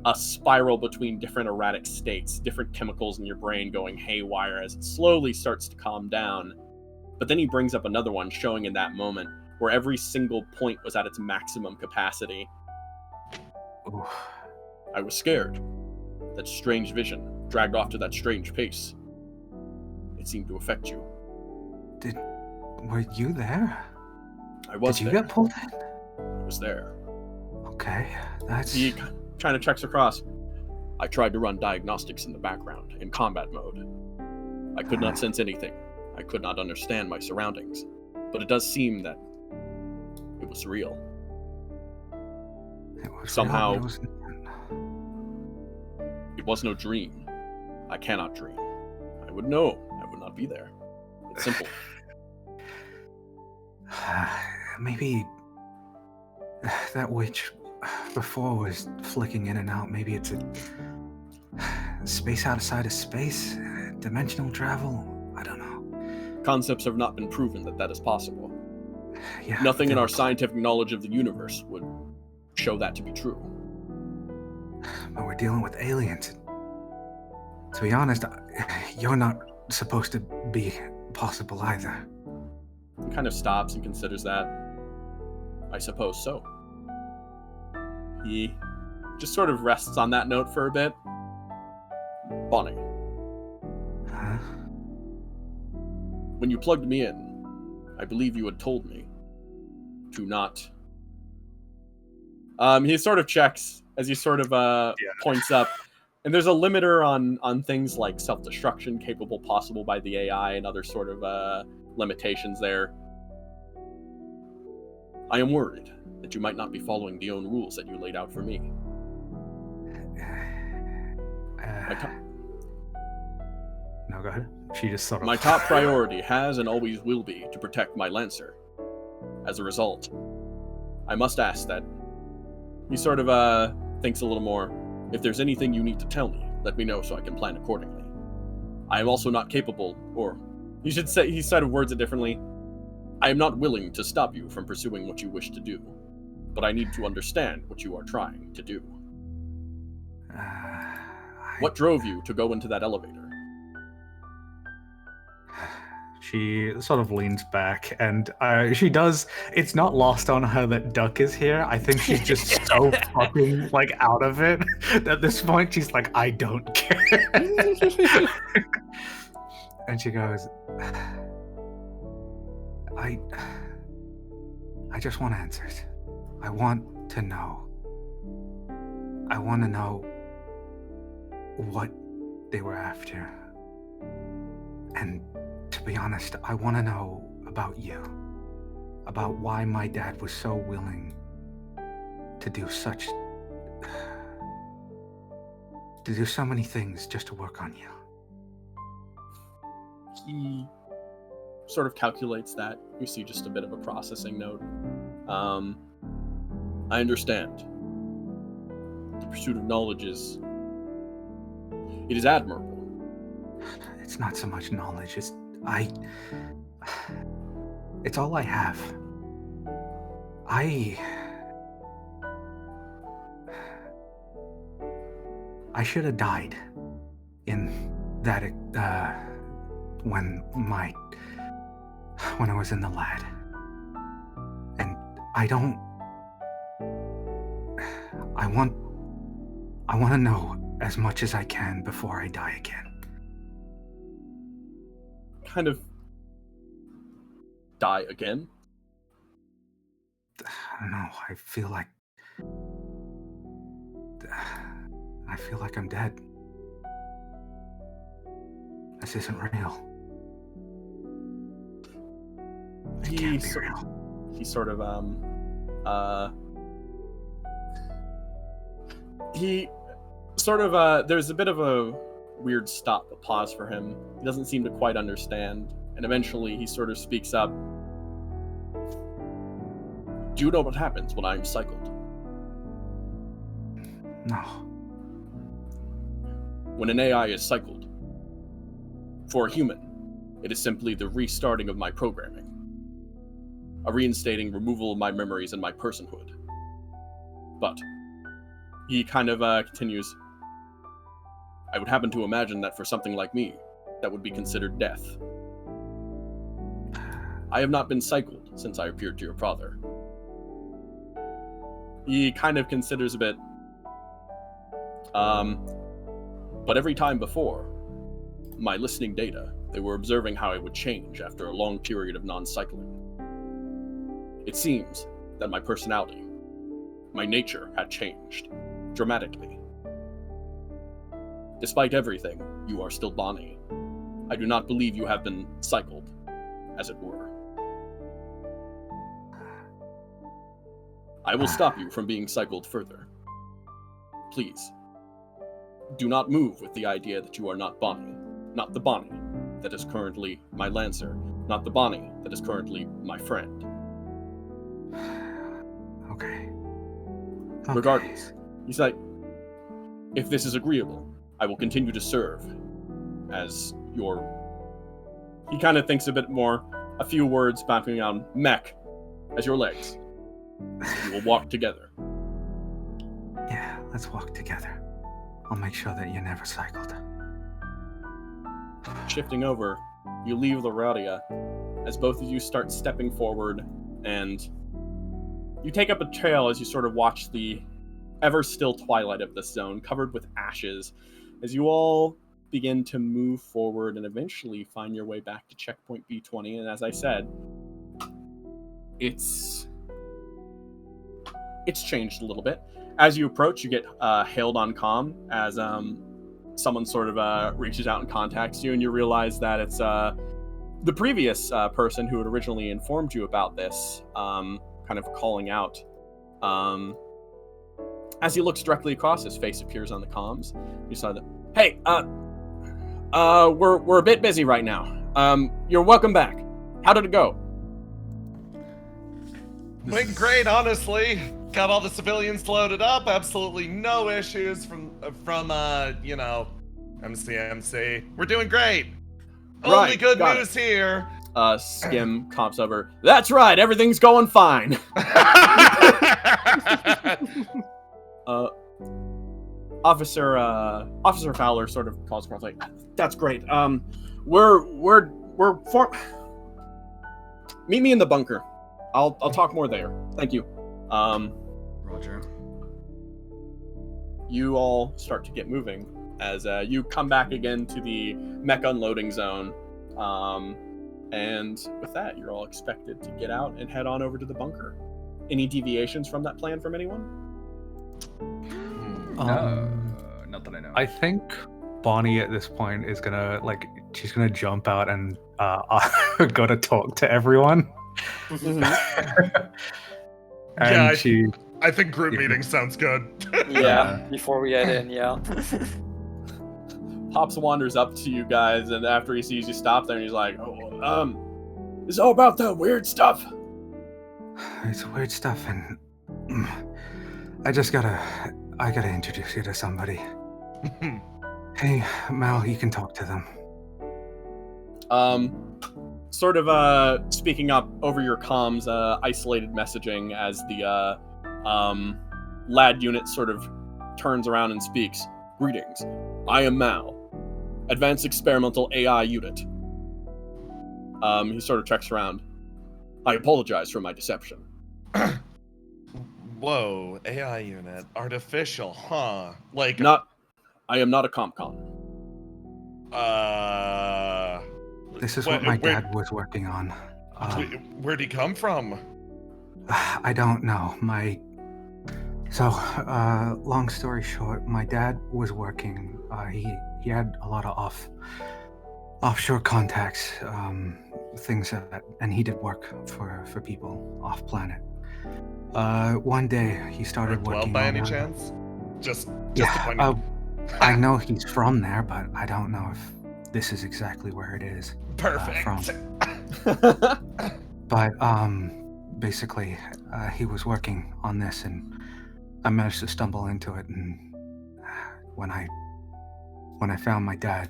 a spiral between different erratic states, different chemicals in your brain going haywire as it slowly starts to calm down. But then he brings up another one showing in that moment where every single point was at its maximum capacity. Ooh. I was scared. That strange vision dragged off to that strange pace. It seemed to affect you. Were you there? I was Did you there. get pulled in? I was there. Okay, that's... He kind of checks across. I tried to run diagnostics in the background, in combat mode. I could not sense anything. I could not understand my surroundings. But it does seem that it was real. It was Somehow, real, but it was... It was no dream. I cannot dream. I would know. I would not be there. It's simple. Maybe that witch before was flicking in and out. Maybe it's a space outside of space, dimensional travel. I don't know. Concepts have not been proven that is possible. Yeah, Nothing in our scientific knowledge of the universe would show that to be true. But we're dealing with aliens. To be honest, you're not supposed to be possible either. He kind of stops and considers that. I suppose so. He just sort of rests on that note for a bit. Bonnie. Huh? When you plugged me in, I believe you had told me to not... he sort of checks as he sort of points up. And there's a limiter on things like self-destruction capable possible by the AI and other sort of limitations there. I am worried that you might not be following the own rules that you laid out for me. No, go ahead. She just sort of... My top priority has and always will be to protect my Lancer. As a result, I must ask that... He sort of thinks a little more. If there's anything you need to tell me, let me know so I can plan accordingly. I am also not capable, or you should say, he sort of words it differently. I am not willing to stop you from pursuing what you wish to do, but I need to understand what you are trying to do. What drove you to go into that elevator? She sort of leans back, and she does... It's not lost on her that Duck is here. I think she's just so fucking, like, out of it. At this point, she's like, I don't care. And she goes, I just want answers. I want to know. I want to know what they were after. And to be honest, I want to know about you. About why my dad was so willing to do so many things just to work on you. He sort of calculates that. You see just a bit of a processing note. I understand. The pursuit of knowledge is admirable. It's not so much knowledge, it's all I have. I should have died in that when I was in the lad. And I want to know as much as I can before I die again. Kind of die again? I don't know. I feel like I'm dead. This isn't real. It can't be real. He sort of there's a bit of a weird stop, a pause for him. He doesn't seem to quite understand, and eventually he sort of speaks up. Do you know what happens when I'm cycled? No. When an AI is cycled, for a human, it is simply the restarting of my programming. A reinstating removal of my memories and my personhood. But he kind of continues, I would happen to imagine that for something like me, that would be considered death. I have not been cycled since I appeared to your father. He kind of considers a bit, but every time before, my listening data, they were observing how I would change after a long period of non-cycling. It seems that my personality, my nature had changed dramatically. Despite everything, you are still Bonnie. I do not believe you have been cycled, as it were. I will stop you from being cycled further. Please, do not move with the idea that you are not Bonnie. Not the Bonnie that is currently my Lancer. Not the Bonnie that is currently my friend. Okay. Regardless, he's like, if this is agreeable, I will continue to serve as your... He kind of thinks a bit more, a few words bouncing on mech as your legs. We will walk together. Yeah, let's walk together. I'll make sure that you're never cycled. Shifting over, you leave the Radia as both of you start stepping forward, and you take up a trail as you sort of watch the ever-still twilight of this zone, covered with ashes, as you all begin to move forward and eventually find your way back to checkpoint B20. And as I said, it's changed a little bit. As you approach, you get hailed on comm as someone sort of reaches out and contacts you, and you realize that it's the previous person who had originally informed you about this, kind of calling out. As he looks directly across, his face appears on the comms. You saw that. Hey, we're a bit busy right now. You're welcome back. How did it go? Went great, honestly. Got all the civilians loaded up. Absolutely no issues from you know, MCMC. We're doing great. Right, Only good got news here. Skim comps over. That's right, everything's going fine. Officer Fowler sort of calls across like, that's great. Meet me in the bunker. I'll talk more there. Thank you. Roger. You all start to get moving as you come back again to the mech unloading zone. And with that, you're all expected to get out and head on over to the bunker. Any deviations from that plan from anyone? No, not that I know. I think Bonnie at this point is gonna she's gonna jump out and go to talk to everyone. Yeah, And I think group meeting sounds good. Yeah, before we head in, yeah. Pops wanders up to you guys, and after he sees you stop there, and he's like, "Oh, it's all about the weird stuff." It's weird stuff, and I gotta introduce you to somebody. Hey, Mal, you can talk to them. Sort of speaking up over your comms, isolated messaging as the lad unit sort of turns around and speaks. Greetings, I am Mal, Advanced Experimental AI Unit. He sort of checks around. I apologize for my deception. Whoa, AI unit, artificial, huh? Like I am not a CompCon. This is what my dad was working on. Where'd he come from? I don't know. Long story short, my dad was working. He had a lot of offshore contacts, things and he did work for people off planet. One day he started working. By any chance? Just yeah. I know he's from there, but I don't know if this is exactly where it is. Perfect. But basically, he was working on this, and I managed to stumble into it. And when I found my dad,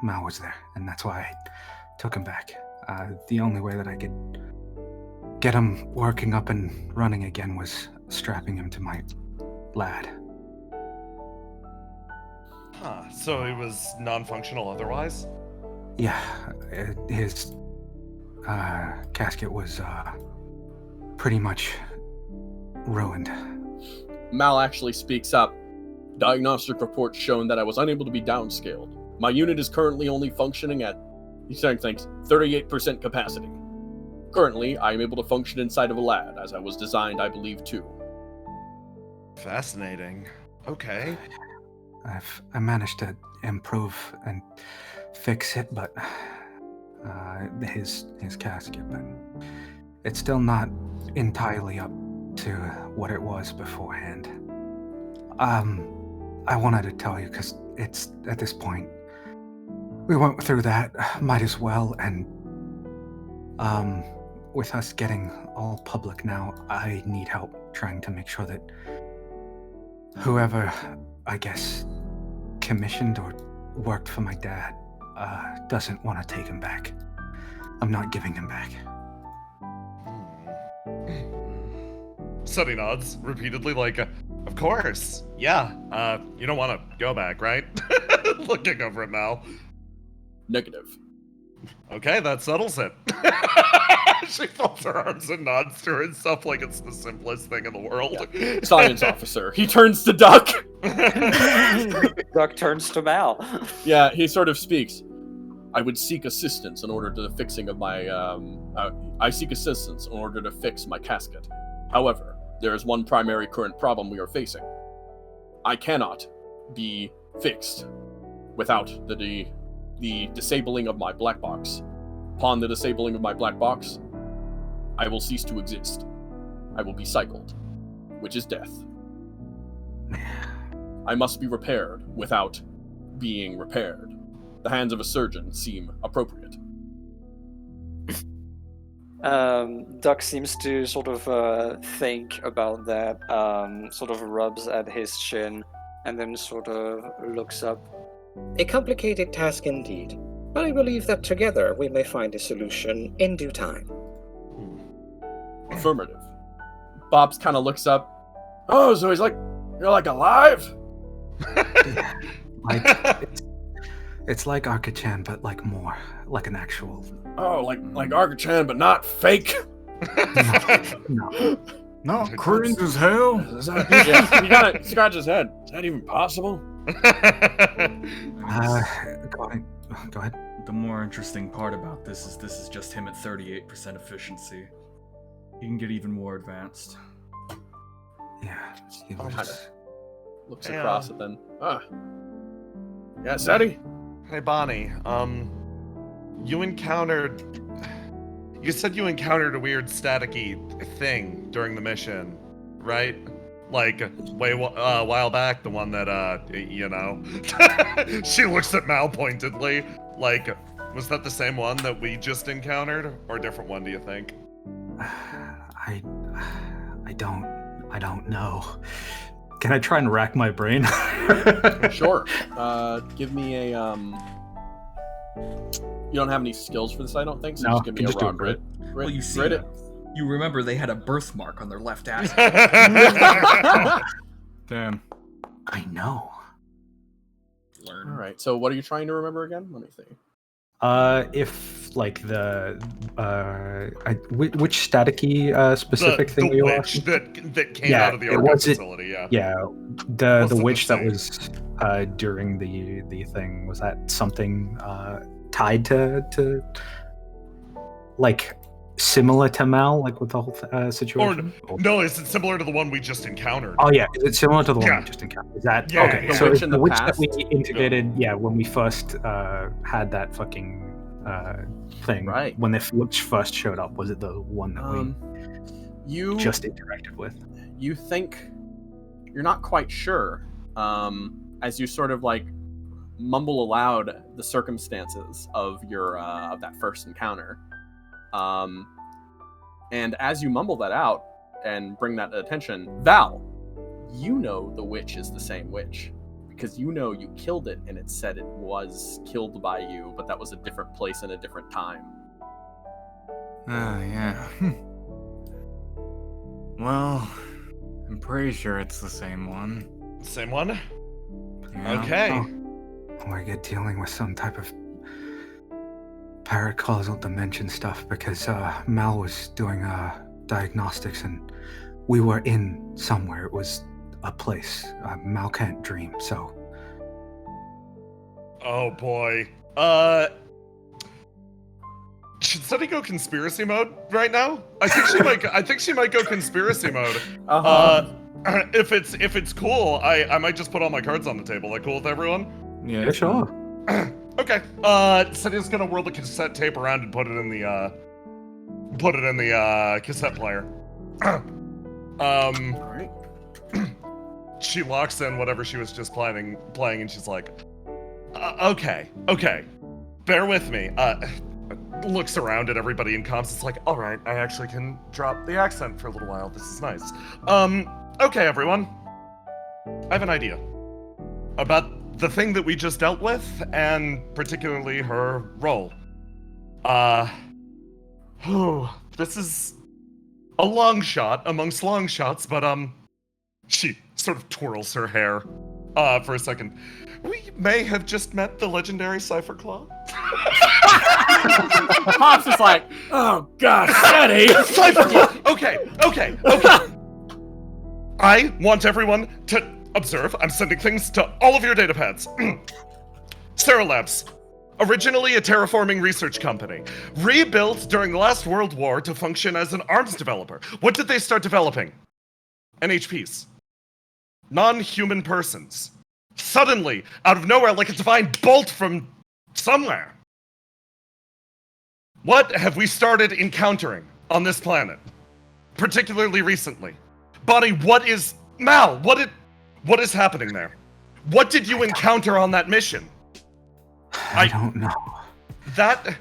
Mal was there, and that's why I took him back. The only way that I could get him working up and running again was strapping him to my lad. Huh, so he was non-functional otherwise? Yeah, his casket was pretty much ruined. Mal actually speaks up. Diagnostic reports shown that I was unable to be downscaled. My unit is currently only functioning at, he's saying things, 38% capacity. Currently, I am able to function inside of a lab, as I was designed, I believe, to. Fascinating. Okay. I managed to improve and fix it, but his casket, but it's still not entirely up to what it was beforehand. I wanted to tell you because it's at this point. We went through that, might as well, and with us getting all public now, I need help trying to make sure that whoever, I guess, commissioned or worked for my dad doesn't want to take him back. I'm not giving him back. Sonny nods repeatedly, like, of course, yeah. You don't want to go back, right? Looking over at Mal. Negative. Okay, that settles it. She folds her arms and nods to herself like it's the simplest thing in the world. Yeah. Science officer. He turns to Duck. Duck turns to Mal. Yeah, he sort of speaks. I would seek assistance in order to the fixing of my, I seek assistance in order to fix my casket. However, there is one primary current problem we are facing. I cannot be fixed without the disabling of my black box. Upon the disabling of my black box, I will cease to exist. I will be cycled, which is death. I must be repaired without being repaired. The hands of a surgeon seem appropriate. Duck seems to sort of think about that, sort of rubs at his chin, and then sort of looks up. A complicated task indeed, but I believe that together we may find a solution in due time. Affirmative. Bobs kind of looks up. Oh, so he's like, you're like alive? It's like Arca-chan, but like more, like an actual. Oh, like Arca-chan, but not fake. No. Not cringe as hell. Yeah, you gotta scratch his head. Is that even possible? Go ahead. The more interesting part about this is just him at 38% efficiency. He can get even more advanced. Yeah. He Oh, was... Looks across it then. Yeah, Sadie? Hey, Bonnie. You said you encountered a weird staticky thing during the mission, right? Like, a while back, the one that, She looks at Mal pointedly. Like, was that the same one that we just encountered? Or a different one, do you think? I don't know. Can I try and rack my brain? Sure. Give me a, You don't have any skills for this, I don't think, so No, just give me a raw grit. Well, you see, Grit it. you remember they had a birthmark on their left ass. Damn. I know. Learn. Alright, so what are you trying to remember again? Let me see. If like which staticky specific thing you witch asking? that came out of the Arca facility, yeah. Yeah, the What's the witch that thing? was during the thing, was that something tied to like similar to Mal, like with the whole situation? No, is it similar to the one we just encountered? Oh yeah, is it similar to the one Yeah. we just encountered? Is that Yeah, okay? the So witch it's in the the witch past? that we integrated, yeah, when we first had that fucking thing, Right. when the witch first showed up, was it the one that You we just interacted with? You think you're not quite sure, as you sort of like mumble aloud the circumstances of your of that first encounter. And as you mumble that out and bring that to attention, Val, you know the witch is the same witch. Because you know you killed it and it said it was killed by you, but that was a different place and a different time. Oh, yeah. Well, I'm pretty sure it's the same one. Same one? Yeah. Okay. Oh, we're dealing with some type of paracausal dimension stuff because Mal was doing diagnostics and we were in somewhere. It was a place. Mal can't dream, so. Oh boy. Should Sunny go conspiracy mode right now? I think she might go conspiracy mode. If it's cool, I might just put all my cards on the table. Like, cool with everyone? Yeah, sure. Okay. Sunny's gonna whirl the cassette tape around and put it in the cassette player. Alright. she locks in whatever she was just playing, and she's like, okay, bear with me. Looks around at everybody in comms. It's like, all right, I actually can drop the accent for a little while. This is nice. Okay, everyone. I have an idea about the thing that we just dealt with, and particularly her role. This is a long shot amongst long shots, but she sort of twirls her hair for a second. We may have just met the legendary Cypher Claw. Pop's just like, oh god, Eddie! Cypher Claw! Okay. I want everyone to observe. I'm sending things to all of your data pads. Sarah Labs. Originally a terraforming research company, rebuilt during the last World War to function as an arms developer. What did they start developing? NHPs. Non-human persons. Suddenly, out of nowhere, like a divine bolt from somewhere. What have we started encountering on this planet? Particularly recently. Bonnie, what is happening there? What did you encounter on that mission? I don't know. That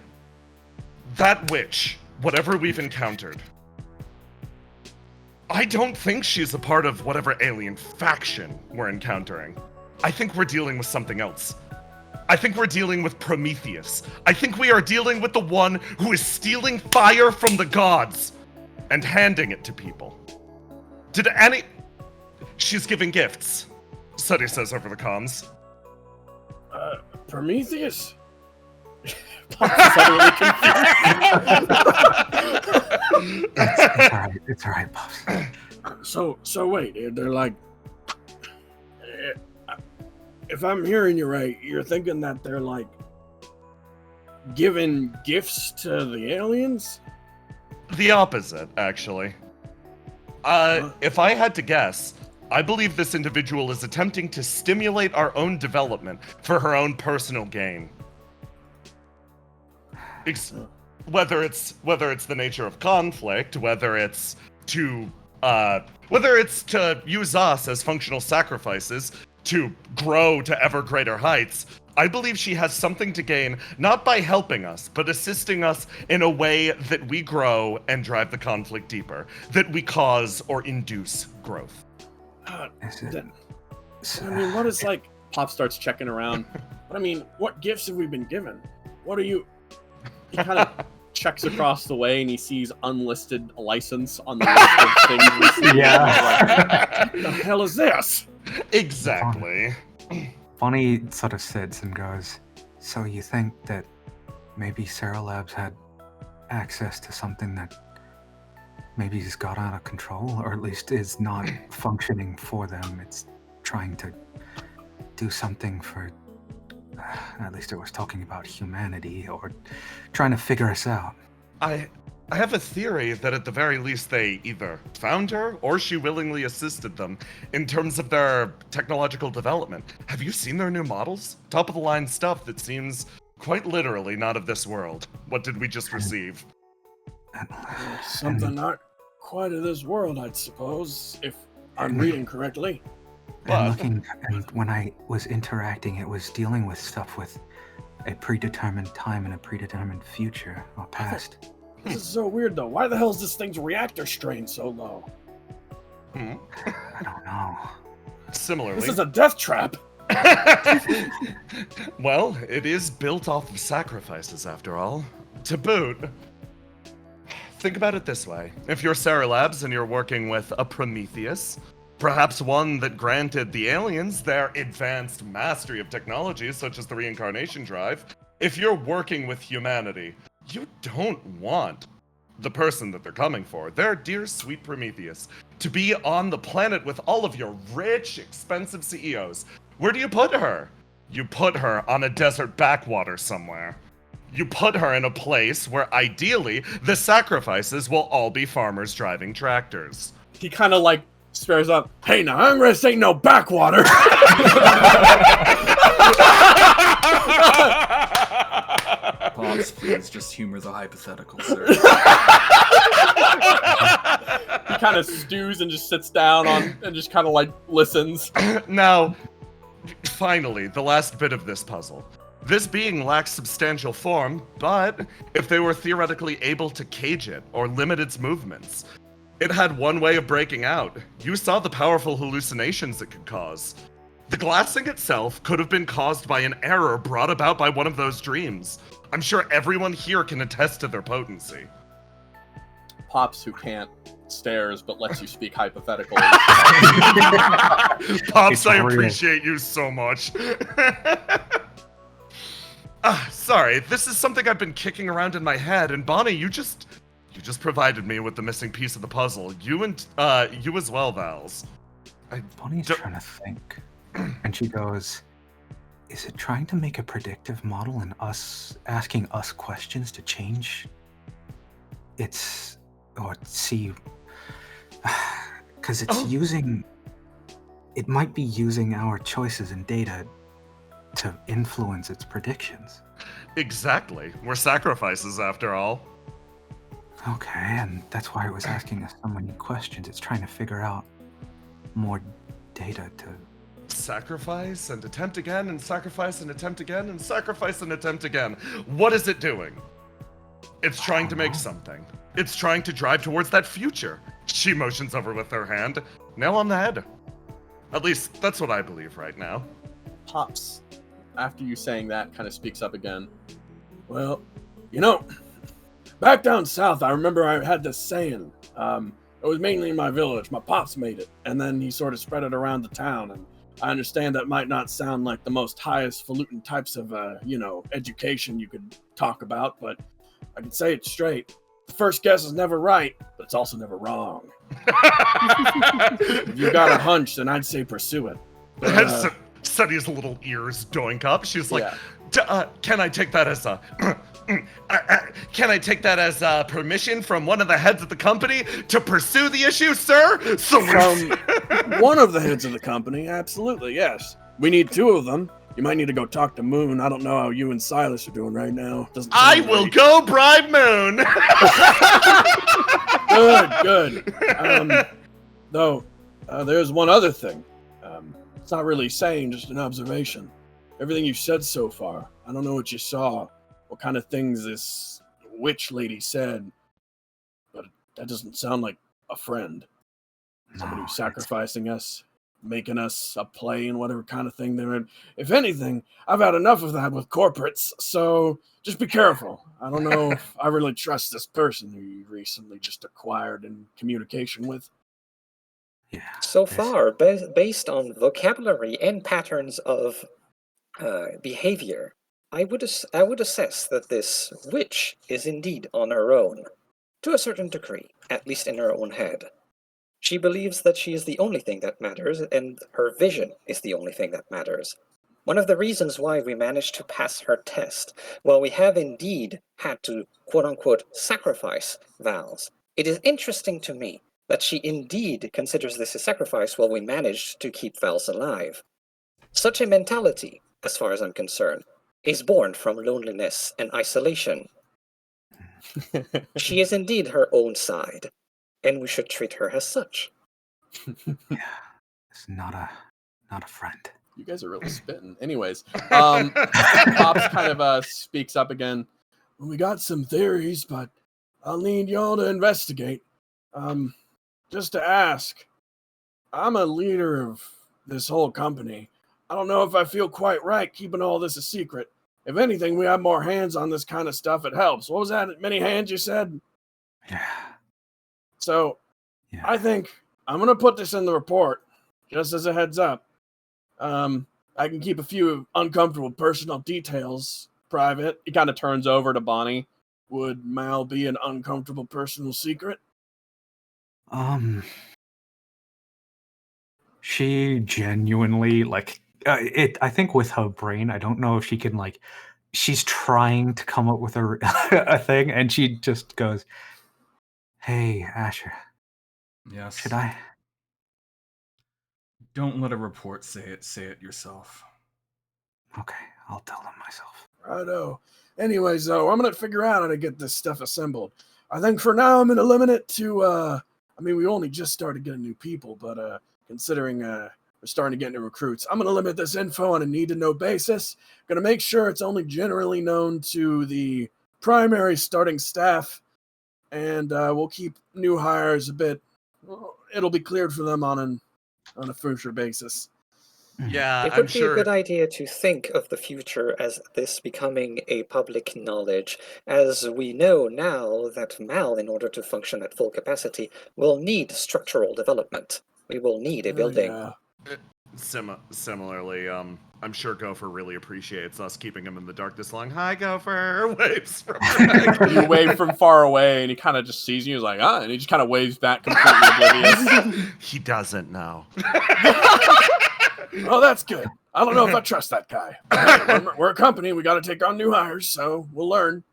witch, whatever we've encountered, I don't think she's a part of whatever alien faction we're encountering. I think we're dealing with something else. I think we're dealing with Prometheus. I think we are dealing with the one who is stealing fire from the gods and handing it to people. She's giving gifts, Suddy says over the comms. Prometheus? Pop's suddenly confused. It's alright, Pops. So wait, they're like, if I'm hearing you right, you're thinking that they're like giving gifts to the aliens? The opposite, actually. If I had to guess, I believe this individual is attempting to stimulate our own development for her own personal gain. Whether it's the nature of conflict, whether it's to use us as functional sacrifices to grow to ever greater heights, I believe she has something to gain, not by helping us, but assisting us in a way that we grow and drive the conflict deeper, that we cause or induce growth. I mean, what is like... Pop starts checking around. I mean, what gifts have we been given? What are you... He kind of checks across the way and he sees unlisted license on the list of things we see. Yeah. What the hell is this? Exactly. Bonnie sort of sits and goes, so you think that maybe Sarah Labs had access to something that maybe has got out of control, or at least is not functioning for them? It's trying to do something for, at least it was talking about humanity, or trying to figure us out. I have a theory that at the very least they either found her or she willingly assisted them in terms of their technological development. Have you seen their new models? Top of the line stuff that seems quite literally not of this world. What did we just receive? Something not quite of this world, I'd suppose, if I'm reading correctly. And looking, and when I was interacting, it was dealing with stuff with a predetermined time and a predetermined future or past. This is so weird, though. Why the hell is this thing's reactor strain so low? I don't know. Similarly, This is a death trap. well, it is built off of sacrifices, after all. To boot, think about it this way. If you're Sarah Labs and you're working with a Prometheus, perhaps one that granted the aliens their advanced mastery of technologies such as the reincarnation drive, if you're working with humanity, you don't want the person that they're coming for, their dear sweet Prometheus, to be on the planet with all of your rich, expensive CEOs. Where do you put her? You put her on a desert backwater somewhere. You put her in a place where ideally the sacrifices will all be farmers driving tractors. He kind of like spares up. Hey, now Congress ain't no backwater. Pops, please just humor the hypothetical, sir. He kind of stews and just sits down and just kind of like listens. Now, finally, the last bit of this puzzle. This being lacks substantial form, but if they were theoretically able to cage it or limit its movements, it had one way of breaking out. You saw the powerful hallucinations it could cause. The glassing itself could have been caused by an error brought about by one of those dreams. I'm sure everyone here can attest to their potency. Pops, who can't, stares but lets you speak hypothetically. Pops, I appreciate you so much. Sorry, this is something I've been kicking around in my head, and Bonnie, you just provided me with the missing piece of the puzzle. You as well, Vals. Bonnie's trying to think, and she goes, "Is it trying to make a predictive model and asking us questions to change its or see? Because it's using. It might be using our choices and data to influence its predictions." Exactly. We're sacrifices, after all. Okay, and that's why it was asking us so many questions. It's trying to figure out more data to... Sacrifice and attempt again, and sacrifice and attempt again, and sacrifice and attempt again. What is it doing? It's trying to make something. It's trying to drive towards that future. She motions over with her hand. Nail on the head. At least, that's what I believe right now. Pops, after you saying that, kind of speaks up again. Well, back down south, I remember I had this saying. It was mainly in my village. My pops made it, and then he sort of spread it around the town. And I understand that might not sound like the most highest-falutin types of, education you could talk about, but I can say it straight. The first guess is never right, but it's also never wrong. If you got a hunch, then I'd say pursue it. But, Sunny's little ears doink up. She's like, can I take that as a... can I take that as permission from one of the heads of the company to pursue the issue, sir? From one of the heads of the company, absolutely, yes. We need two of them. You might need to go talk to Moon. I don't know how you and Silas are doing right now. I will go bribe Moon! Good. Though, there's one other thing. It's not really saying, just an observation. Everything you've said so far, I don't know what you saw, what kind of things this witch lady said, but that doesn't sound like a friend. Somebody who's sacrificing us, making us a play and whatever kind of thing they're in. If anything, I've had enough of that with corporates, so just be careful. I don't know if I really trust this person who you recently just acquired in communication with. Yeah. So far, based on vocabulary and patterns of behavior, I would assess that this witch is indeed on her own, to a certain degree, at least in her own head. She believes that she is the only thing that matters, and her vision is the only thing that matters. One of the reasons why we managed to pass her test, while we have indeed had to, quote-unquote, sacrifice Vals, it is interesting to me that she indeed considers this a sacrifice while we managed to keep Vals alive. Such a mentality, as far as I'm concerned, is born from loneliness and isolation. She is indeed her own side, and we should treat her as such. Yeah, it's not a friend. You guys are really spitting. Anyways, Pops kind of speaks up again. We got some theories, but I'll need y'all to investigate. Just to ask, I'm a leader of this whole company. I don't know if I feel quite right keeping all this a secret. If anything, we have more hands on this kind of stuff. It helps. What was that? Many hands, you said? Yeah. So, I think I'm going to put this in the report, just as a heads up. I can keep a few uncomfortable personal details private. He kind of turns over to Bonnie. Would Mal be an uncomfortable personal secret? She genuinely, I think with her brain, I don't know if she can, she's trying to come up with a thing, and she just goes, "Hey, Asher. Yes. Should I?" Don't let a report say it. Say it yourself. Okay, I'll tell them myself. Righto. Anyways, though, I'm gonna figure out how to get this stuff assembled. I think for now I'm gonna limit it to. I mean, we only just started getting new people, but considering we're starting to get new recruits, I'm gonna limit this info on a need-to-know basis. Gonna make sure it's only generally known to the primary starting staff, and we'll keep new hires a bit. It'll be cleared for them on a future basis. Yeah, It I'm would be a sure. good idea to think of the future as this becoming a public knowledge, as we know now that Mal, in order to function at full capacity, will need structural development. We will need a building. Yeah. Similarly, I'm sure Gopher really appreciates us keeping him in the dark this long. Hi, Gopher. Waves from You wave from far away, and he kind of just sees you. He's like, ah, and he just kind of waves back, completely oblivious. He doesn't know. Well, that's good. I don't know if I trust that guy. We're a company. We got to take on new hires, so we'll learn.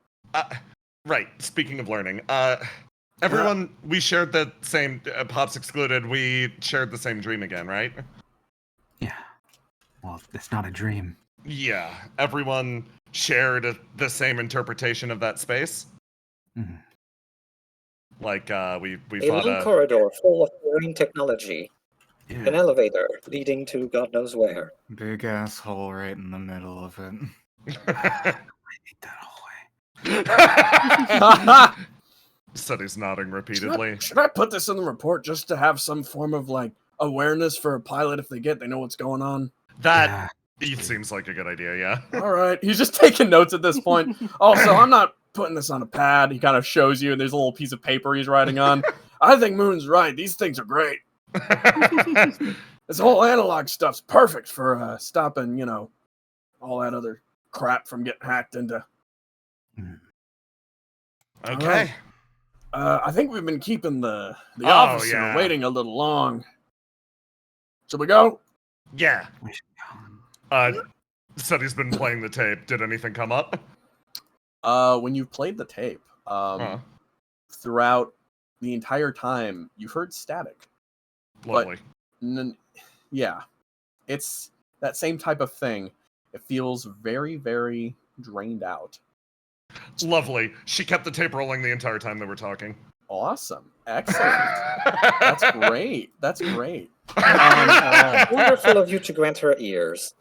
Right. Speaking of learning, everyone, we shared the same, Pops excluded, we shared the same dream again, right? Yeah. Well, it's not a dream. Yeah. Everyone shared the same interpretation of that space. Mhm. Like, we A fought long corridor full of marine technology. Yeah. An elevator leading to God knows where. Big asshole right in the middle of it. I hate that hallway. Said he's nodding repeatedly. Should I put this in the report just to have some form of like awareness for a pilot if they know what's going on? That it seems like a good idea, yeah. All right. He's just taking notes at this point. Also, I'm not putting this on a pad. He kind of shows you, and there's a little piece of paper he's writing on. I think Moon's right. These things are great. This whole analog stuff's perfect for stopping, all that other crap from getting hacked into. Okay. Right. I think we've been keeping the officer waiting a little long. Should we go? Yeah. Said he's been playing the tape. Did anything come up? When you played the tape, throughout the entire time, you heard static. Lovely. Yeah, it's that same type of thing. It feels very, very drained out. Lovely. She kept the tape rolling the entire time they were talking. Awesome. Excellent. That's great. That's great. Wonderful of you to grant her ears.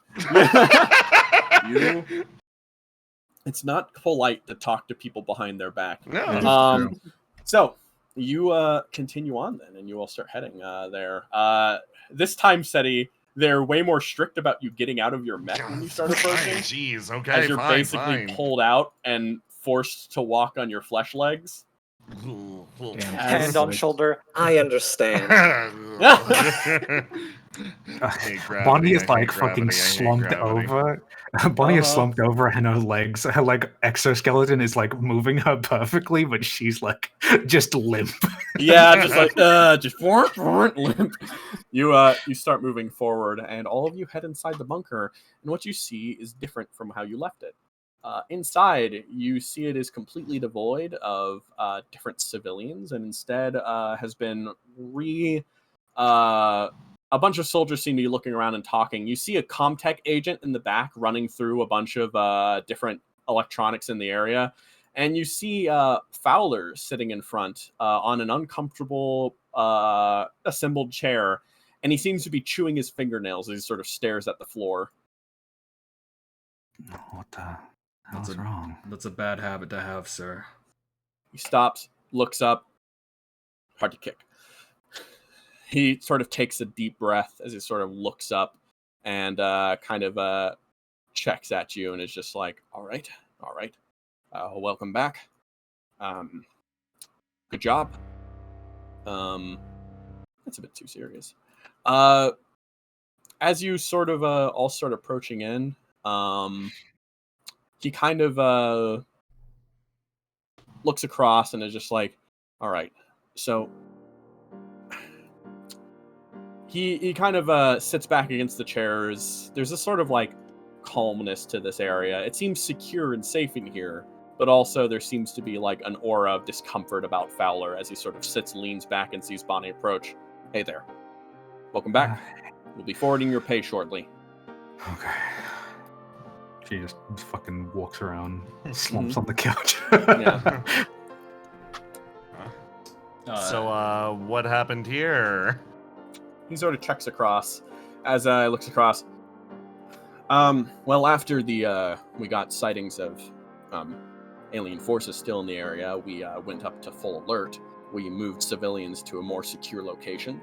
It's not polite to talk to people behind their back. No. So you continue on then, and you all start heading there. This time, SETI, they're way more strict about you getting out of your mech when you start approaching. Jeez, okay, as you're basically pulled out and forced to walk on your flesh legs. Hand on shoulder. I understand. Bonnie is like fucking slumped over. Bonnie is slumped over, and her legs, her like exoskeleton is like moving her perfectly, but she's like just limp. Yeah, just like just limp. You start moving forward, and all of you head inside the bunker, and what you see is different from how you left it. Inside, you see it is completely devoid of different civilians, and instead has been a bunch of soldiers seem to be looking around and talking. You see a Comtech agent in the back running through a bunch of different electronics in the area, and you see Fowler sitting in front on an uncomfortable assembled chair, and he seems to be chewing his fingernails as he sort of stares at the floor. What the hell's wrong? That's a bad habit to have, sir. He stops, looks up. Hard to kick. He sort of takes a deep breath as he sort of looks up and kind of checks at you and is just like, all right. Welcome back. Good job. That's a bit too serious. As you sort of all start approaching in, he kind of looks across and is just like, all right, so he kind of sits back against the chairs. There's a sort of like calmness to this area. It seems secure and safe in here, but also there seems to be like an aura of discomfort about Fowler as he sort of sits, leans back, and sees Bonnie approach. Hey there. Welcome back. We'll be forwarding your pay shortly. Okay. She just fucking walks around, slumps on the couch. Yeah. So, what happened here? He sort of checks across as looks across. Well, after the we got sightings of alien forces still in the area, we went up to full alert. We moved civilians to a more secure location,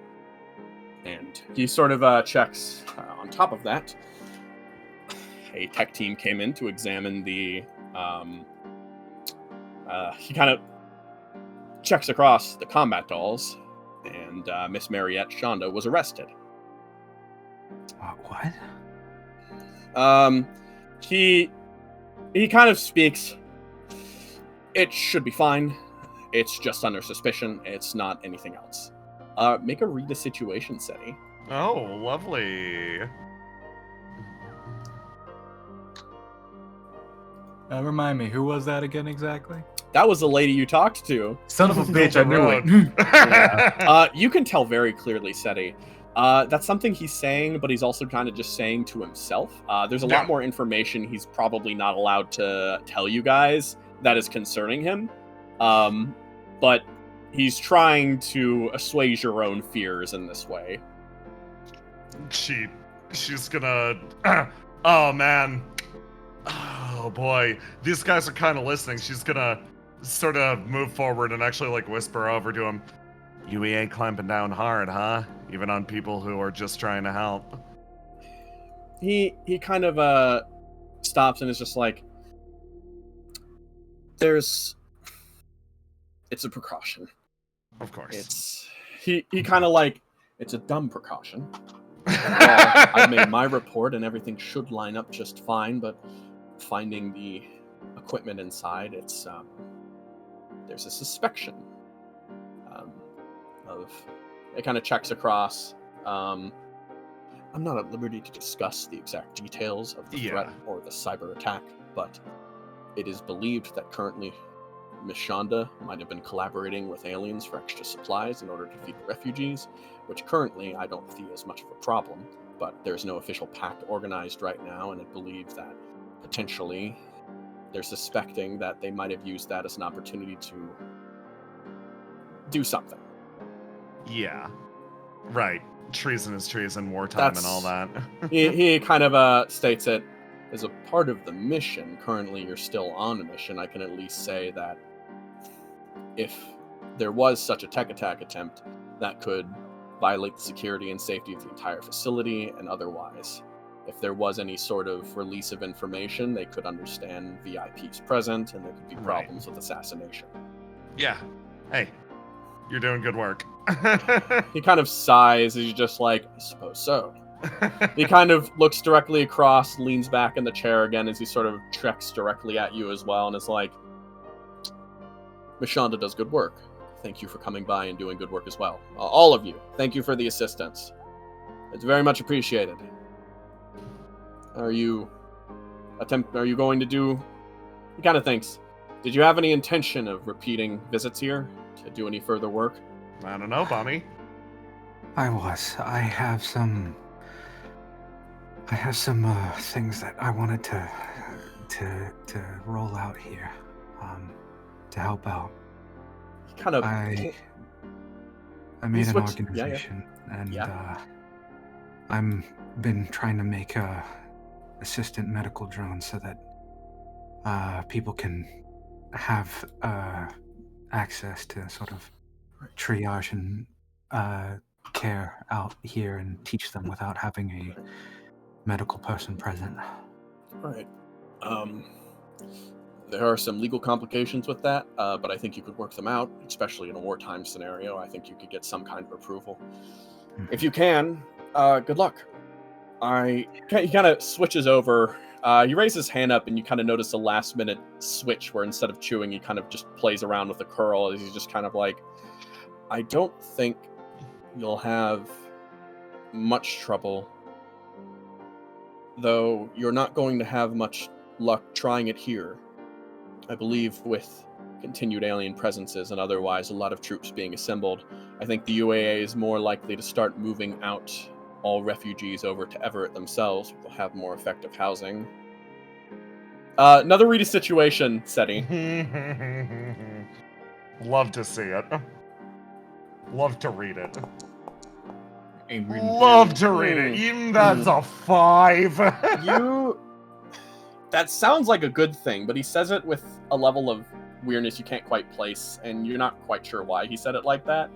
and he sort of checks. On top of that, a tech team came in to examine the. He kind of checks across the combat dolls, and Miss Mariette Shonda was arrested. What? He kind of speaks. It should be fine. It's just under suspicion. It's not anything else. Make a read the situation, Seti. Oh, lovely. Remind me, who was that again exactly? That was the lady you talked to. Son of a bitch, I knew it. Yeah. You can tell very clearly, Seti. That's something he's saying, but he's also kind of just saying to himself. There's a lot more information he's probably not allowed to tell you guys that is concerning him. But he's trying to assuage your own fears in this way. She's gonna... Oh, man. Oh, boy. These guys are kind of listening. She's gonna sort of move forward and actually, like, whisper over to him. You ain't clamping down hard, huh? Even on people who are just trying to help. He kind of stops and is just like, it's a precaution. Of course. He kind of like, it's a dumb precaution. I made my report and everything should line up just fine, but finding the equipment inside, it's there's a suspicion of. It kind of checks across. I'm not at liberty to discuss the exact details of the threat or the cyber attack, but it is believed that currently Miss Shonda might have been collaborating with aliens for extra supplies in order to feed the refugees, which currently I don't see as much of a problem, but there's no official pact organized right now, and it believes that potentially they're suspecting that they might have used that as an opportunity to do something. Yeah. Right. Treason is treason, wartime and all that. he kind of states it as a part of the mission. Currently, you're still on a mission. I can at least say that if there was such a tech attack attempt, that could violate the security and safety of the entire facility and otherwise. If there was any sort of release of information, they could understand VIPs present and there could be problems with assassination. Yeah. Hey, you're doing good work. He kind of sighs. He's just like, I suppose so. He kind of looks directly across, leans back in the chair again as he sort of treks directly at you as well, and is like, Miss Shonda does good work. Thank you for coming by and doing good work as well. All of you, thank you for the assistance. It's very much appreciated. Are you going to do... He kind of thinks, did you have any intention of repeating visits here to do any further work? I don't know, Bonnie. I have some things that I wanted to roll out here, to help out. Kind of. I made an organization, and I'm been trying to make a assistant medical drone so that people can have access to sort of triage and care out here and teach them without having a medical person present. Right. There are some legal complications with that, but I think you could work them out, especially in a wartime scenario. I think you could get some kind of approval. If you can, good luck. He kind of switches over. He raises his hand up, and you kind of notice a last-minute switch where instead of chewing, he kind of just plays around with the curl. He's just kind of like, I don't think you'll have much trouble, though you're not going to have much luck trying it here. I believe with continued alien presences and otherwise a lot of troops being assembled, I think the UAA is more likely to start moving out all refugees over to Everett themselves. They'll have more effective housing. Another read a situation setting. Love to see it. Love to read it. Angry. Love to read it. Even that's a 5. That sounds like a good thing, but he says it with a level of weirdness you can't quite place, and you're not quite sure why he said it like that.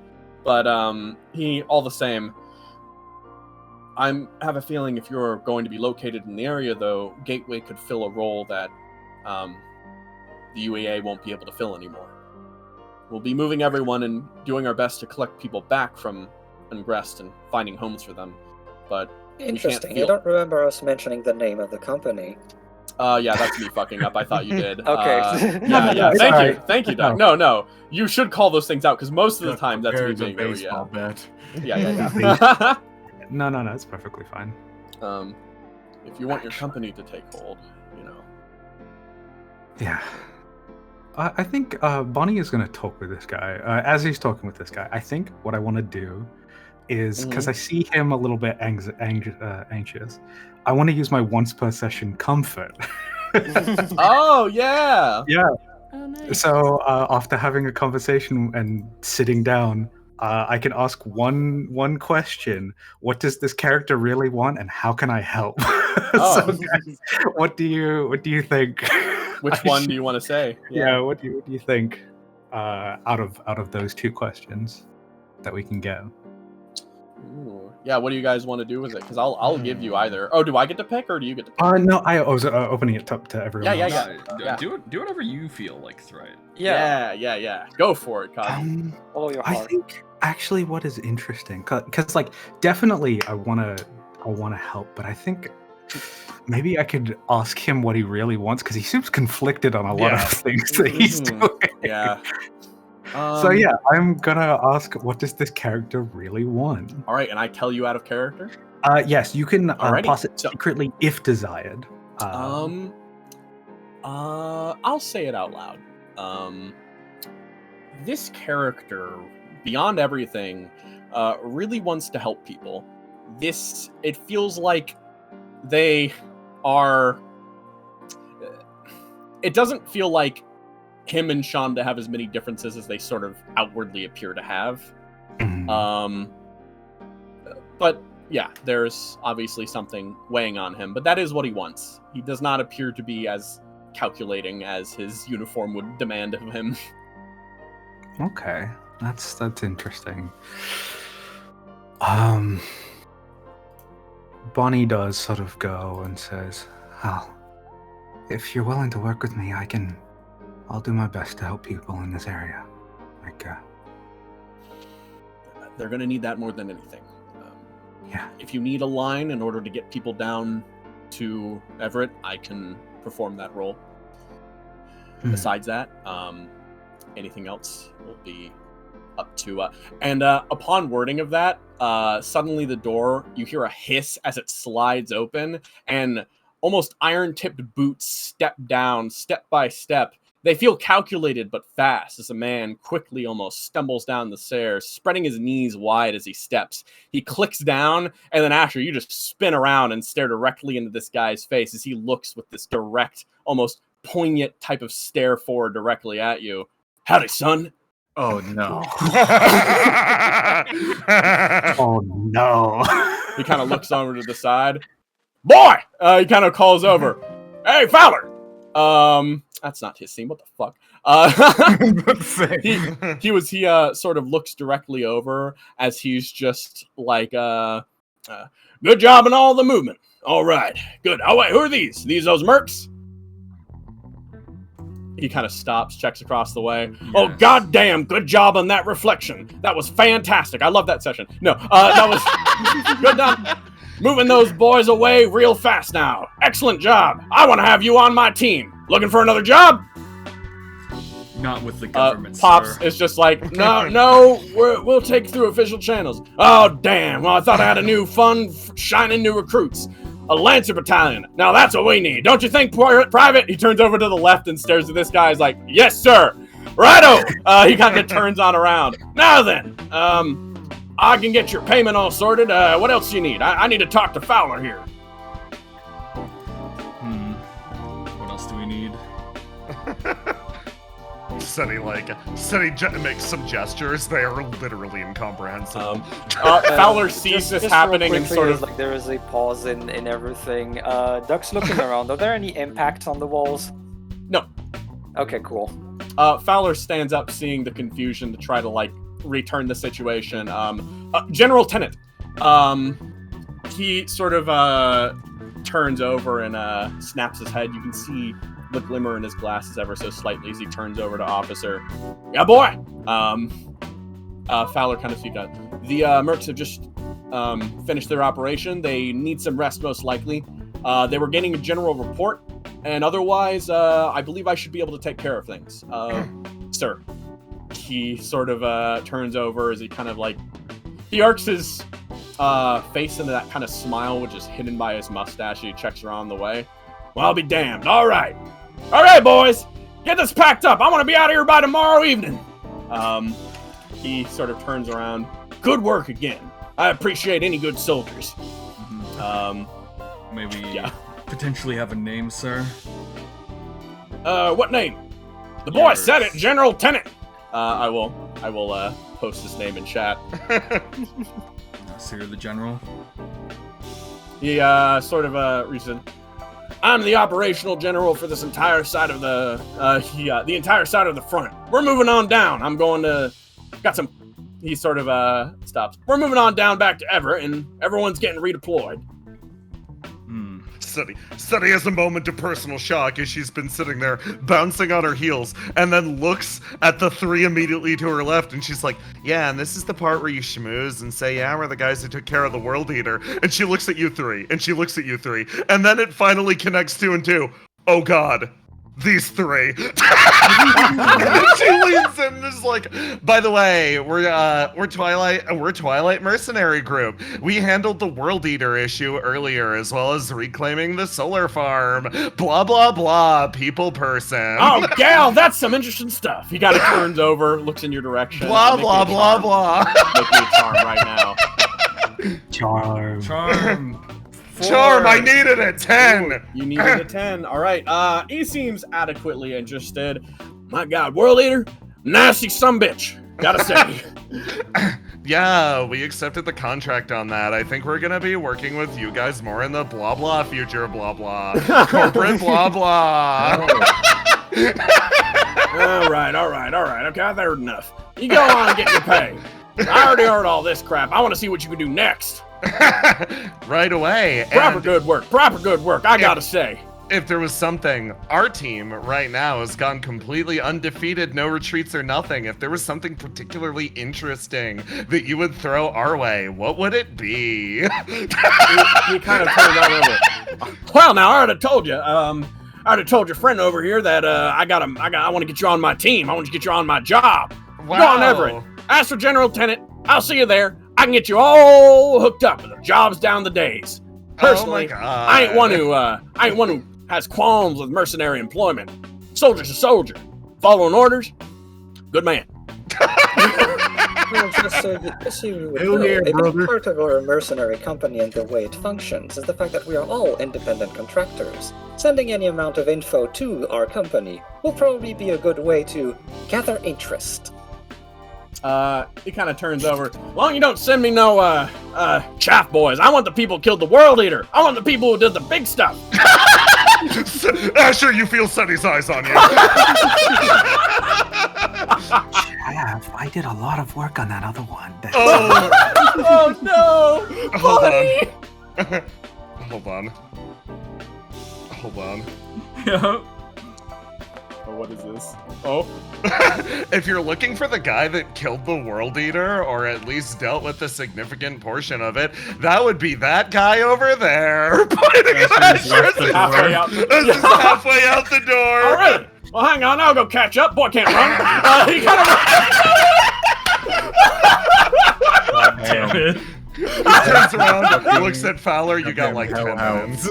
But he, all the same, have a feeling if you're going to be located in the area, though, Gateway could fill a role that the UEA won't be able to fill anymore. We'll be moving everyone and doing our best to collect people back from Ungrest and finding homes for them. But interesting. You don't remember us mentioning the name of the company. Yeah, that's me fucking up. I thought you did. Okay. Yeah. Thank you, Doug. No. You should call those things out because most of the time that's me being really, baseball bet. Yeah. No, it's perfectly fine. If you want your company to take hold, Yeah. I think Bonnie is going to talk with this guy. As he's talking with this guy, I think what I want to do is, because I see him a little bit anxious, I want to use my once per session comfort. Oh, yeah! Yeah. Oh, nice. So after having a conversation and sitting down, I can ask one question: what does this character really want, and how can I help? So, guys, what do you think? Which one do you want to say? Yeah, what do you think out of those two questions that we can get? Ooh. Yeah, what do you guys want to do with it? Because I'll give you either. Oh, do I get to pick or do you get to pick? No, I was opening it up to everyone. Yeah. Do whatever you feel like's right. Yeah. Go for it, Cosby. Follow your I heart. think actually what is interesting, because like definitely I wanna help, but I think maybe I could ask him what he really wants because he seems conflicted on a lot of things that he's doing. Yeah. So yeah, I'm gonna ask, what does this character really want? All right, and I tell you out of character? Yes, you can pass it So- secretly if desired. I'll say it out loud. This character, beyond everything, really wants to help people. It feels like they are... It doesn't feel like him and Shonda have as many differences as they sort of outwardly appear to have. But yeah, there's obviously something weighing on him, but that is what he wants. He does not appear to be as calculating as his uniform would demand of him. Okay, that's interesting. Bonnie does sort of go and says, "Oh, if you're willing to work with me, I'll do my best to help people in this area." They're going to need that more than anything. Yeah. If you need a line in order to get people down to Everett, I can perform that role. Besides that, anything else will be up to... And upon wording of that, suddenly the door, you hear a hiss as it slides open, and almost iron-tipped boots step down, step by step. They feel calculated but fast as a man quickly almost stumbles down the stairs, spreading his knees wide as he steps. He clicks down, and then Asher, you just spin around and stare directly into this guy's face as he looks with this direct, almost poignant type of stare forward directly at you. "Howdy, son." Oh no. Oh no. He kind of looks over to the side. "Boy!" He kind of calls over. "Hey, Fowler!" That's not his scene. What the fuck? He sort of looks directly over as he's just like, "Good job in all the movement. All right, good. Oh wait, who are these? Those mercs?" He kind of stops, checks across the way. Yes. "Oh, goddamn, good job on that reflection. That was fantastic. I love that session. No, that was good done. Moving those boys away real fast now. Excellent job. I want to have you on my team. Looking for another job?" Not with the government, Pops sir. is just like, no, we'll take through official channels. "Oh, damn. Well, I thought I had a new shining new recruits. A Lancer battalion. Now that's what we need. Don't you think, Private?" He turns over to the left and stares at this guy. He's like, "Yes, sir. Righto." He kind of turns on around. "Now then, I can get your payment all sorted. What else do you need? I need to talk to Fowler here." What else do we need? Sunny makes some gestures. They are literally incomprehensible. Fowler sees this just happening real and quickly, sort as, of. like there is a pause in everything. Duck's looking around. Are there any impacts on the walls? No. Okay, cool. Fowler stands up, seeing the confusion, to try to like return the situation. General Tennant. He sort of turns over and snaps his head. You can see the glimmer in his glasses ever so slightly as he turns over to Officer. Yeah, boy. Fowler kind of speaks out. The mercs have just finished their operation. They need some rest, most likely. They were getting a general report, and otherwise, I believe I should be able to take care of things. Sir. He sort of turns over as he kind of like... He arcs his face into that kind of smile, which is hidden by his mustache. He checks around the way. Well, I'll be damned. All right. All right, boys. Get this packed up. I want to be out of here by tomorrow evening. He sort of turns around. Good work again. I appreciate any good soldiers. Maybe yeah. Potentially have a name, sir? What name? The boy said it, General Tennant. I will post his name in chat. So you're the general? He sort of reason. I'm the operational general for this entire side of the entire side of the front. We're moving on down. I'm going to got some. He sort of stops. We're moving on down back to Everett, and everyone's getting redeployed. Sunny has a moment of personal shock as she's been sitting there bouncing on her heels and then looks at the three immediately to her left and she's like, yeah, and this is the part where you schmooze and say, yeah, we're the guys who took care of the World Eater. And she looks at you three, and she looks at you three, and then it finally connects 2 and 2. Oh God. These three. She leans in and is like, by the way, we're Twilight Mercenary Group. We handled the World Eater issue earlier, as well as reclaiming the solar farm. Blah blah blah, people person. Oh, gal, that's some interesting stuff. He kind of turns over, looks in your direction. Blah blah blah blah. Make me a charm right now. Charm. 4. Charm, I needed a 10. Ooh, you needed a 10. All right. He seems adequately interested. My God, World Eater, nasty sumbitch. Gotta say. Yeah, we accepted the contract on that. I think we're gonna be working with you guys more in the blah blah future, blah blah. Corporate blah blah. All right. Okay, I've heard enough. You go on and get your pay. I already heard all this crap. I want to see what you can do next. Right away. Proper good work, I gotta say. If there was something, our team right now has gone completely undefeated, no retreats or nothing. If there was something particularly interesting that you would throw our way, what would it be? He kind of turned on over. Well, now I already told you. I already told your friend over here that I want to get you on my team. I want to get you on my job. Wow. Go on, Everett. Ask for General Tennant. I'll see you there. I can get you all hooked up, and the job's down the days. Personally, oh my God. I ain't one who has qualms with mercenary employment. Soldier's a soldier. Following orders, good man. Well, just so you would know, a big part of our mercenary company and the way it functions is the fact that we are all independent contractors. Sending any amount of info to our company will probably be a good way to gather interest. He kind of turns over. Long you don't send me no, chaff boys. I want the people who killed the World Eater. I want the people who did the big stuff. Asher, you feel Sunny's eyes on you. Chaff, I did a lot of work on that other one. Oh no! Hold on. Yeah. Oh, what is this? Oh. If you're looking for the guy that killed the World Eater, or at least dealt with a significant portion of it, that would be that guy over there. Pointing at Asher. This is halfway out the door. All right. Well, hang on. I'll go catch up. Boy can't run. He kind of. Damn it. He turns around, looks at Fowler, you got like 10 minutes.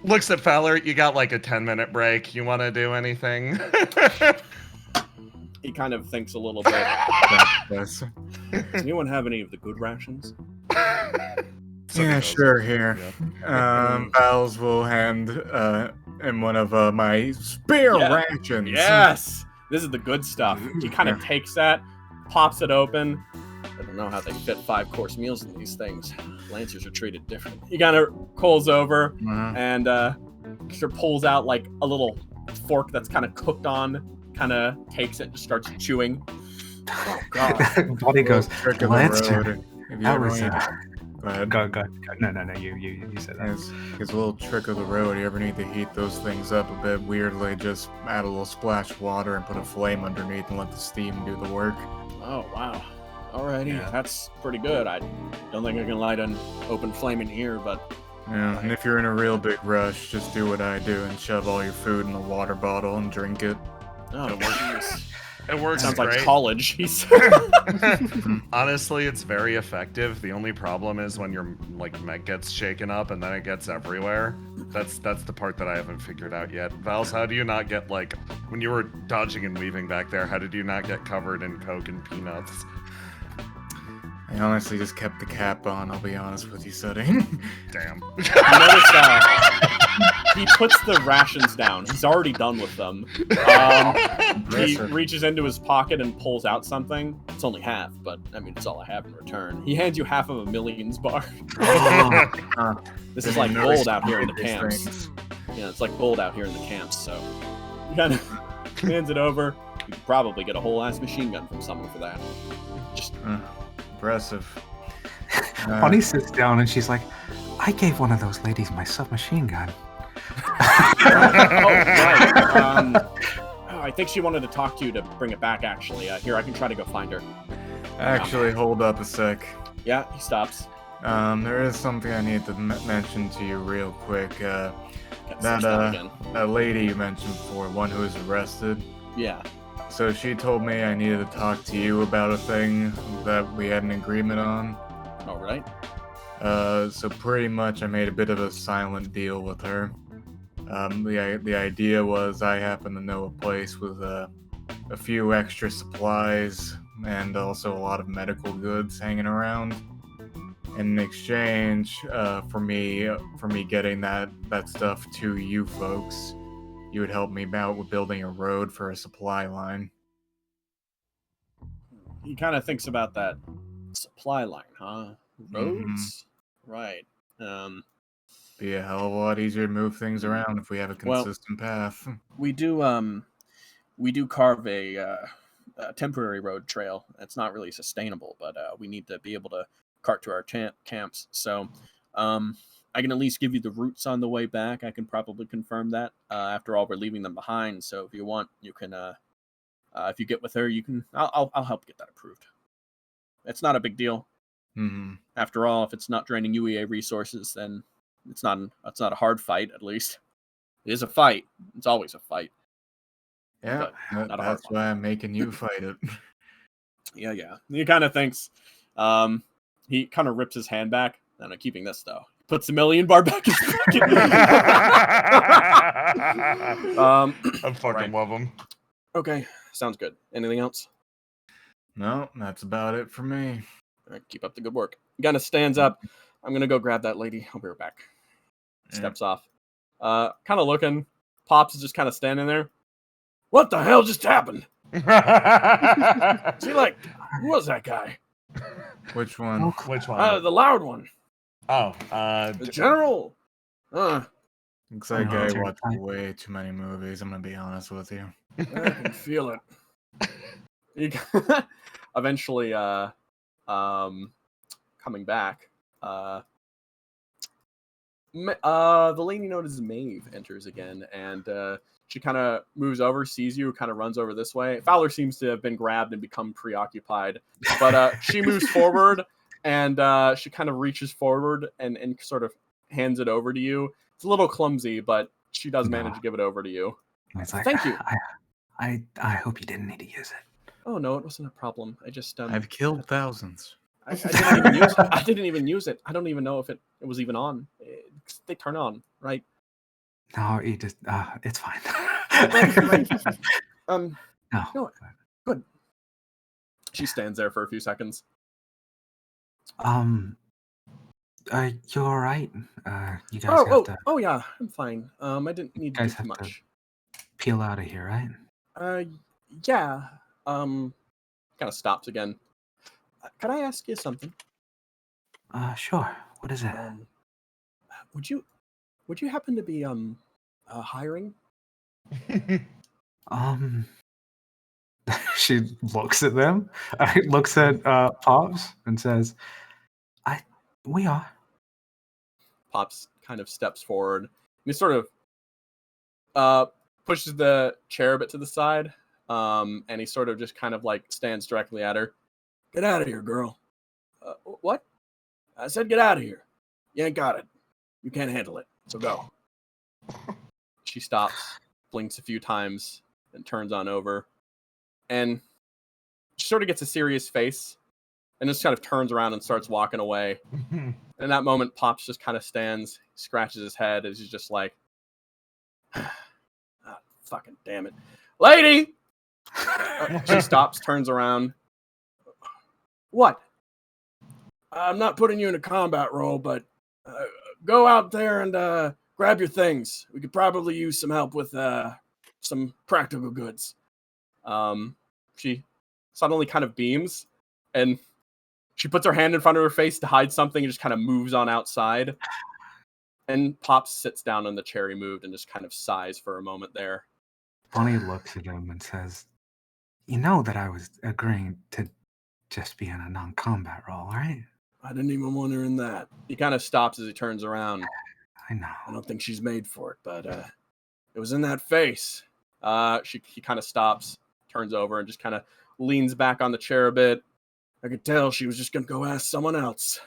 Looks at Fowler, you got like a 10-minute break. You want to do anything? He kind of thinks a little bit. Does anyone have any of the good rations? Yeah, sure, here. Val's will hand in one of my spare Yeah. rations. Yes! This is the good stuff. He kind of takes that, pops it open. I don't know how they fit 5-course meals in these things. Lancers are treated different. He kind of calls over and sort of pulls out like a little fork that's kind of cooked on, kind of takes it and just starts chewing. Oh, God. Buddy goes, Trick of the Lancer. road. If you That ever was need Go ahead. Go. No. You said that. It's a little trick of the road. You ever need to heat those things up a bit weirdly, just add a little splash of water and put a flame underneath and let the steam do the work. Oh, wow. Alrighty, Yeah. that's pretty good. I don't think I can light an open flame in here, but Yeah, and if you're in a real big rush, just do what I do and shove all your food in a water bottle and drink it. oh, jeez. It works Sounds great. like college. He's Honestly, it's very effective. The only problem is when your like mech gets shaken up and then it gets everywhere. That's the part that I haven't figured out yet. Vals, how do you not get like when you were dodging and weaving back there? How did you not get covered in Coke and peanuts? I honestly just kept the cap on, I'll be honest with you, Suddy. Damn. You notice he puts the rations down. He's already done with them. He reaches into his pocket and pulls out something. It's only half, but I mean, it's all I have in return. He hands you half of a millions bar. This is like gold out here in the camps. Yeah, it's like gold out here in the camps, so he kind of hands it over. You could probably get a whole ass machine gun from someone for that. Just impressive. Bonnie sits down and she's like, I gave one of those ladies my submachine gun. right. I think she wanted to talk to you to bring it back, actually. Here, I can try to go find her. Actually, hold up a sec. Yeah, he stops. There is something I need to mention to you real quick. That lady you mentioned before, one who was arrested. Yeah. So she told me I needed to talk to you about a thing that we had an agreement on. All right. So pretty much I made a bit of a silent deal with her. The idea was I happen to know a place with a few extra supplies and also a lot of medical goods hanging around. In exchange for me getting that stuff to you folks, you would help me out with building a road for a supply line. He kind of thinks about that supply line, huh? Roads? Right. Be a hell of a lot easier to move things around if we have a consistent path. We do carve a temporary road trail. It's not really sustainable, but we need to be able to cart to our camps. So I can at least give you the routes on the way back. I can probably confirm that. After all, we're leaving them behind. So if you want, you can. If you get with her, you can. I'll help get that approved. It's not a big deal. Mm-hmm. After all, if it's not draining UEA resources, then it's not a hard fight. At least it is a fight. It's always a fight. Yeah, that's why I'm making you fight it. Yeah. He kind of thinks. He kind of rips his hand back. I'm not keeping this though. Puts $1 million back in his pocket. I fucking love him. Okay, sounds good. Anything else? No, that's about it for me. All right, keep up the good work. He kind of stands up. I'm gonna go grab that lady. I'll be right back. Steps off. Kind of looking. Pops is just kind of standing there. What the hell just happened? See, like, who was that guy? Which one? Which one? The loud one. Oh, the general. Looks like I watch way too many movies. I'm gonna be honest with you. I can feel it. Eventually, coming back, the lady known as Maeve enters again, and she kind of moves over, sees you, kind of runs over this way. Fowler seems to have been grabbed and become preoccupied, but she moves forward, and she kind of reaches forward and sort of hands it over to you. It's a little clumsy, but she does manage to give it over to you. It's like, thank you. I hope you didn't need to use it. Oh no, it wasn't a problem. I just I've killed thousands. I didn't even use it. I didn't even use it. I don't even know if it was even on. They turn on, right? No, you just it's fine. Right. No, good. She stands there for a few seconds. You all right? You guys have to. Oh yeah, I'm fine. I didn't need to guys do too have to- much. Peel out of here, right? Yeah. Kind of stops again. Could I ask you something? Sure. What is it? Would you happen to be hiring? She looks at them, looks at Pops, and says, we are. Pops kind of steps forward. And he sort of pushes the chair a bit to the side, and he sort of just kind of like stands directly at her. Get out of here, girl. What? I said get out of here. You ain't got it. You can't handle it, so go. She stops, blinks a few times, and turns on over. And she sort of gets a serious face and just kind of turns around and starts walking away. In that moment, Pops just kind of stands, scratches his head as he's just like, fucking damn it. Lady! She stops, turns around. What? I'm not putting you in a combat role, but go out there and grab your things. We could probably use some help with some practical goods. She suddenly kind of beams, and she puts her hand in front of her face to hide something and just kind of moves on outside. And Pops sits down on the chair he moved and just kind of sighs for a moment there. Bonnie looks at him and says, you know that I was agreeing to just be in a non-combat role, right? I didn't even want her in that. He kind of stops as he turns around. I know. I don't think she's made for it, but it was in that face. He kind of stops, turns over, and just kind of leans back on the chair a bit. I could tell she was just going to go ask someone else.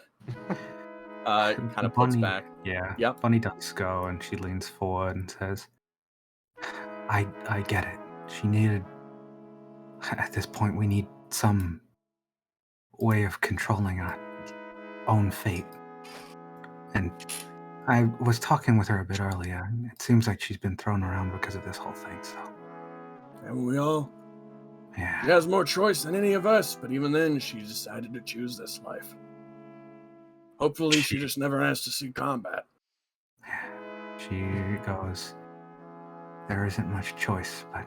Kind of puts Bunny, back. Yeah. Yep. Bunny does go, and she leans forward and says, I get it. She needed... At this point, we need some way of controlling our own fate. And I was talking with her a bit earlier. It seems like she's been thrown around because of this whole thing, so... Haven't we all? Yeah. She has more choice than any of us, but even then, she decided to choose this life. Hopefully, she just never has to see combat. She goes, there isn't much choice, but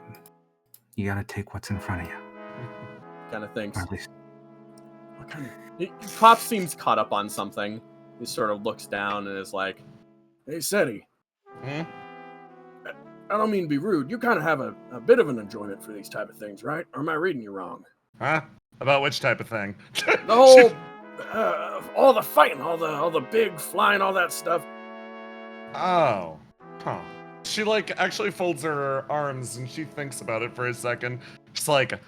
you gotta take what's in front of you. Kind of thinks. Or at least... What kind of... Pop seems caught up on something. He sort of looks down and is like, hey, Seti. I don't mean to be rude. You kind of have a bit of an enjoyment for these type of things, right? Or am I reading you wrong? Huh? About which type of thing? The whole... all the fighting, all the big flying, all that stuff. Oh. Huh. She, like, actually folds her arms and she thinks about it for a second. She's like,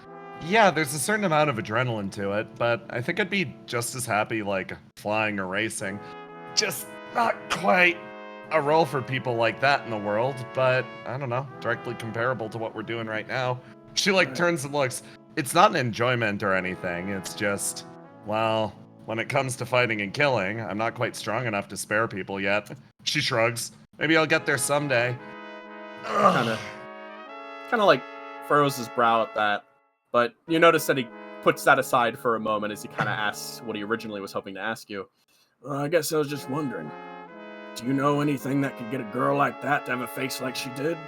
yeah, there's a certain amount of adrenaline to it, but I think I'd be just as happy, like, flying or racing. Just not quite a role for people like that in the world, but, I don't know, directly comparable to what we're doing right now. She, like, turns and looks. It's not an enjoyment or anything, it's just, well, when it comes to fighting and killing, I'm not quite strong enough to spare people yet. She shrugs. Maybe I'll get there someday. Kind of like furrows his brow at that. But you notice that he puts that aside for a moment as he kind of asks what he originally was hoping to ask you. I guess I was just wondering, do you know anything that could get a girl like that to have a face like she did?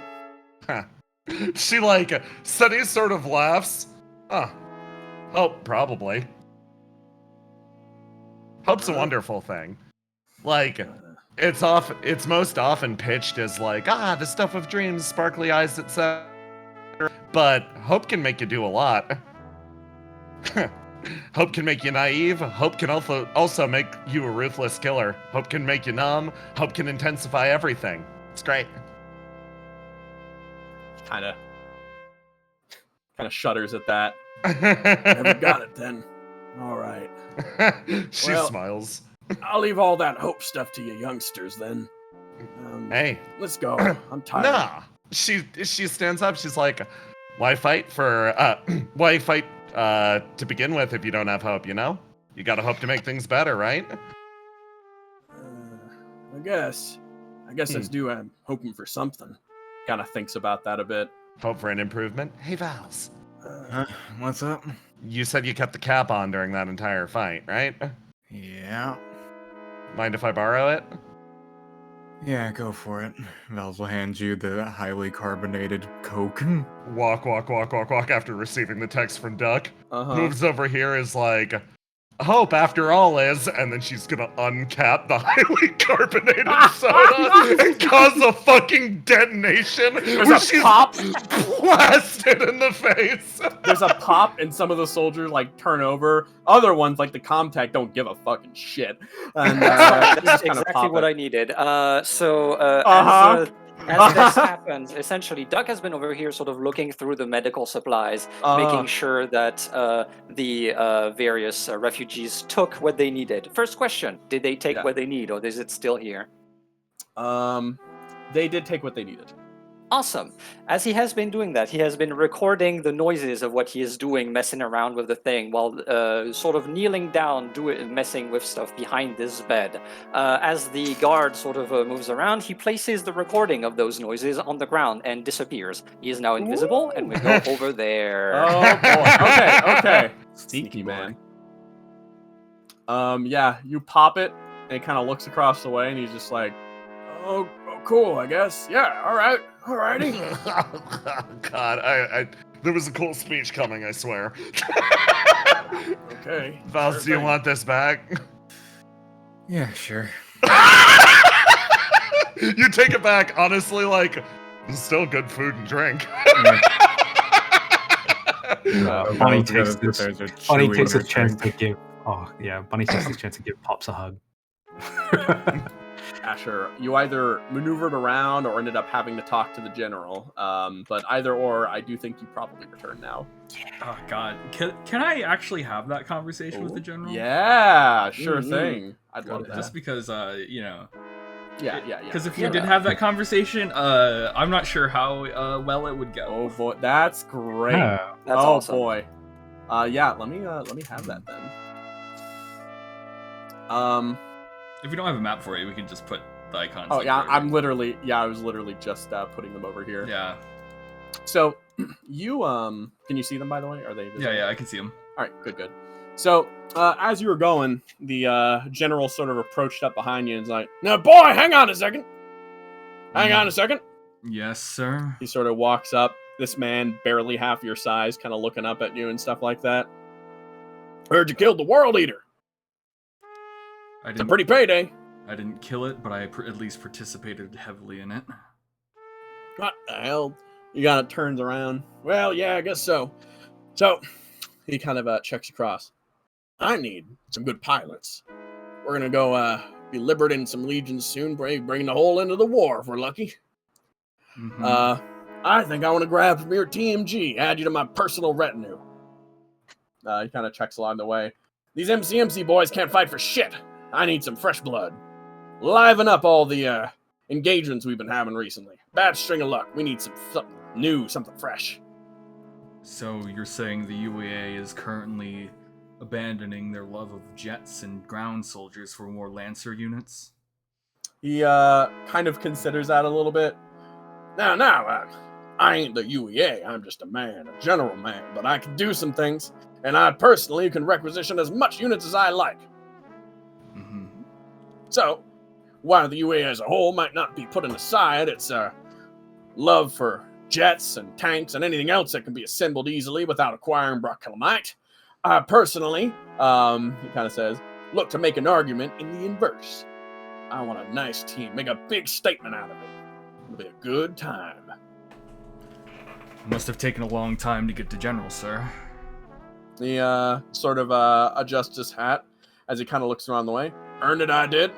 She, like, Sunny sort of laughs. Oh, probably. Hope's a wonderful thing. Like, it's most often pitched as like, the stuff of dreams, sparkly eyes, etc. But hope can make you do a lot. Hope can make you naive. Hope can also make you a ruthless killer. Hope can make you numb. Hope can intensify everything. It's great. Kind of shudders at that. Never got it then. All right. She smiles. I'll leave all that hope stuff to you youngsters then. Hey. Let's go. I'm tired. Nah. She stands up. She's like, why fight to begin with if you don't have hope, you know? You gotta hope to make things better, right? I guess that's due. I'm hoping for something. Kind of thinks about that a bit. Hope for an improvement? Hey, Vals. What's up? You said you kept the cap on during that entire fight, right? Yeah. Mind if I borrow it? Yeah, go for it. Vals will hand you the highly carbonated Coke. Walk after receiving the text from Duck. Uh-huh. Moves over here, is like, hope after all is, and then she's gonna uncap the highly carbonated soda and cause a fucking detonation There's where a she's pop. blasted in the face. There's a pop, and some of the soldiers like turn over. Other ones, like the Comtech, don't give a fucking shit. And That's exactly what I needed. As this happens, essentially, Duck has been over here sort of looking through the medical supplies, making sure that the various refugees took what they needed. First question, did they take what they need, or is it still here? They did take what they needed. Awesome. As he has been doing that, he has been recording the noises of what he is doing, messing around with the thing, while sort of kneeling down, messing with stuff behind this bed. As the guard sort of moves around, he places the recording of those noises on the ground and disappears. He is now invisible, and we go over there. Oh boy. Okay. Sneaky man. Yeah, you pop it, and it kind of looks across the way, and he's just like, oh, cool, I guess. Yeah, alrighty. God, I there was a cool speech coming, I swear. Okay. Vals, do you want this back? Yeah, sure. You take it back, honestly, like, it's still good food and drink. Bunny takes a chance to give. Oh yeah, Bunny takes the chance to give Pops a hug. Asher, you either maneuvered around or ended up having to talk to the general. But either or, I do think you probably return now. Oh God, can I actually have that conversation with the general? Yeah, sure thing. I'd love that. Just because, you know. Yeah. Because if you did have that conversation, I'm not sure how well it would go. Oh boy, that's great. Yeah. That's awesome. Boy. Yeah. Let me have that then. If we don't have a map for you, we can just put the icons. Oh yeah, I was literally just putting them over here. Yeah. So, you can you see them by the way? Are they visible? Yeah, I can see them. All right, good. So, as you were going, the general sort of approached up behind you and was like, "Now, boy, hang on a second. Hang on a second." Yes, sir. He sort of walks up. This man, barely half your size, kind of looking up at you and stuff like that. Heard you killed the World Eater. It's a pretty payday. I didn't kill it, but I at least participated heavily in it. What the hell? He kind of turns around. Well, yeah, I guess so. So, he kind of checks across. I need some good pilots. We're going to go be liberating some legions soon, bringing the whole end of the war if we're lucky. Mm-hmm. I think I want to grab from your TMG, add you to my personal retinue. He kind of checks along the way. These MCMC boys can't fight for shit. I need some fresh blood. Liven up all the engagements we've been having recently. Bad string of luck. We need something new, something fresh. So you're saying the UEA is currently abandoning their love of jets and ground soldiers for more Lancer units? He kind of considers that a little bit. Now, I ain't the UEA. I'm just a man, a general man, but I can do some things, and I personally can requisition as much units as I like. Mm-hmm. So, while the UEA as a whole might not be putting aside its love for jets and tanks and anything else that can be assembled easily without acquiring Brockelmite, I personally, he kind of says, look to make an argument in the inverse. I want a nice team, make a big statement out of it. It'll be a good time. Must have taken a long time to get to General, sir. He sort of adjusts his hat as he kind of looks around the way. Earned it, I did.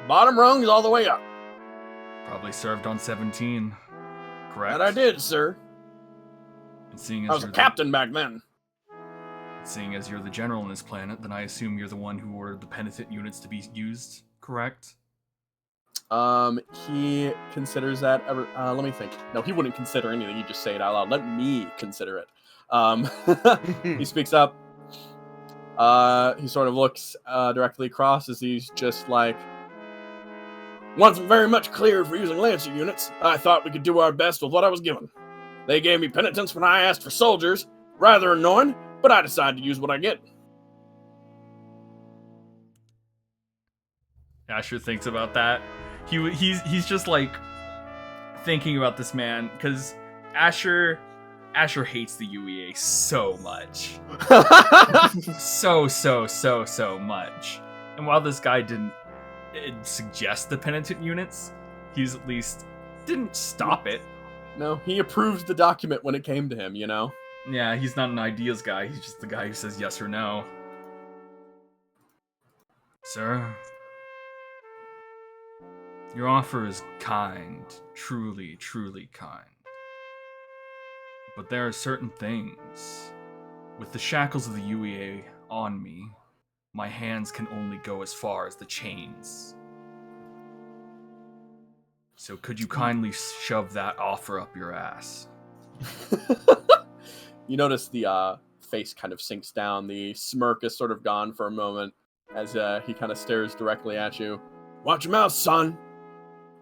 Bottom rung is all the way up. Probably served on 17, correct? That I did, sir. And seeing as I was a captain back then. Seeing as you're the general on this planet, then I assume you're the one who ordered the penitent units to be used, correct? He considers that let me think. No, he wouldn't consider anything. He'd just say it out loud. Let me consider it. He speaks up. He sort of looks directly across as he's just like, once very much cleared for using Lancer units, I thought we could do our best with what I was given. They gave me penitence when I asked for soldiers. Rather annoying, but I decided to use what I get. Asher thinks about that. He's just like thinking about this man because Asher hates the UEA so much. so much. And while this guy didn't suggest the penitent units, he's at least didn't stop it. No, he approved the document when it came to him, you know? Yeah, he's not an ideas guy, he's just the guy who says yes or no. Sir, your offer is kind, truly, truly kind. But there are certain things. With the shackles of the UEA on me, my hands can only go as far as the chains. So could you kindly shove that offer up your ass? You notice the face kind of sinks down. The smirk is sort of gone for a moment as he kind of stares directly at you. Watch your mouth, son.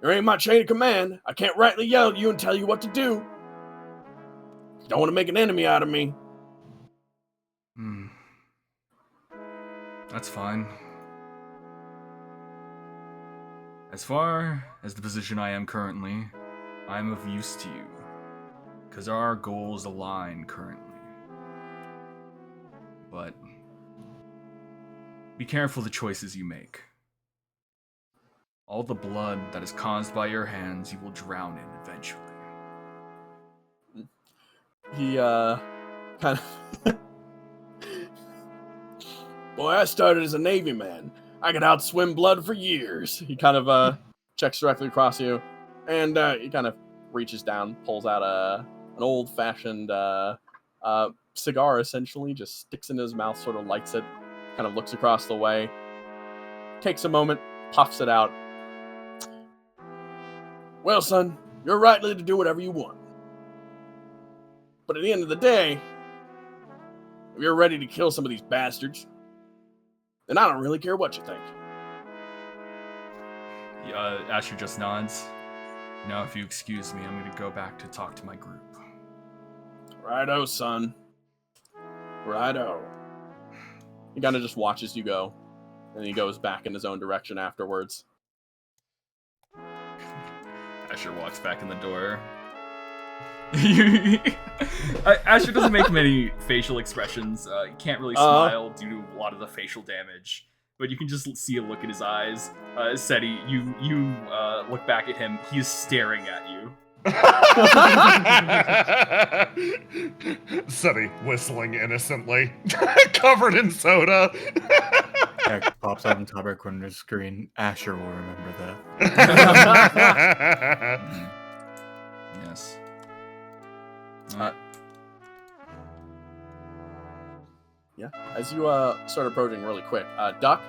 There ain't my chain of command. I can't rightly yell at you and tell you what to do. You don't want to make an enemy out of me. That's fine. As far as the position I am currently, I am of use to you. Because our goals align currently. But be careful the choices you make. All the blood that is caused by your hands you will drown in eventually. He kind of Boy, I started as a Navy man. I could outswim blood for years. He kind of checks directly across you, and he kind of reaches down, pulls out an old-fashioned cigar, essentially, just sticks in his mouth, sort of lights it, kind of looks across the way, takes a moment, puffs it out. Well, son, you're rightly to do whatever you want. But at the end of the day, if you're ready to kill some of these bastards, then I don't really care what you think. Asher just nods. Now, if you excuse me, I'm going to go back to talk to my group. Righto, son. Righto. He kind of just watches you go, and he goes back in his own direction afterwards. Asher walks back in the door. Asher doesn't make many facial expressions. He can't really smile due to a lot of the facial damage. But you can just see a look in his eyes. Seti, you look back at him. He is staring at you. Seti whistling innocently, covered in soda. Text pops up on top of the corner of the screen. Asher will remember that. Yes. Yeah. As you start approaching really quick, Duck.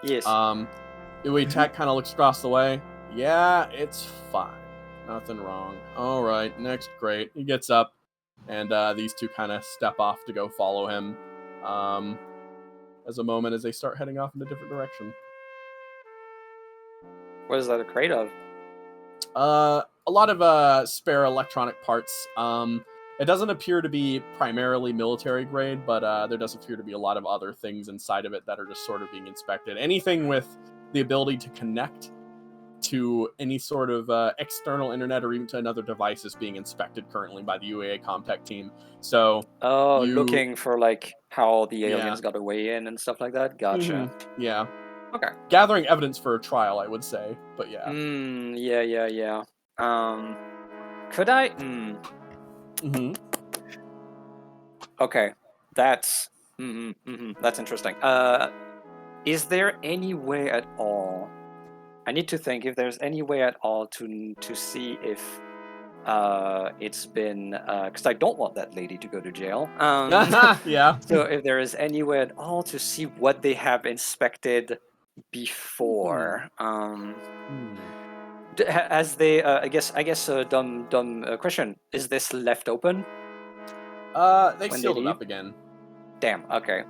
Yes. Uwe Tech kind of looks across the way. Yeah, it's fine. Nothing wrong. All right, next, great. He gets up, and these two kind of step off to go follow him. As they start heading off in a different direction. What is that a crate of? A lot of spare electronic parts. It doesn't appear to be primarily military grade, but there does appear to be a lot of other things inside of it that are just sort of being inspected. Anything with the ability to connect to any sort of external internet or even to another device is being inspected currently by the UEA Comtech team. So, looking for like how the aliens got away in and stuff like that. Gotcha. Mm-hmm. Yeah. Okay. Gathering evidence for a trial, I would say, but yeah. Yeah. Could I? Mm-hmm. Okay, that's that's interesting. Is there any way at all? I need to think if there's any way at all to see if it's been because I don't want that lady to go to jail. Yeah. So if there is any way at all to see what they have inspected before, as they, I guess, a dumb question: is this left open? They sealed it up again. Damn. Okay.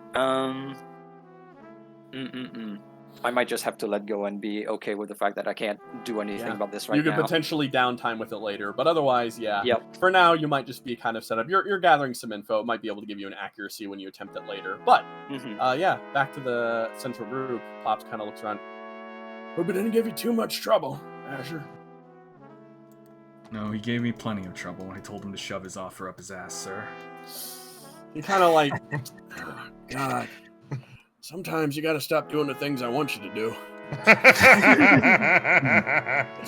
I might just have to let go and be okay with the fact that I can't do anything about this right now. You could potentially downtime with it later, but otherwise, yeah. Yep. For now, you might just be kind of set up. You're gathering some info. It might be able to give you an accuracy when you attempt it later. But, yeah, back to the central group. Pops kind of looks around. Hope it didn't give you too much trouble, Asher. No, he gave me plenty of trouble. I told him to shove his offer up his ass, sir. You kind of like, oh, God. Sometimes you gotta stop doing the things I want you to do. It's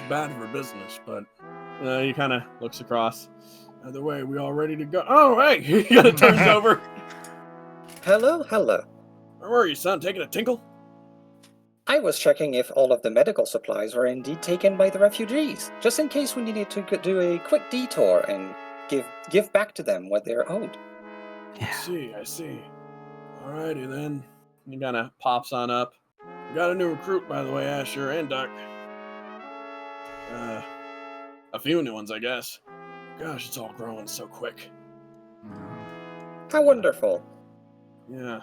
bad for business, but he kind of looks across. Either way, we all ready to go? Oh, hey! He kind of turns over. Hello, hello. Where were you, son? Taking a tinkle? I was checking if all of the medical supplies were indeed taken by the refugees, just in case we needed to do a quick detour and give back to them what they're owed. I see. Alrighty then. He kind of pops on up. We got a new recruit, by the way, Asher and Duck. A few new ones, I guess. Gosh, it's all growing so quick. How wonderful. Yeah.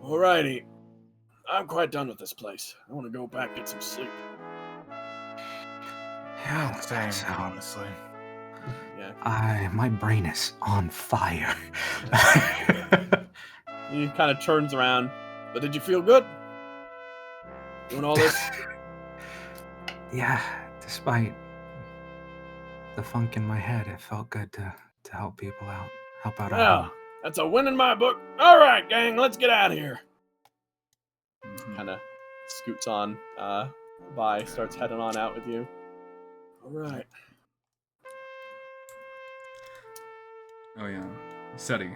Alrighty. I'm quite done with this place. I want to go back and get some sleep. Yeah, Same, so, honestly. Yeah. my brain is on fire. He kind of turns around. But did you feel good? Doing all this? Yeah, despite the funk in my head, it felt good to help people out. Help out. Well, that's a win in my book. All right, gang, let's get out of here. Kind of scoots on by, starts heading on out with you. All right. Oh yeah, SETI.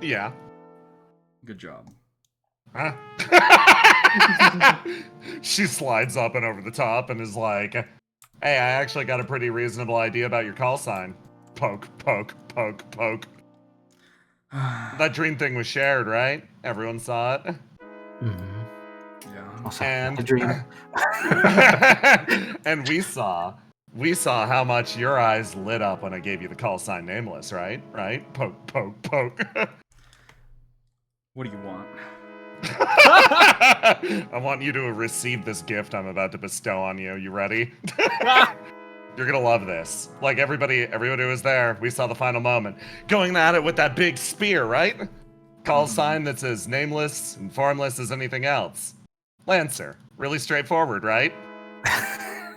Yeah. Good job. Huh? She slides up and over the top and is like, "Hey, I actually got a pretty reasonable idea about your call sign. Poke, poke, poke, poke." That dream thing was shared, right? Everyone saw it. Mm-hmm. Yeah. Also, And a dream. and we saw how much your eyes lit up when I gave you the call sign Nameless, right? Right? Poke, poke, poke. What do you want? I want you to receive this gift I'm about to bestow on you. You ready? You're gonna love this. Like everybody was there. We saw the final moment. Going at it with that big spear, right? Call sign that's as nameless and formless as anything else. Lancer. Really straightforward, right? I'm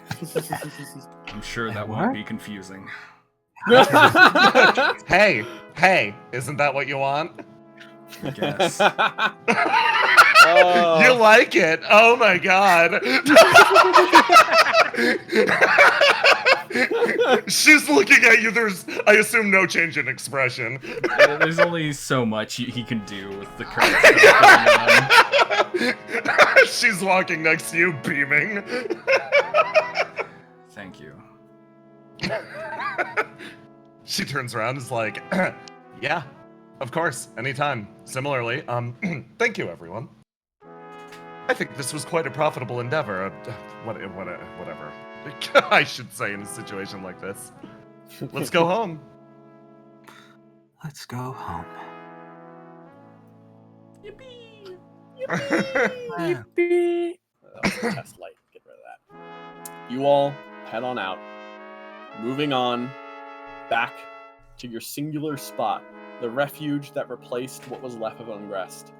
sure that won't be confusing. Hey, isn't that what you want? I guess. You like it? Oh my god. She's looking at you. There's, I assume, no change in expression. There's only so much he can do with the current stuff going on. She's walking next to you, beaming. Thank you. She turns around and is like, yeah, of course, anytime. Similarly, thank you, everyone. I think this was quite a profitable endeavor. Whatever I should say in a situation like this. Let's go home. Let's go home. Yippee! Yippee! Test light. Get rid of that. You all head on out, moving on back to your singular spot, the refuge that replaced what was left of Unrest.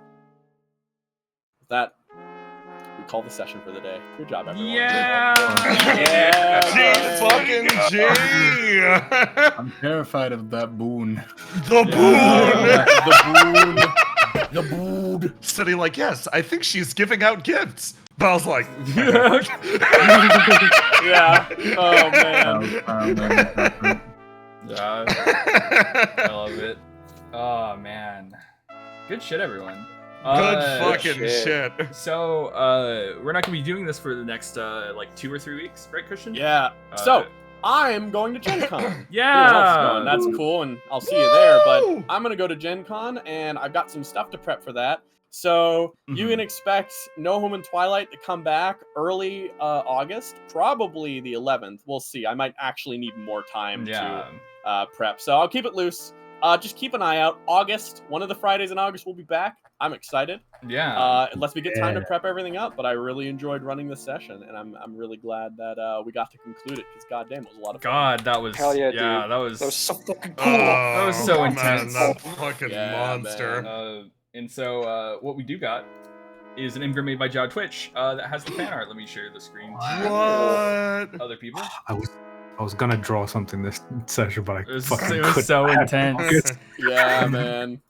With that, we call the session for the day. Good job, everyone. Yeah! G! I'm terrified of that boon. The boon! The boon! Sitting like, yes, I think she's giving out gifts. Val's like, Yeah. Oh, man. Yeah. I love it. Oh, man. Good shit, everyone. Good fucking shit. So, we're not gonna be doing this for the next, like 2 or 3 weeks, right, Christian? Yeah. So, I'm going to Gen Con. Yeah! That's cool, and I'll see you there, but I'm going to go to Gen Con, and I've got some stuff to prep for that. So, you can expect No Home and Twilight to come back early August, probably the 11th. We'll see. I might actually need more time to prep, so I'll keep it loose. Just keep an eye out. August, one of the Fridays in August, we'll be back. I'm excited. Yeah. Unless we get time to prep everything up, but I really enjoyed running this session, and I'm really glad that we got to conclude it, because goddamn, it was a lot of fun. God, that was... Hell yeah, dude. that that was so fucking cool. That was so man, intense. that fucking monster. And so, what we do got is an engram made by Jow Twitch that has the fan art. Let me share the screen. What? Other people? I was gonna draw something this session, but It was fucking so couldn't. intense. Yeah, man.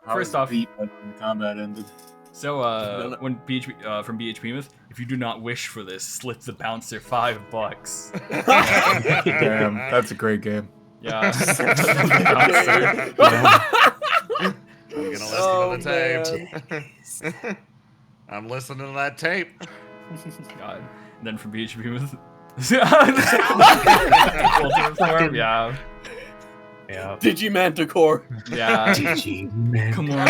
First off, when the combat ended. so when BHP from BHP Myth, if you do not wish for this, slip the bouncer $5. Damn, that's a great game. Yeah. I'm gonna listen to the tape. I'm listening to that tape. God. And then from BHP Myth. Ultimate form, yeah. Yeah. Digimanticore. Yeah. Digiman. Come on,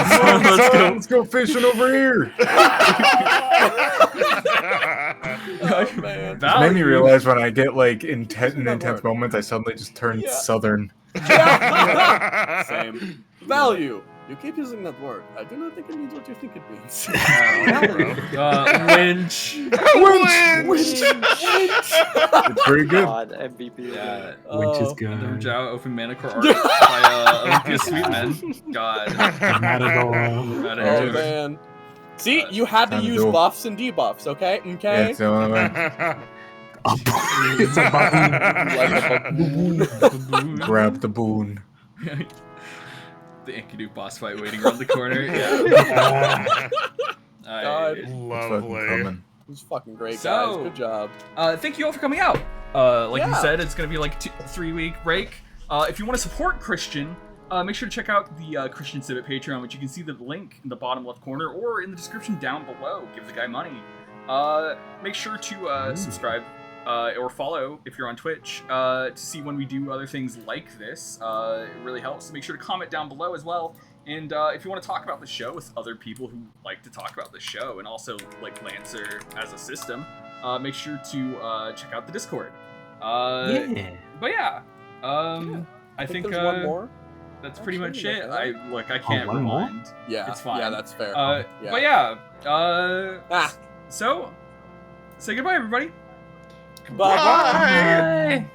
Let's go fishing over here. Oh, man. It made me realize when I get like in Isn't that intense word? moments, I suddenly just turn Yeah. southern. Same. Value. You keep using that word. I do not think it means what you think it means. Winch. Winch. It's pretty good. God, MVP. Yeah. Which is Oh. good. The Jow Open Manicore art by Olympia Sweetman. God. Not at all. Not Oh, into it. man. See, you had to Time to use go. buffs and debuffs, okay? Yeah, Okay? it's the only way. It's a button. Like a baboon. Grab the boon. The Enkidu boss fight waiting around the corner. Yeah. God. It's fucking Lovely. coming. It was fucking great, So- guys. Good job. Thank you all for coming out. Like we Yeah. said, it's gonna be like a 3-week break. If you want to support Christian, make sure to check out the Christian Civic Patreon, which you can see the link in the bottom left corner or in the description down below. Give the guy money. Make sure to subscribe or follow if you're on Twitch to see when we do other things like this. It really helps. Make sure to comment down below as well. And if you want to talk about the show with other people who like to talk about the show and also like Lancer as a system, make sure to check out the Discord. Yeah. But yeah, I think there's one more. that's pretty much Actually, it. like I can't one more? rewind. Yeah, It's fine. Yeah, that's fair. Yeah. But yeah, Ah, so say goodbye, everybody. bye-bye. Bye.